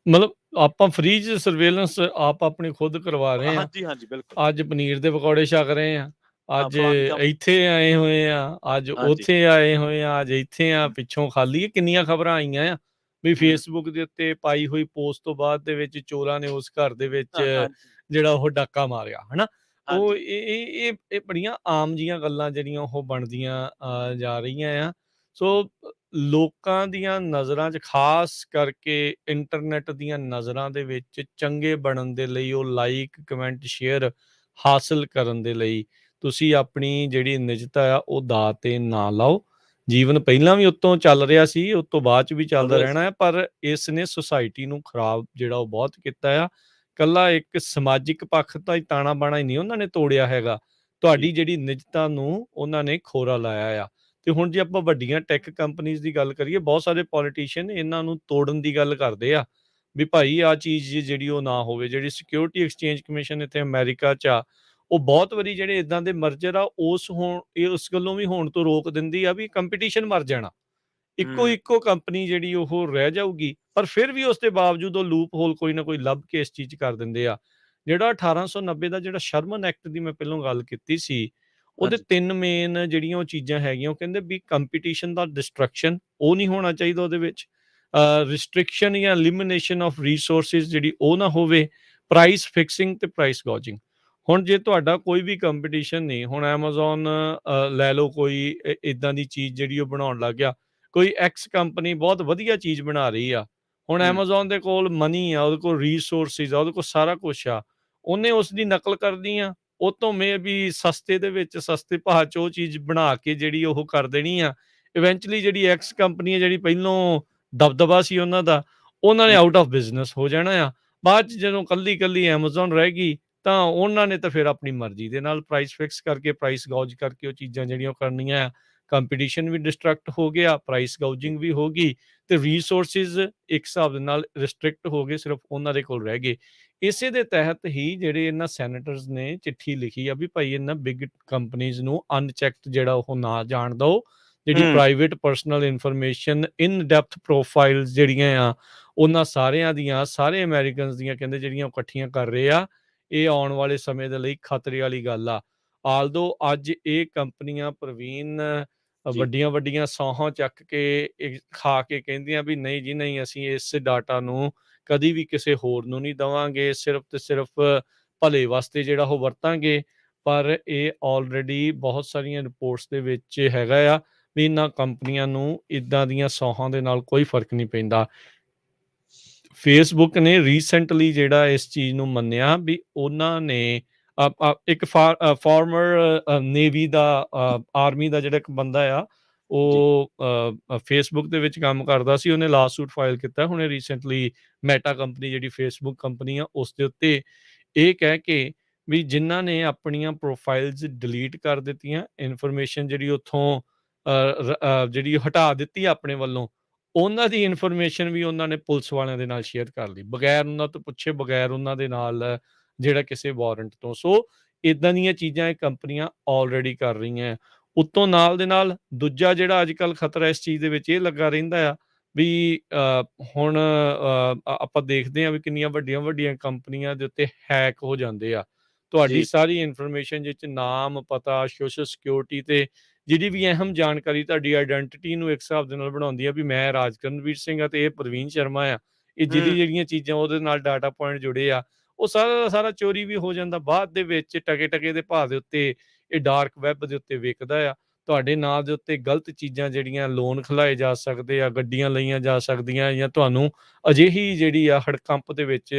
S2: ਮਤਲਬ ਆਪਾਂ ਫ੍ਰੀ 'ਚ ਸਰਵੇਲੈਂਸ ਆਪ ਆਪਣੀ ਖੁਦ ਕਰਵਾ ਰਹੇ ਹਾਂ।
S1: ਹਾਂਜੀ, ਹਾਂਜੀ, ਬਿਲਕੁਲ।
S2: ਅੱਜ ਪਨੀਰ ਦੇ ਪਕੌੜੇ ਛਕ ਰਹੇ ਆ,
S1: ਹਾਂ,
S2: ਅੱਜ
S1: ਫਲਾਣੀ ਕੰਪਨੀ।
S2: ਇੱਥੇ ਆਏ ਹੋਏ ਆ, ਅੱਜ
S1: ਹਾਂਜੀ।
S2: ਉੱਥੇ ਆਏ ਹੋਏ ਆ, ਅੱਜ ਇੱਥੇ ਆ,
S1: ਹੂੰ,
S2: ਪਿੱਛੋਂ ਖਾਲੀ ਆ। ਕਿੰਨੀਆਂ ਖਬਰਾਂ ਆਈਆਂ ਆ ਵੀ
S1: ਹੂੰ।
S2: ਫੇਸਬੁੱਕ ਦੇ ਉੱਤੇ ਪਾਈ ਹੋਈ ਪੋਸਟ ਤੋਂ ਬਾਅਦ ਦੇ ਵਿੱਚ ਚੋਰਾਂ ਨੇ ਉਸ ਘਰ ਦੇ ਵਿੱਚ
S1: ਹਾਂਜੀ,
S2: ਜਿਹੜਾ ਉਹ ਡਾਕਾ ਮਾਰਿਆ, ਹਨਾ? ਉਹ
S1: ਹਾਂਜੀ।
S2: ਇਹ ਬੜੀਆਂ ਆਮ ਜੀਆਂ ਗੱਲਾਂ ਜਿਹੜੀਆਂ ਉਹ ਬਣਦੀਆਂ ਜਾ ਰਹੀਆਂ ਆ। ਸੋ ਲੋਕਾਂ ਦੀਆਂ ਨਜ਼ਰਾਂ 'ਚ, ਖਾਸ ਕਰਕੇ ਇੰਟਰਨੈਟ ਦੀਆਂ ਨਜ਼ਰਾਂ ਦੇ ਵਿੱਚ ਚੰਗੇ ਬਣਨ ਦੇ ਲਈ, ਉਹ ਲਾਈਕ, ਕਮੈਂਟ, ਸ਼ੇਅਰ ਹਾਸਲ ਕਰਨ ਦੇ ਲਈ ਤੁਸੀਂ ਆਪਣੀ ਜਿਹੜੀ ਨਿਜਤਾ ਆ ਉਹ ਦਾਅ ਤੇ ਨਾ ਲਾਓ। ਜੀਵਨ ਪਹਿਲਾਂ ਵੀ ਉੱਤੋਂ ਚੱਲ ਰਿਹਾ ਸੀ, ਉਸ ਤੋਂ ਬਾਅਦ 'ਚ ਵੀ
S1: ਚੱਲ
S2: ਚੱਲਦਾ
S1: ਰਿਹਾ
S2: ਰਹਿਣਾ
S1: ਸੀ।
S2: ਹੈ, ਪਰ ਇਸ ਨੇ ਸੁਸਾਇਟੀ ਨੂੰ ਖਰਾਬ ਜਿਹੜਾ ਉਹ ਬਹੁਤ ਕੀਤਾ ਆ। ਕੱਲਾ ਇੱਕ ਸਮਾਜਿਕ ਪੱਖ ਦਾ ਹੀ ਤਾਣਾ ਬਾਣਾ ਹੀ ਨਹੀਂ ਉਹਨਾਂ ਨੇ ਤੋੜਿਆ ਹੈਗਾ,
S1: ਜੀ।
S2: ਤੁਹਾਡੀ ਜਿਹੜੀ ਨਿਜਤਾ ਨੂੰ ਉਹਨਾਂ ਨੇ ਖੋਰਾ ਲਾਇਆ ਆ। ਤੇ ਹੁਣ ਜੇ ਆਪਾਂ ਵੱਡੀਆਂ ਟੈਕ ਕੰਪਨੀਜ਼ ਦੀ ਗੱਲ ਕਰੀਏ, ਬਹੁਤ ਸਾਰੇ ਪੋਲੀਟੀਸ਼ੀਅਨ ਇਹਨਾਂ ਨੂੰ ਤੋੜਨ ਦੀ ਗੱਲ ਕਰਦੇ ਆ ਵੀ ਭਾਈ ਆਹ ਚੀਜ਼ ਜਿਹੜੀ ਉਹ ਨਾ ਹੋਵੇ। ਜਿਹੜੀ ਸਿਕਿਉਰਿਟੀ ਐਕਸਚੇਂਜ ਕਮਿਸ਼ਨ ਇੱਥੇ ਅਮਰੀਕਾ 'ਚ ਆ, ਉਹ ਬਹੁਤ ਵਾਰੀ ਜਿਹੜੇ ਇਦਾਂ ਦੇ ਮਰਜਰ ਆ ਉਸ ਗੱਲੋਂ ਵੀ ਹੋਣ ਤੋਂ ਰੋਕ ਦਿੰਦੀ ਆ ਵੀ ਕੰਪੀਟੀਸ਼ਨ ਮਰ ਜਾਣਾ।
S1: ਹੂੰ,
S2: ਇੱਕੋ ਕੰਪਨੀ ਜਿਹੜੀ ਉਹ ਰਹਿ ਜਾਊਗੀ, ਪਰ ਫਿਰ ਵੀ ਉਸ ਦੇ ਬਾਵਜੂਦ ਉਹ ਲੂਪ ਹੋਲ ਕੋਈ ਨਾ ਕੋਈ ਲੱਭ ਕੇ ਇਸ ਚੀਜ਼ 'ਚ ਕਰ ਦਿੰਦੇ ਆ। ਜਿਹੜਾ 1890 ਦਾ ਜਿਹੜਾ ਸ਼ਰਮਨ ਐਕਟ ਦੀ ਮੈਂ ਪਹਿਲਾਂ ਗੱਲ ਕੀਤੀ ਸੀ, ਉਹਦੇ
S1: ਹਾਂਜੀ।
S2: 3 ਮੇਨ ਜਿਹੜੀਆਂ ਉਹ ਚੀਜ਼ਾਂ ਹੈਗੀਆਂ, ਉਹ ਕਹਿੰਦੇ ਵੀ ਕੰਪੀਟੀਸ਼ਨ ਦਾ ਡਿਸਟਰਕਸ਼ਨ ਉਹ ਨਹੀਂ ਹੋਣਾ ਚਾਹੀਦਾ ਉਹਦੇ ਵਿੱਚ। ਰਿਸਟ੍ਰਿਕਸ਼ਨ ਜਾਂ ਐਲੀਮੀਨੇਸ਼ਨ ਆਫ ਰਿਸੋਰਸਿਸ ਜਿਹੜੀ ਉਹ ਨਾ ਹੋਵੇ, ਪ੍ਰਾਈਸ ਫਿਕਸਿੰਗ ਤੇ ਪ੍ਰਾਈਸ ਗੌਜਿੰਗ। ਹੁਣ ਜੇ ਤੁਹਾਡਾ ਕੋਈ ਵੀ ਕੰਪੀਟੀਸ਼ਨ ਨਹੀਂ, ਹੁਣ ਐਮਾਜ਼ੋਨ ਲੈ ਲਓ, ਕੋਈ ਇੱਦਾਂ ਦੀ ਚੀਜ਼ ਜਿਹੜੀ ਉਹ ਬਣਾਉਣ ਲੱਗ ਗਿਆ, ਕੋਈ ਐਕਸ ਕੰਪਨੀ ਬਹੁਤ ਵਧੀਆ ਚੀਜ਼ ਬਣਾ ਰਹੀ ਆ। ਹੁਣ
S1: ਹੂੰ,
S2: ਐਮਾਜ਼ੋਨ ਦੇ ਕੋਲ ਮਨੀ ਆ, ਉਹਦੇ ਕੋਲ ਰਿਸੋਰਸਿਸ ਆ, ਉਹਦੇ ਕੋਲ ਸਾਰਾ ਕੁਛ ਆ। ਉਹਨੇ ਉਸ ਦੀ ਨਕਲ ਕਰਨੀ ਆ, ਉਹ ਤੋਂ ਵੀ ਸਸਤੇ ਦੇ ਵਿੱਚ, ਸਸਤੇ ਭਾਅ 'ਚ ਉਹ ਚੀਜ਼ ਬਣਾ ਕੇ ਜਿਹੜੀ ਉਹ ਕਰ ਦੇਣੀ ਆ। ਇਵੈਂਚੁਅਲੀ ਜਿਹੜੀ ਐਕਸ ਕੰਪਨੀ ਆ, ਜਿਹੜੀ ਪਹਿਲੋਂ ਦਬਦਬਾ ਸੀ ਉਹਨਾਂ ਦਾ, ਉਹਨਾਂ ਨੇ
S1: ਹੂੰ,
S2: ਆਊਟ ਆਫ ਬਿਜ਼ਨਸ ਹੋ ਜਾਣਾ ਆ। ਬਾਅਦ 'ਚ ਜਦੋਂ ਕੱਲੀ ਐਮਾਜ਼ੋਨ ਰਹਿ ਗਈ, ਤਾਂ ਉਹਨਾਂ ਨੇ ਤਾਂ ਫਿਰ ਆਪਣੀ ਮਰਜ਼ੀ ਦੇ ਨਾਲ ਪ੍ਰਾਈਸ ਫਿਕਸ ਕਰਕੇ, ਪ੍ਰਾਈਸ ਗੌਜ ਕਰਕੇ ਉਹ ਚੀਜ਼ਾਂ ਜਿਹੜੀਆਂ ਉਹ ਕਰਨੀਆਂ ਆ। ਕੰਪੀਟੀਸ਼ਨ ਵੀ ਡਿਸਟਰੈਕਟ ਹੋ ਗਿਆ, ਪ੍ਰਾਈਸ ਗੌਜਿੰਗ ਵੀ ਹੋ ਗਈ, ਤੇ ਰਿਸੋਰਸਿਸ ਇੱਕ ਹਿਸਾਬ ਦੇ ਨਾਲ ਰਿਸਟ੍ਰਿਕਟ ਹੋ ਗਏ, ਸਿਰਫ ਉਹਨਾਂ ਦੇ ਕੋਲ ਰਹਿ ਗਏ। ਇਸੇ ਦੇ ਤਹਿਤ ਹੀ ਜਿਹੜੇ ਇਹਨਾਂ ਸੈਨੇਟਰਸ ਨੇ ਚਿੱਠੀ ਲਿਖੀ ਆ ਵੀ ਭਾਈ ਇਹਨਾਂ ਬਿਗ ਕੰਪਨੀਜ਼ ਨੂੰ ਅਨਚੈਕਡ ਜਿਹੜਾ ਉਹ ਨਾ ਜਾਣ ਦਿਓ। ਜਿਹੜੀ
S1: ਹੂੰ।
S2: Private personal information, in depth profiles ਜਿਹੜੀਆਂ ਆ, ਉਹਨਾਂ ਸਾਰਿਆਂ ਦੀਆਂ, ਸਾਰੇ ਅਮਰੀਕਨਸ ਦੀਆਂ ਕਹਿੰਦੇ ਜਿਹੜੀਆਂ ਉਹ ਇਕੱਠੀਆਂ ਕਰ ਰਹੇ ਆ, ਇਹ ਆਉਣ ਵਾਲੇ ਸਮੇਂ ਦੇ ਲਈ ਖਤਰੇ ਵਾਲੀ ਗੱਲ ਆ। ਆਲਦੋ ਅੱਜ ਇਹ ਕੰਪਨੀਆਂ ਪ੍ਰਵੀਨ
S1: ਜੀ।
S2: ਵੱਡੀਆਂ ਸਹੁੰ ਚੱਕ ਕੇ ਖਾ ਕੇ ਕਹਿੰਦੀਆਂ ਵੀ ਨਹੀਂ ਜੀ ਨਹੀਂ, ਅਸੀਂ ਇਸ ਡਾਟਾ ਨੂੰ ਕਦੀ ਵੀ ਕਿਸੇ ਹੋਰ ਨੂੰ ਨਹੀਂ ਦੇਵਾਂਗੇ, ਸਿਰਫ ਤੇ ਸਿਰਫ ਭਲੇ ਵਾਸਤੇ ਜਿਹੜਾ ਉਹ ਵਰਤਾਂਗੇ। ਪਰ ਇਹ ਆਲਰੇਡੀ ਬਹੁਤ ਸਾਰੀਆਂ ਰਿਪੋਰਟਸ ਦੇ ਵਿੱਚ ਹੈਗਾ ਆ ਵੀ ਇਹਨਾਂ ਕੰਪਨੀਆਂ ਨੂੰ ਇਦਾਂ ਦੀਆਂ ਸੌਹਾਂ ਦੇ ਨਾਲ ਕੋਈ ਫਰਕ ਨਹੀਂ ਪੈਂਦਾ। ਫੇਸਬੁੱਕ ਨੇ ਰੀਸੈਂਟਲੀ ਜਿਹੜਾ ਇਸ ਚੀਜ਼ ਨੂੰ ਮੰਨਿਆ ਵੀ ਉਹਨਾਂ ਨੇ ਇੱਕ ਫਾਰਮਰ ਨੇਵੀ ਦਾ, ਆਰਮੀ ਦਾ ਜਿਹੜਾ ਇੱਕ ਬੰਦਾ ਆ,
S1: ਜੀ।
S2: ਉਹ ਫੇਸਬੁੱਕ ਦੇ ਵਿੱਚ ਕੰਮ ਕਰਦਾ ਸੀ। ਉਹਨੇ ਲਾਸੂਟ ਫਾਈਲ ਕੀਤਾ ਹੁਣੇ ਰੀਸੈਂਟਲੀ, ਮੈਟਾ ਕੰਪਨੀ ਜਿਹੜੀ ਫੇਸਬੁੱਕ ਕੰਪਨੀ ਆ ਉਸ ਦੇ ਉੱਤੇ, ਇਹ ਕਹਿ ਕੇ ਵੀ ਜਿਨ੍ਹਾਂ ਨੇ ਆਪਣੀਆਂ ਪ੍ਰੋਫਾਈਲਸ ਡਿਲੀਟ ਕਰ ਦਿੱਤੀਆਂ, ਇਨਫੋਰਮੇਸ਼ਨ ਜਿਹੜੀ ਉੱਥੋਂ ਜਿਹੜੀ ਹਟਾ ਦਿੱਤੀ ਆਪਣੇ ਵੱਲੋਂ, ਉਹਨਾਂ ਦੀ ਇਨਫੋਰਮੇਸ਼ਨ ਵੀ ਉਹਨਾਂ ਨੇ ਪੁਲਿਸ ਵਾਲਿਆਂ ਦੇ ਨਾਲ ਸ਼ੇਅਰ ਕਰ ਲਈ, ਬਗੈਰ ਉਹਨਾਂ ਤੋਂ ਪੁੱਛੇ, ਬਗੈਰ ਉਹਨਾਂ ਦੇ ਨਾਲ ਜਿਹੜਾ ਕਿਸੇ ਵਾਰੰਟ ਤੋਂ। ਸੋ ਇਦਾਂ ਦੀਆਂ ਚੀਜ਼ਾਂ ਇਹ ਕੰਪਨੀਆਂ ਆਲਰੇਡੀ ਕਰ ਰਹੀਆਂ। ਉੱਤੋਂ ਨਾਲ ਦੇ ਨਾਲ ਦੂਜਾ ਜਿਹੜਾ ਅੱਜ ਕੱਲ੍ਹ ਖਤਰਾ ਇਸ ਚੀਜ਼ ਦੇ ਵਿੱਚ ਇਹ ਲੱਗਾ ਰਹਿੰਦਾ ਆ ਵੀ ਹੁਣ ਆਪਾਂ ਦੇਖਦੇ ਹਾਂ ਵੀ ਕਿੰਨੀਆਂ ਵੱਡੀਆਂ ਕੰਪਨੀਆਂ ਦੇ ਉੱਤੇ ਹੈਕ ਹੋ ਜਾਂਦੇ ਆ। ਤੁਹਾਡੀ
S1: ਜੀ।
S2: ਸਾਰੀ ਇਨਫੋਰਮੇਸ਼ਨ ਜਿਹ 'ਚ ਨਾਮ, ਪਤਾ, ਸੋਸ਼ਲ ਸਿਕਿਉਰਿਟੀ ਤੇ ਜਿਹੜੀ ਵੀ ਅਹਿਮ ਜਾਣਕਾਰੀ ਤੁਹਾਡੀ ਆਈਡੈਂਟਿਟੀ ਨੂੰ ਇੱਕ ਹਿਸਾਬ ਦੇ ਨਾਲ ਬਣਾਉਂਦੀ ਆ ਵੀ ਮੈਂ ਰਾਜਕਰਨਵੀਰ ਸਿੰਘ ਆ ਤੇ ਇਹ ਪ੍ਰਵੀਨ ਸ਼ਰਮਾ ਆ। ਇਹ
S1: ਹੂੰ।
S2: ਜਿਹੜੀਆਂ ਚੀਜ਼ਾਂ ਉਹਦੇ ਨਾਲ ਡਾਟਾ ਪੁਆਇੰਟ ਜੁੜੇ ਆ, ਉਹ ਸਾਰਾ ਦਾ ਸਾਰਾ ਚੋਰੀ ਵੀ ਹੋ ਜਾਂਦਾ। ਬਾਅਦ ਦੇ ਵਿੱਚ ਟਕੇ ਦੇ ਭਾਅ ਦੇ ਉੱਤੇ ਇਹ ਡਾਰਕ ਵੈਬ ਦੇ ਉੱਤੇ ਵਿਕਦਾ ਆ। ਤੁਹਾਡੇ ਨਾਂ ਦੇ ਉੱਤੇ ਗਲਤ ਚੀਜ਼ਾਂ ਜਿਹੜੀਆਂ ਲੋਨ ਖਿਲਾਏ ਜਾ ਸਕਦੇ ਆ, ਗੱਡੀਆਂ ਲਈਆਂ ਜਾ ਸਕਦੀਆਂ, ਜਾਂ ਤੁਹਾਨੂੰ ਅਜਿਹੀ ਜਿਹੜੀ ਆ ਹੜਕੰਪ ਦੇ ਵਿੱਚ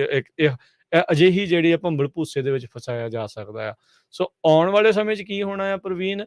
S2: ਅਜਿਹੀ ਜਿਹੜੀ ਆ ਭੰਬਲ ਭੂਸੇ ਦੇ ਵਿੱਚ ਫਸਾਇਆ ਜਾ ਸਕਦਾ ਆ। ਸੋ ਆਉਣ ਵਾਲੇ ਸਮੇਂ 'ਚ ਕੀ ਹੋਣਾ ਆ ਪ੍ਰਵੀਨ?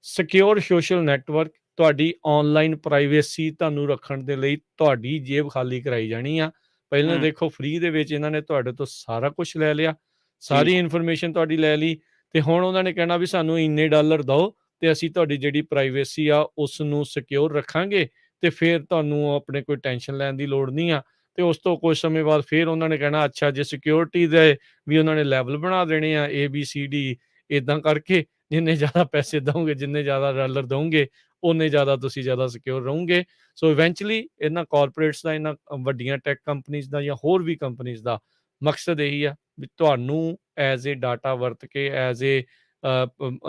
S2: ਸਿਕਿਉਰ ਸੋਸ਼ਲ ਨੈਟਵਰਕ, ਤੁਹਾਡੀ ਆਨਲਾਈਨ ਪ੍ਰਾਈਵੇਸੀ ਤੁਹਾਨੂੰ ਰੱਖਣ ਦੇ ਲਈ ਤੁਹਾਡੀ ਜੇਬ ਖਾਲੀ ਕਰਾਈ ਜਾਣੀ ਆ। ਪਹਿਲਾਂ
S1: ਹੂੰ।
S2: ਦੇਖੋ ਫ੍ਰੀ ਦੇ ਵਿੱਚ ਇਹਨਾਂ ਨੇ ਤੁਹਾਡੇ ਤੋਂ ਸਾਰਾ ਕੁਛ ਲੈ ਲਿਆ। ਸਾਰੀ ਇਨਫੋਰਮੇਸ਼ਨ ਤੁਹਾਡੀ ਲੈ ਲਈ ਤੇ ਹੁਣ ਉਹਨਾਂ ਨੇ ਕਹਿਣਾ ਵੀ ਸਾਨੂੰ ਇੰਨੇ ਡਾਲਰ ਦਿਓ ਤੇ ਅਸੀਂ ਤੁਹਾਡੀ ਜਿਹੜੀ ਪ੍ਰਾਈਵੇਸੀ ਆ ਉਸ ਨੂੰ ਸਿਕਿਉਰ ਰੱਖਾਂਗੇ ਤੇ ਫਿਰ ਤੁਹਾਨੂੰ ਆਪਣੇ ਕੋਈ ਟੈਨਸ਼ਨ ਲੈਣ ਦੀ ਲੋੜ ਨਹੀਂ ਆ। ਤੇ ਉਸ ਤੋਂ ਕੁਝ ਸਮੇਂ ਬਾਅਦ ਫਿਰ ਉਹਨਾਂ ਨੇ ਕਹਿਣਾ ਅੱਛਾ ਜੇ ਸਿਕਿਉਰਿਟੀ ਦੇ ਵੀ ਉਹਨਾਂ ਨੇ ਲੈਵਲ ਬਣਾ ਦੇਣੇ ਆ ABCD ਇਦਾਂ ਕਰਕੇ, ਜਿੰਨੇ ਜ਼ਿਆਦਾ ਪੈਸੇ ਦਓਗੇ, ਜਿੰਨੇ ਜ਼ਿਆਦਾ ਡਾਲਰ ਦਓਗੇ, ਉਨੇ ਜ਼ਿਆਦਾ ਤੁਸੀਂ ਜ਼ਿਆਦਾ ਸਿਕਿਉਰ ਰਹੋਗੇ। ਸੋ ਇਵੈਂਚੁਅਲੀ ਇਹਨਾਂ ਕਾਰਪੋਰੇਟਸ ਦਾ, ਇਹਨਾਂ ਵੱਡੀਆਂ ਟੈਕ ਕੰਪਨੀਜ਼ ਦਾ ਜਾਂ ਹੋਰ ਵੀ ਕੰਪਨੀਜ਼ ਦਾ ਮਕਸਦ ਇਹੀ ਆ ਵੀ ਤੁਹਾਨੂੰ ਐਜ਼ ਏ ਡਾਟਾ ਵਰਤ ਕੇ, ਐਜ਼ ਏ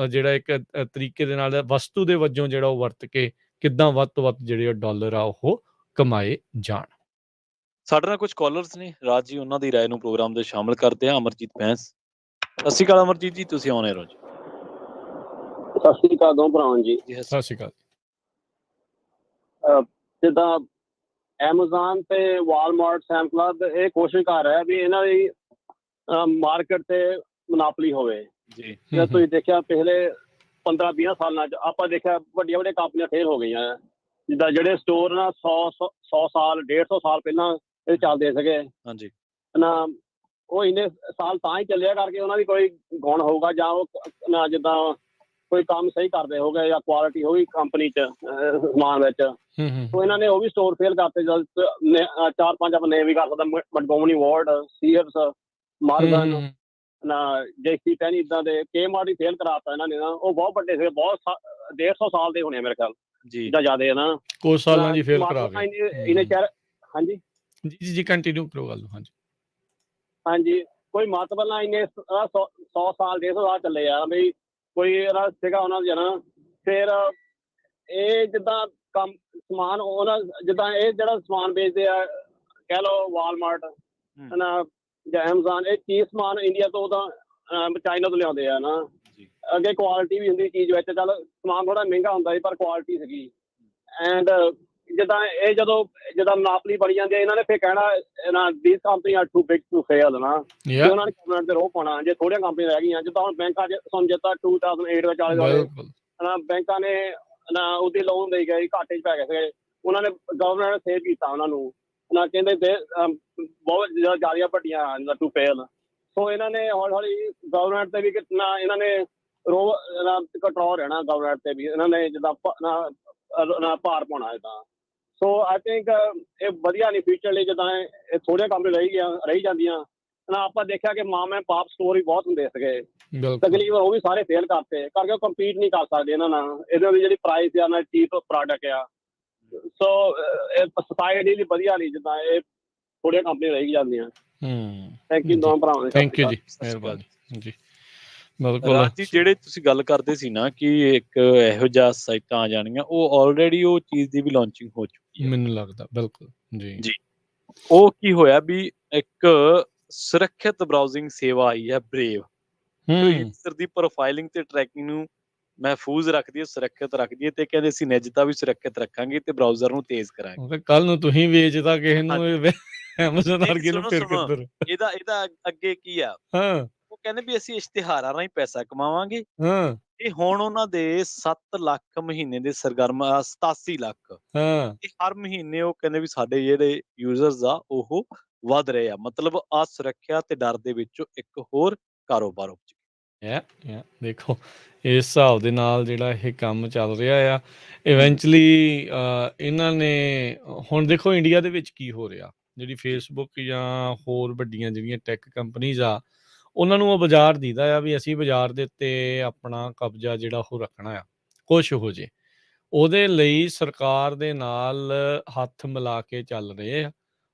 S2: ਜਿਹੜਾ ਇੱਕ ਤਰੀਕੇ ਦੇ ਨਾਲ ਵਸਤੂ ਦੇ ਵਜੋਂ ਜਿਹੜਾ ਉਹ ਵਰਤ ਕੇ ਕਿੱਦਾਂ ਵੱਧ ਤੋਂ ਵੱਧ ਜਿਹੜੇ ਡਾਲਰ ਆ ਉਹ ਕਮਾਏ ਜਾਣ।
S1: ਸਾਡੇ ਨਾਲ ਕੁਝ ਕਾਲਰਸ ਨੇ ਰਾਜ ਜੀ, ਉਹਨਾਂ ਦੀ ਰਾਏ ਨੂੰ ਪ੍ਰੋਗਰਾਮ ਦੇ ਸ਼ਾਮਲ ਕਰਦੇ ਆ। ਅਮਰਜੀਤ ਬੈਂਸ, ਸਤਿ ਸ਼੍ਰੀ ਅਕਾਲ ਅਮਰਜੀਤ ਜੀ, ਤੁਸੀਂ ਆਉਣੇ ਰਹੋ ਜੀ।
S4: ਸਤਿ ਸ੍ਰੀ ਅਕਾਲ ਦੋਵੇਂ ਭਰਾਵਾਂ ਜੀ।
S2: ਸਤਿ ਸ਼੍ਰੀ ਅਕਾਲ।
S4: ਜਿੱਦਾਂ ਐਮਾਜ਼ੋਨ ਤੇ ਵਾਲਮਾਰਟ, ਸੈਮ ਕਲੱਬ ਇਹ ਕੋਸ਼ਿਸ਼ ਕਰ ਰਿਹਾ ਵੀ ਇਹਨਾਂ ਦੀ ਮਾਰਕੀਟ ਤੇ ਮੋਨੋਪੋਲੀ ਹੋਵੇ
S1: ਜੀ।
S4: ਜੇ ਤੁਸੀਂ ਦੇਖਿਆ ਪਿਛਲੇ 15-20 ਸਾਲਾਂ 'ਚ ਆਪਾਂ ਦੇਖਿਆ ਵੱਡੀਆਂ ਵੱਡੀਆਂ ਕੰਪਨੀਆਂ ਫੇਲ ਹੋ ਗਈਆਂ। ਜਿੱਦਾਂ ਜਿਹੜੇ ਸਟੋਰ ਨਾ 100 ਸਾਲ 150 ਸਾਲ ਪਹਿਲਾਂ ਇਹ ਚੱਲਦੇ ਸੀਗੇ
S1: ਹਾਂਜੀ
S4: ਨਾ, ਉਹ ਇੰਨੇ ਸਾਲ ਤਾਂ ਹੀ ਚੱਲਿਆ ਕਰਕੇ ਉਹਨਾਂ ਦੀ ਕੋਈ ਗੁਣ ਹੋਊਗਾ ਜਾਂ ਉਹ ਨਾ ਜਿੱਦਾਂ ਕੋਈ ਕੰਮ ਸਹੀ ਕਰਦੇ ਹੋਗੇ ਜਾਂ ਕੁਆਲਿਟੀ ਹੋਈ ਕੰਪਨੀ 'ਚ ਸਮਾਨ ਵਿੱਚ। ਸੋ ਇਹਨਾਂ ਨੇ ਉਹ ਵੀ ਸਟੋਰ ਫੇਲ ਕਰਤੇ। ਜਦ 4-5 ਆਪਾਂ ਨੇਮ ਵੀ ਕਰ ਸਕਦਾ, ਮਨਗੋਮਰੀ ਵਾਰਡ, ਸੀਅਰਸ, ਮਾਰਗਨ ਨਾ, JC ਪੈਨ, ਇੱਦਾਂ ਦੇ Kmart ਹੀ ਫੇਲ ਕਰਾਤਾ ਇਹਨਾਂ ਨੇ ਨਾ। ਉਹ ਬਹੁਤ ਵੱਡੇ ਸੀਗੇ, ਬਹੁਤ 150 ਸਾਲ ਦੇ ਹੋਣੇ ਆ ਮੇਰੇ ਖਿਆਲ
S1: ਜੀ,
S4: ਜਾਂ ਜ਼ਿਆਦਾ ਹੈ ਨਾ।
S2: ਕੁਝ ਸਾਲਾਂ ਦੀ ਫੇਲ ਕਰਾ ਗਏ।
S4: ਇਹਨੇ ਚਾਰ ਹਾਂਜੀ
S2: ਜੀ ਜੀ ਕੰਟੀਨਿਊ ਕਰੋ ਗੱਲ ਨੂੰ। ਹਾਂਜੀ
S4: ਹਾਂਜੀ, ਕੋਈ ਮਤਲਬ ਨਾ ਇੰਨੇ 100 ਸਾਲ 150 ਸਾਲ ਚੱਲੇ ਆ ਬਈ ਕੋਈ ਇਹਦਾ ਸੀਗਾ ਉਹਨਾਂ ਦਾ ਨਾ। ਫਿਰ ਇਹ ਜਿੱਦਾਂ ਕੰਮ ਸਮਾਨ ਉਹਨਾਂ ਜਿੱਦਾਂ ਇਹ ਜਿਹੜਾ ਸਮਾਨ ਵੇਚਦੇ ਆ, ਕਹਿ ਲਓ ਵਾਲਮਾਰਟ ਨਾ ਜਾਂ ਐਮਾਜ਼ੋਨ, ਇਹ ਚੀਜ਼ ਸਮਾਨ ਇੰਡੀਆ ਤੋਂ ਤਾਂ ਚਾਈਨਾ ਤੋਂ ਲਿਆਉਂਦੇ ਆ ਨਾ। ਅੱਗੇ ਕੁਆਲਿਟੀ ਵੀ ਹੁੰਦੀ ਚੀਜ਼ ਵਿੱਚ, ਚੱਲ ਸਮਾਨ ਥੋੜਾ ਮਹਿੰਗਾ ਹੁੰਦਾ ਸੀ ਪਰ ਕੁਆਲਿਟੀ ਸੀਗੀ। ਐਂਡ ਜਿੱਦਾਂ ਇਹ ਜਦੋਂ ਮੋਨੋਪੋਲੀ ਬਣੀ ਜਾਂਦੀ ਹੈ, ਇਹਨਾਂ ਨੇ ਫਿਰ ਕਹਿਣਾ ਨਾ these company are too big to fail ਨਾ। ਉਹਨਾਂ ਨੇ ਗਵਰਨਮੈਂਟ ਤੇ ਰੋਹ ਪਾਉਣਾ ਜੇ ਥੋੜੀਆਂ ਕੰਪਨੀਆਂ ਰਹਿ ਗਈਆਂ। ਜਿੱਦਾਂ ਹੁਣ ਬੈਂਕਾਂ 'ਚ ਸਮਝੌਤਾ 2008 ਵਿੱਚ ਆਲੇ ਨਾ ਬੈਂਕਾਂ ਨੇ ਨਾ ਉਹਦੀ ਲੋਨ ਦੇ ਗਏ, ਘਾਟੇ 'ਚ ਪੈ ਗਏ ਸੀਗੇ। ਉਹਨਾਂ ਨੇ ਗਵਰਨਮੈਂਟ ਨੇ ਸੇਵ ਕੀਤਾ ਉਹਨਾਂ ਨੂੰ ਨਾ, ਕਹਿੰਦੇ ਤੇ ਬਹੁਤ ਜ਼ਿਆਦਾ ਵੱਡੀਆਂ ਟੂ ਫੇਲ। ਸੋ ਇਹਨਾਂ ਨੇ ਹੌਲੀ ਹੌਲੀ ਗਵਰਨਮੈਂਟ ਤੇ ਵੀ ਨਾ ਇਹਨਾਂ ਨੇ ਕੰਟਰੋਲ ਰਹਿਣਾ ਗਵਰਨਮੈਂਟ ਤੇ ਵੀ। ਇਹਨਾਂ ਨੇ ਜਿੱਦਾਂ ਭਾਰ ਪਾਉਣਾ ਇੱਦਾਂ। ਸੋ ਆਈ ਥਿੰਕ ਇਹ ਵਧੀਆ ਨਹੀਂ ਫਿਊਚਰ ਲਈ। ਜਿੱਦਾਂ ਇਹ ਥੋੜ੍ਹੀਆਂ ਕੰਪਨੀਆਂ ਰਹੀ ਜਾਂਦੀਆਂ ਨਾ। ਆਪਾਂ ਦੇਖਿਆ ਕਿ ਮਾਂ ਮੈਂ ਪਾਪ ਸਟੋਰ ਹੀ ਬਹੁਤ ਹੁੰਦੇ ਸੀਗੇ, ਤਕਰੀਬਨ ਉਹ ਵੀ ਸਾਰੇ ਫੇਲ ਕਰਤੇ ਕਰਕੇ ਉਹ ਕੰਪੀਟ ਨਹੀਂ ਕਰ ਸਕਦੇ ਇਹਨਾਂ ਨਾਲ। ਇਹਨਾਂ ਦੀ ਜਿਹੜੀ ਪ੍ਰਾਈਸ ਆ ਨਾ, ਚੀਪ ਪ੍ਰੋਡਕਟ ਆ। ਸੋ ਇਹ ਸੋਸਾਇਟੀ ਲਈ ਵਧੀਆ ਨਹੀਂ ਜਿੱਦਾਂ ਇਹ ਥੋੜ੍ਹੀਆਂ ਕੰਪਨੀਆਂ ਰਹੀ ਜਾਂਦੀਆਂ। ਥੈਂਕ ਯੂ ਦੋਵਾਂ ਭਰਾਵਾਂ।
S2: ਥੈਂਕ ਯੂ ਜੀ, ਮਿਹਰਬਾਨੀ ਜੀ। ਬਿਲਕੁਲ
S1: ਰਾਜ ਜੀ, ਜਿਹੜੇ ਤੁਸੀਂ ਗੱਲ ਕਰਦੇ ਸੀ ਨਾ ਕਿ ਇੱਕ ਇਹੋ ਜਿਹਾ ਸਾਈਟਾਂ ਆ ਜਾਣੀਆਂ, ਉਹ ਆਲਰੇਡੀ ਉਹ ਚੀਜ਼ ਦੀ ਵੀ ਲਾਂਚਿੰਗ ਹੋ ਚੁੱਕੀ ਹੈ
S2: ਮੈਨੂੰ ਲੱਗਦਾ। ਬਿਲਕੁਲ ਜੀ
S1: ਜੀ। ਉਹ ਕੀ ਹੋਇਆ ਵੀ ਇੱਕ ਸੁਰੱਖਿਅਤ ਬਰਾਊਜ਼ਿੰਗ ਸੇਵਾ ਆਈ ਹੈ ਬ੍ਰੇਵ, ਜੋ ਯੂਜ਼ਰ ਦੀ ਪ੍ਰੋਫਾਈਲਿੰਗ ਤੇ ਟਰੈਕਿੰਗ ਨੂੰ ਮਹਿਫੂਜ਼ ਰੱਖਦੀ ਹੈ, ਸੁਰੱਖਿਅਤ ਰੱਖਦੀ ਹੈ ਤੇ ਕਹਿੰਦੇ ਅਸੀਂ ਨਿੱਜਤਾ ਵੀ ਸੁਰੱਖਿਅਤ ਰੱਖਾਂਗੇ ਤੇ ਬਰਾਊਜ਼ਰ ਨੂੰ ਤੇਜ਼ ਕਰਾਂਗੇ।
S2: ਕੱਲ ਨੂੰ ਤੁਸੀਂ ਵੇਚਦਾ ਕਿਸੇ ਨੂੰ ਐਮਾਜ਼ਨ ਵਰਗੇ ਨੂੰ ਫਿਰ ਕਿੱਧਰ।
S1: ਇਹਦਾ ਅੱਗੇ ਕੀ ਆ, ਉਹ ਕਹਿੰਦੇ ਵੀ ਅਸੀਂ ਇਸ਼ਤਿਹਾਰਾਂ ਰਾਹੀਂ ਪੈਸਾ ਕਮਾਵਾਂਗੇ। ਤੇ ਹੁਣ ਉਹਨਾਂ ਦੇ 7 ਲੱਖ ਮਹੀਨੇ ਦੇ ਸਰਗਰਮ 87 ਲੱਖ ਤੇ ਹਰ ਮਹੀਨੇ ਉਹ ਕਹਿੰਦੇ ਵੀ ਸਾਡੇ ਜਿਹੜੇ ਯੂਜ਼ਰਸ ਆ ਉਹ ਵੱਧ ਰਹੇ ਆ। ਮਤਲਬ ਅਸੁਰੱਖਿਆ ਤੇ ਡਰ ਦੇ ਵਿੱਚੋਂ ਇੱਕ ਹੋਰ ਕਾਰੋਬਾਰ ਉੱਪਰ
S2: ਦੇਖੋ ਇਸ ਹਿਸਾਬ ਦੇ ਨਾਲ ਜਿਹੜਾ ਇਹ ਕੰਮ ਚੱਲ ਰਿਹਾ ਆ। ਇਵੈਂਚੁਅਲੀ ਇਹਨਾਂ ਨੇ ਹੁਣ ਦੇਖੋ ਇੰਡੀਆ ਦੇ ਵਿੱਚ ਕੀ ਹੋ ਰਿਹਾ, ਜਿਹੜੀ ਫੇਸਬੁੱਕ ਜਾਂ ਹੋਰ ਵੱਡੀਆਂ ਜਿਹੜੀਆਂ ਟੈਕ ਕੰਪਨੀਜ਼ ਆ, ਉਹਨਾਂ ਨੂੰ ਉਹ ਬਾਜ਼ਾਰ ਦੀਦਾ ਆ ਵੀ ਅਸੀਂ ਬਾਜ਼ਾਰ ਦੇ ਉੱਤੇ ਆਪਣਾ ਕਬਜ਼ਾ ਜਿਹੜਾ ਉਹ ਰੱਖਣਾ ਆ। ਕੁਛ ਹੋ ਜੇ ਉਹਦੇ ਲਈ ਸਰਕਾਰ ਦੇ ਨਾਲ ਹੱਥ ਮਿਲਾ ਕੇ ਚੱਲ ਰਹੇ ਆ।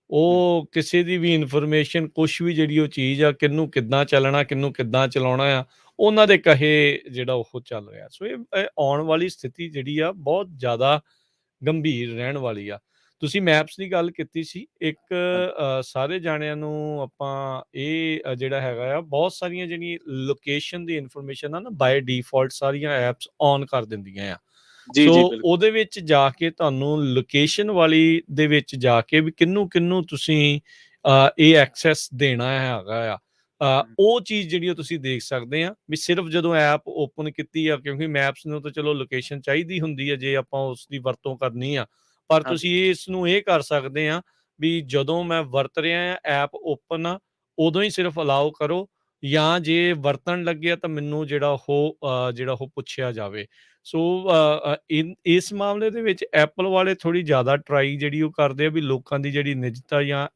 S2: ਉਹ ਕਿਸੇ ਦੀ ਵੀ ਇਨਫੋਰਮੇਸ਼ਨ ਕੁਛ ਵੀ ਜਿਹੜੀ ਉਹ ਚੀਜ਼ ਆ, ਕਿਹਨੂੰ ਕਿੱਦਾਂ ਚੱਲਣਾ, ਕਿਹਨੂੰ ਕਿੱਦਾਂ ਚਲਾਉਣਾ ਆ, ਉਹਨਾਂ ਦੇ ਕਹੇ ਜਿਹੜਾ ਉਹ ਚੱਲ ਰਿਹਾ। ਸੋ ਇਹ ਆਉਣ ਵਾਲੀ ਸਥਿਤੀ ਜਿਹੜੀ ਆ ਬਹੁਤ ਜ਼ਿਆਦਾ ਗੰਭੀਰ ਰਹਿਣ ਵਾਲੀ ਆ। ਤੁਸੀਂ ਮੈਪਸ ਦੀ ਗੱਲ ਕੀਤੀ ਸੀ, ਇੱਕ ਸਾਰੇ ਜਾਣਿਆਂ ਨੂੰ ਆਪਾਂ ਇਹ ਜਿਹੜਾ ਹੈਗਾ ਆ, ਬਹੁਤ ਸਾਰੀਆਂ ਜਿਹੜੀਆਂ ਲੋਕੇਸ਼ਨ ਦੀ ਇਨਫੋਰਮੇਸ਼ਨ ਆ ਨਾ, ਬਾਏ ਡਿਫਾਲਟ ਸਾਰੀਆਂ ਐਪਸ ਔਨ ਕਰ ਦਿੰਦੀਆਂ ਆ। ਸੋ ਉਹਦੇ ਵਿੱਚ ਜਾ ਕੇ ਤੁਹਾਨੂੰ ਲੋਕੇਸ਼ਨ ਵਾਲੀ ਦੇ ਵਿੱਚ ਜਾ ਕੇ ਵੀ ਕਿਹਨੂੰ ਤੁਸੀਂ ਇਹ ਐਕਸੈਸ ਦੇਣਾ ਹੈਗਾ ਆ, ਉਹ ਚੀਜ਼ ਜਿਹੜੀ ਉਹ ਤੁਸੀਂ ਦੇਖ ਸਕਦੇ ਆ ਵੀ ਸਿਰਫ ਜਦੋਂ ਐਪ ਓਪਨ ਕੀਤੀ ਆ, ਕਿਉਂਕਿ ਮੈਪਸ ਨੂੰ ਤਾਂ ਚਲੋ ਲੋਕੇਸ਼ਨ ਚਾਹੀਦੀ ਹੁੰਦੀ ਹੈ ਜੇ ਆਪਾਂ ਉਸ ਦੀ ਵਰਤੋਂ ਕਰਨੀ ਆ, ਪਰ ਤੁਸੀਂ ਇਸ ਨੂੰ ਇਹ ਕਰ ਸਕਦੇ ਆ ਵੀ ਜਦੋਂ ਮੈਂ ਵਰਤ ਰਿਹਾ ਐਪ ਓਪਨ ਆ, ਉਦੋਂ ਹੀ ਸਿਰਫ ਅਲਾਓ ਕਰੋ। ਜਾਂ ਜੇ ਵਰਤਣ ਲੱਗੇ ਆ ਤਾਂ ਮੈਨੂੰ ਜਿਹੜਾ ਉਹ ਪੁੱਛਿਆ ਜਾਵੇ। ਸੋ ਇਸ ਮਾਮਲੇ ਦੇ ਵਿੱਚ ਐਪਲ ਵਾਲੇ ਥੋੜ੍ਹੀ ਜ਼ਿਆਦਾ ਟਰਾਈ ਜਿਹੜੀ ਉਹ ਕਰਦੇ ਆ ਵੀ ਲੋਕਾਂ ਦੀ ਜਿਹੜੀ ਨਿੱਜਤਾ ਜਾਂ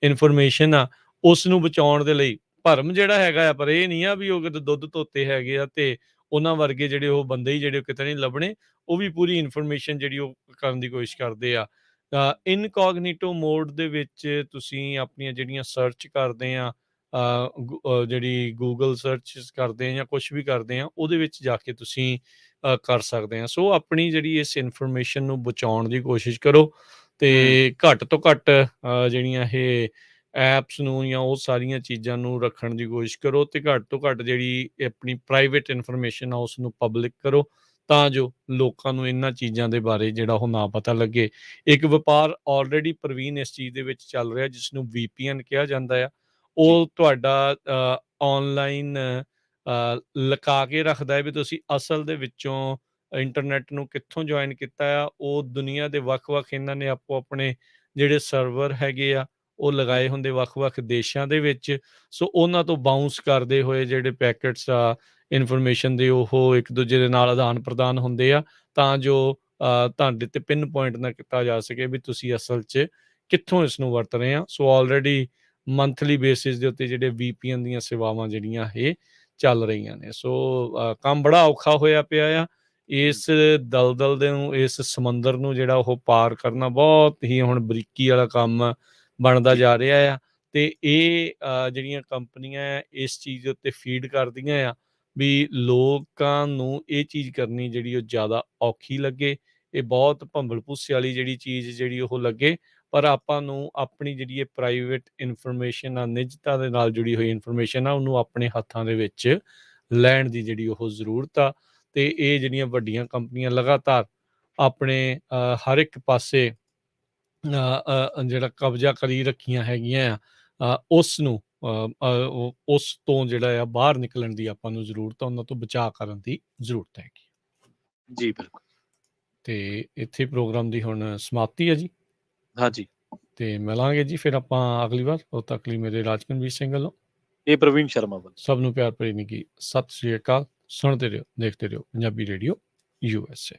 S2: ਇਨਫੋਰਮੇਸ਼ਨ ਆ ਉਸ ਨੂੰ ਬਚਾਉਣ ਦੇ ਲਈ। ਭਰਮ ਜਿਹੜਾ ਹੈਗਾ ਆ, ਪਰ ਇਹ ਨਹੀਂ ਆ ਵੀ ਉਹ ਕਿਤੇ ਦੁੱਧ ਧੋਤੇ ਹੈਗੇ ਆ ਤੇ ਉਹਨਾਂ ਵਰਗੇ ਜਿਹੜੇ ਉਹ ਬੰਦੇ ਹੀ ਜਿਹੜੇ ਕਿਤੇ ਨਹੀਂ ਲੱਭਣੇ। ਉਹ ਵੀ ਪੂਰੀ ਇਨਫੋਰਮੇਸ਼ਨ ਜਿਹੜੀ ਉਹ ਕਰਨ ਦੀ ਕੋਸ਼ਿਸ਼ ਕਰਦੇ ਆ। ਇਨਕੋਗਨੀਟੋ ਮੋਡ ਦੇ ਵਿੱਚ ਤੁਸੀਂ ਆਪਣੀਆਂ ਜਿਹੜੀਆਂ ਸਰਚ ਕਰਦੇ ਆ, ਜਿਹੜੀ ਗੂਗਲ ਸਰਚ ਕਰਦੇ ਆ ਜਾਂ ਕੁਛ ਵੀ ਕਰਦੇ ਆ, ਉਹਦੇ ਵਿੱਚ ਜਾ ਕੇ ਤੁਸੀਂ ਕਰ ਸਕਦੇ ਆ। ਸੋ ਆਪਣੀ ਜਿਹੜੀ ਇਸ ਇਨਫੋਰਮੇਸ਼ਨ ਨੂੰ ਬਚਾਉਣ ਦੀ ਕੋਸ਼ਿਸ਼ ਕਰੋ ਤੇ ਘੱਟ ਤੋਂ ਘੱਟ ਜਿਹੜੀਆਂ ਇਹ ਐਪਸ ਨੂੰ ਜਾਂ ਉਹ ਸਾਰੀਆਂ ਚੀਜ਼ਾਂ ਨੂੰ ਰੱਖਣ ਦੀ ਕੋਸ਼ਿਸ਼ ਕਰੋ ਤੇ ਘੱਟ ਤੋਂ ਘੱਟ ਜਿਹੜੀ ਆਪਣੀ ਪ੍ਰਾਈਵੇਟ ਇਨਫੋਰਮੇਸ਼ਨ ਆ ਉਸ ਨੂੰ ਪਬਲਿਕ ਕਰੋ, ਤਾਂ ਜੋ ਲੋਕਾਂ ਨੂੰ ਇਹਨਾਂ ਚੀਜ਼ਾਂ ਦੇ ਬਾਰੇ ਜਿਹੜਾ ਉਹ ਨਾ ਪਤਾ ਲੱਗੇ। ਇੱਕ ਵਪਾਰ ਆਲਰੇਡੀ ਪ੍ਰਵੀਨ ਇਸ ਚੀਜ਼ ਦੇ ਵਿੱਚ ਚੱਲ ਰਿਹਾ ਜਿਸ ਨੂੰ VPN ਕਿਹਾ ਜਾਂਦਾ ਆ। ਉਹ ਤੁਹਾਡਾ ਆਨਲਾਈਨ ਲੁਕਾ ਕੇ ਰੱਖਦਾ ਹੈ ਵੀ ਤੁਸੀਂ ਅਸਲ ਦੇ ਵਿੱਚੋਂ ਇੰਟਰਨੈਟ ਨੂੰ ਕਿੱਥੋਂ ਜੁਆਇਨ ਕੀਤਾ ਆ। ਉਹ ਦੁਨੀਆ ਦੇ ਵੱਖ-ਵੱਖ ਇਹਨਾਂ ਨੇ ਆਪੋ ਆਪਣੇ ਜਿਹੜੇ ਸਰਵਰ ਹੈਗੇ ਆ ਉਹ ਲਗਾਏ ਹੁੰਦੇ ਵੱਖ-ਵੱਖ ਦੇਸ਼ਾਂ ਦੇ ਵਿੱਚ। ਸੋ ਉਹਨਾਂ ਤੋਂ ਬਾਊਂਸ ਕਰਦੇ ਹੋਏ ਜਿਹੜੇ ਪੈਕਟਸ ਆ ਇਨਫੋਰਮੇਸ਼ਨ ਦੇ ਉਹ ਇੱਕ ਦੂਜੇ ਦੇ ਨਾਲ ਆਦਾਨ ਪ੍ਰਦਾਨ ਹੁੰਦੇ ਆ, ਤਾਂ ਜੋ ਤੁਹਾਡੇ ਤੇ ਪਿੰਨ ਪੁਆਇੰਟ ਨਾ ਕੀਤਾ ਜਾ ਸਕੇ ਵੀ ਤੁਸੀਂ ਅਸਲ 'ਚ ਕਿੱਥੋਂ ਇਸ ਨੂੰ ਵਰਤ ਰਹੇ ਆ। ਸੋ ਆਲਰੇਡੀ ਮੰਥਲੀ ਬੇਸਿਸ ਦੇ ਉੱਤੇ ਜਿਹੜੇ VPN ਦੀਆਂ ਸੇਵਾਵਾਂ ਜਿਹੜੀਆਂ ਇਹ ਚੱਲ ਰਹੀਆਂ ਨੇ। ਸੋ ਕੰਮ ਬੜਾ ਔਖਾ ਹੋਇਆ ਪਿਆ ਆ। ਇਸ ਦਲਦਲ ਦੇ ਨੂੰ, ਇਸ ਸਮੁੰਦਰ ਨੂੰ ਜਿਹੜਾ ਉਹ ਪਾਰ ਕਰਨਾ ਬਹੁਤ ਹੀ ਹੁਣ ਬਰੀਕੀ ਵਾਲਾ ਕੰਮ ਬਣਦਾ ਜਾ ਰਿਹਾ ਆ। ਤੇ ਇਹ ਜਿਹੜੀਆਂ ਕੰਪਨੀਆਂ ਆ ਇਸ ਚੀਜ਼ ਦੇ ਉੱਤੇ ਫੀਡ ਕਰਦੀਆਂ ਆ ਵੀ ਲੋਕਾਂ ਨੂੰ ਇਹ ਚੀਜ਼ ਕਰਨੀ ਜਿਹੜੀ ਉਹ ਜ਼ਿਆਦਾ ਔਖੀ ਲੱਗੇ। ਇਹ ਬਹੁਤ ਭੰਬਲ ਭੁੱਸੇ ਵਾਲੀ ਜਿਹੜੀ ਚੀਜ਼ ਜਿਹੜੀ ਉਹ ਲੱਗੇ, ਪਰ ਆਪਾਂ ਨੂੰ ਆਪਣੀ ਜਿਹੜੀ ਇਹ ਪ੍ਰਾਈਵੇਟ ਇਨਫੋਰਮੇਸ਼ਨ ਆ, ਨਿੱਜਤਾ ਦੇ ਨਾਲ ਜੁੜੀ ਹੋਈ ਇਨਫੋਰਮੇਸ਼ਨ ਆ, ਉਹਨੂੰ ਆਪਣੇ ਹੱਥਾਂ ਦੇ ਵਿੱਚ ਲੈਣ ਦੀ ਜਿਹੜੀ ਉਹ ਜ਼ਰੂਰਤ ਆ। ਤੇ ਇਹ ਜਿਹੜੀਆਂ ਵੱਡੀਆਂ ਕੰਪਨੀਆਂ ਲਗਾਤਾਰ ਆਪਣੇ ਹਰ ਇੱਕ ਪਾਸੇ ਜਿਹੜਾ ਕਬਜ਼ਾ ਕਰੀ ਰੱਖੀਆਂ ਹੈਗੀਆਂ ਆ, ਉਸ ਤੋਂ ਜਿਹੜਾ ਆ ਬਾਹਰ ਨਿਕਲਣ ਦੀ ਆਪਾਂ ਨੂੰ ਜ਼ਰੂਰਤ ਆ, ਉਹਨਾਂ ਤੋਂ ਬਚਾਅ ਕਰਨ ਦੀ ਜ਼ਰੂਰਤ ਹੈਗੀ।
S1: ਜੀ ਬਿਲਕੁਲ।
S2: ਤੇ ਇੱਥੇ ਪ੍ਰੋਗਰਾਮ ਦੀ ਹੁਣ ਸਮਾਪਤੀ ਹੈ ਜੀ।
S1: ਹਾਂਜੀ,
S2: ਤੇ ਮਿਲਾਂਗੇ ਜੀ ਫਿਰ ਆਪਾਂ ਅਗਲੀ ਵਾਰ। ਉਦੋਂ ਤੱਕ ਲਈ ਮੇਰੇ ਰਾਜਕਨਵੀਰ ਸਿੰਘ ਵੱਲੋਂ
S1: ਇਹ ਪ੍ਰਵੀਨ ਸ਼ਰਮਾ ਵੱਲ
S2: ਸਭ ਨੂੰ ਪਿਆਰ ਭਰੀ ਨਿੱਘੀ ਸਤਿ ਸ੍ਰੀ ਅਕਾਲ। ਸੁਣਦੇ ਰਹੋ, ਦੇਖਦੇ ਰਹੋ ਪੰਜਾਬੀ ਰੇਡੀਓ USA।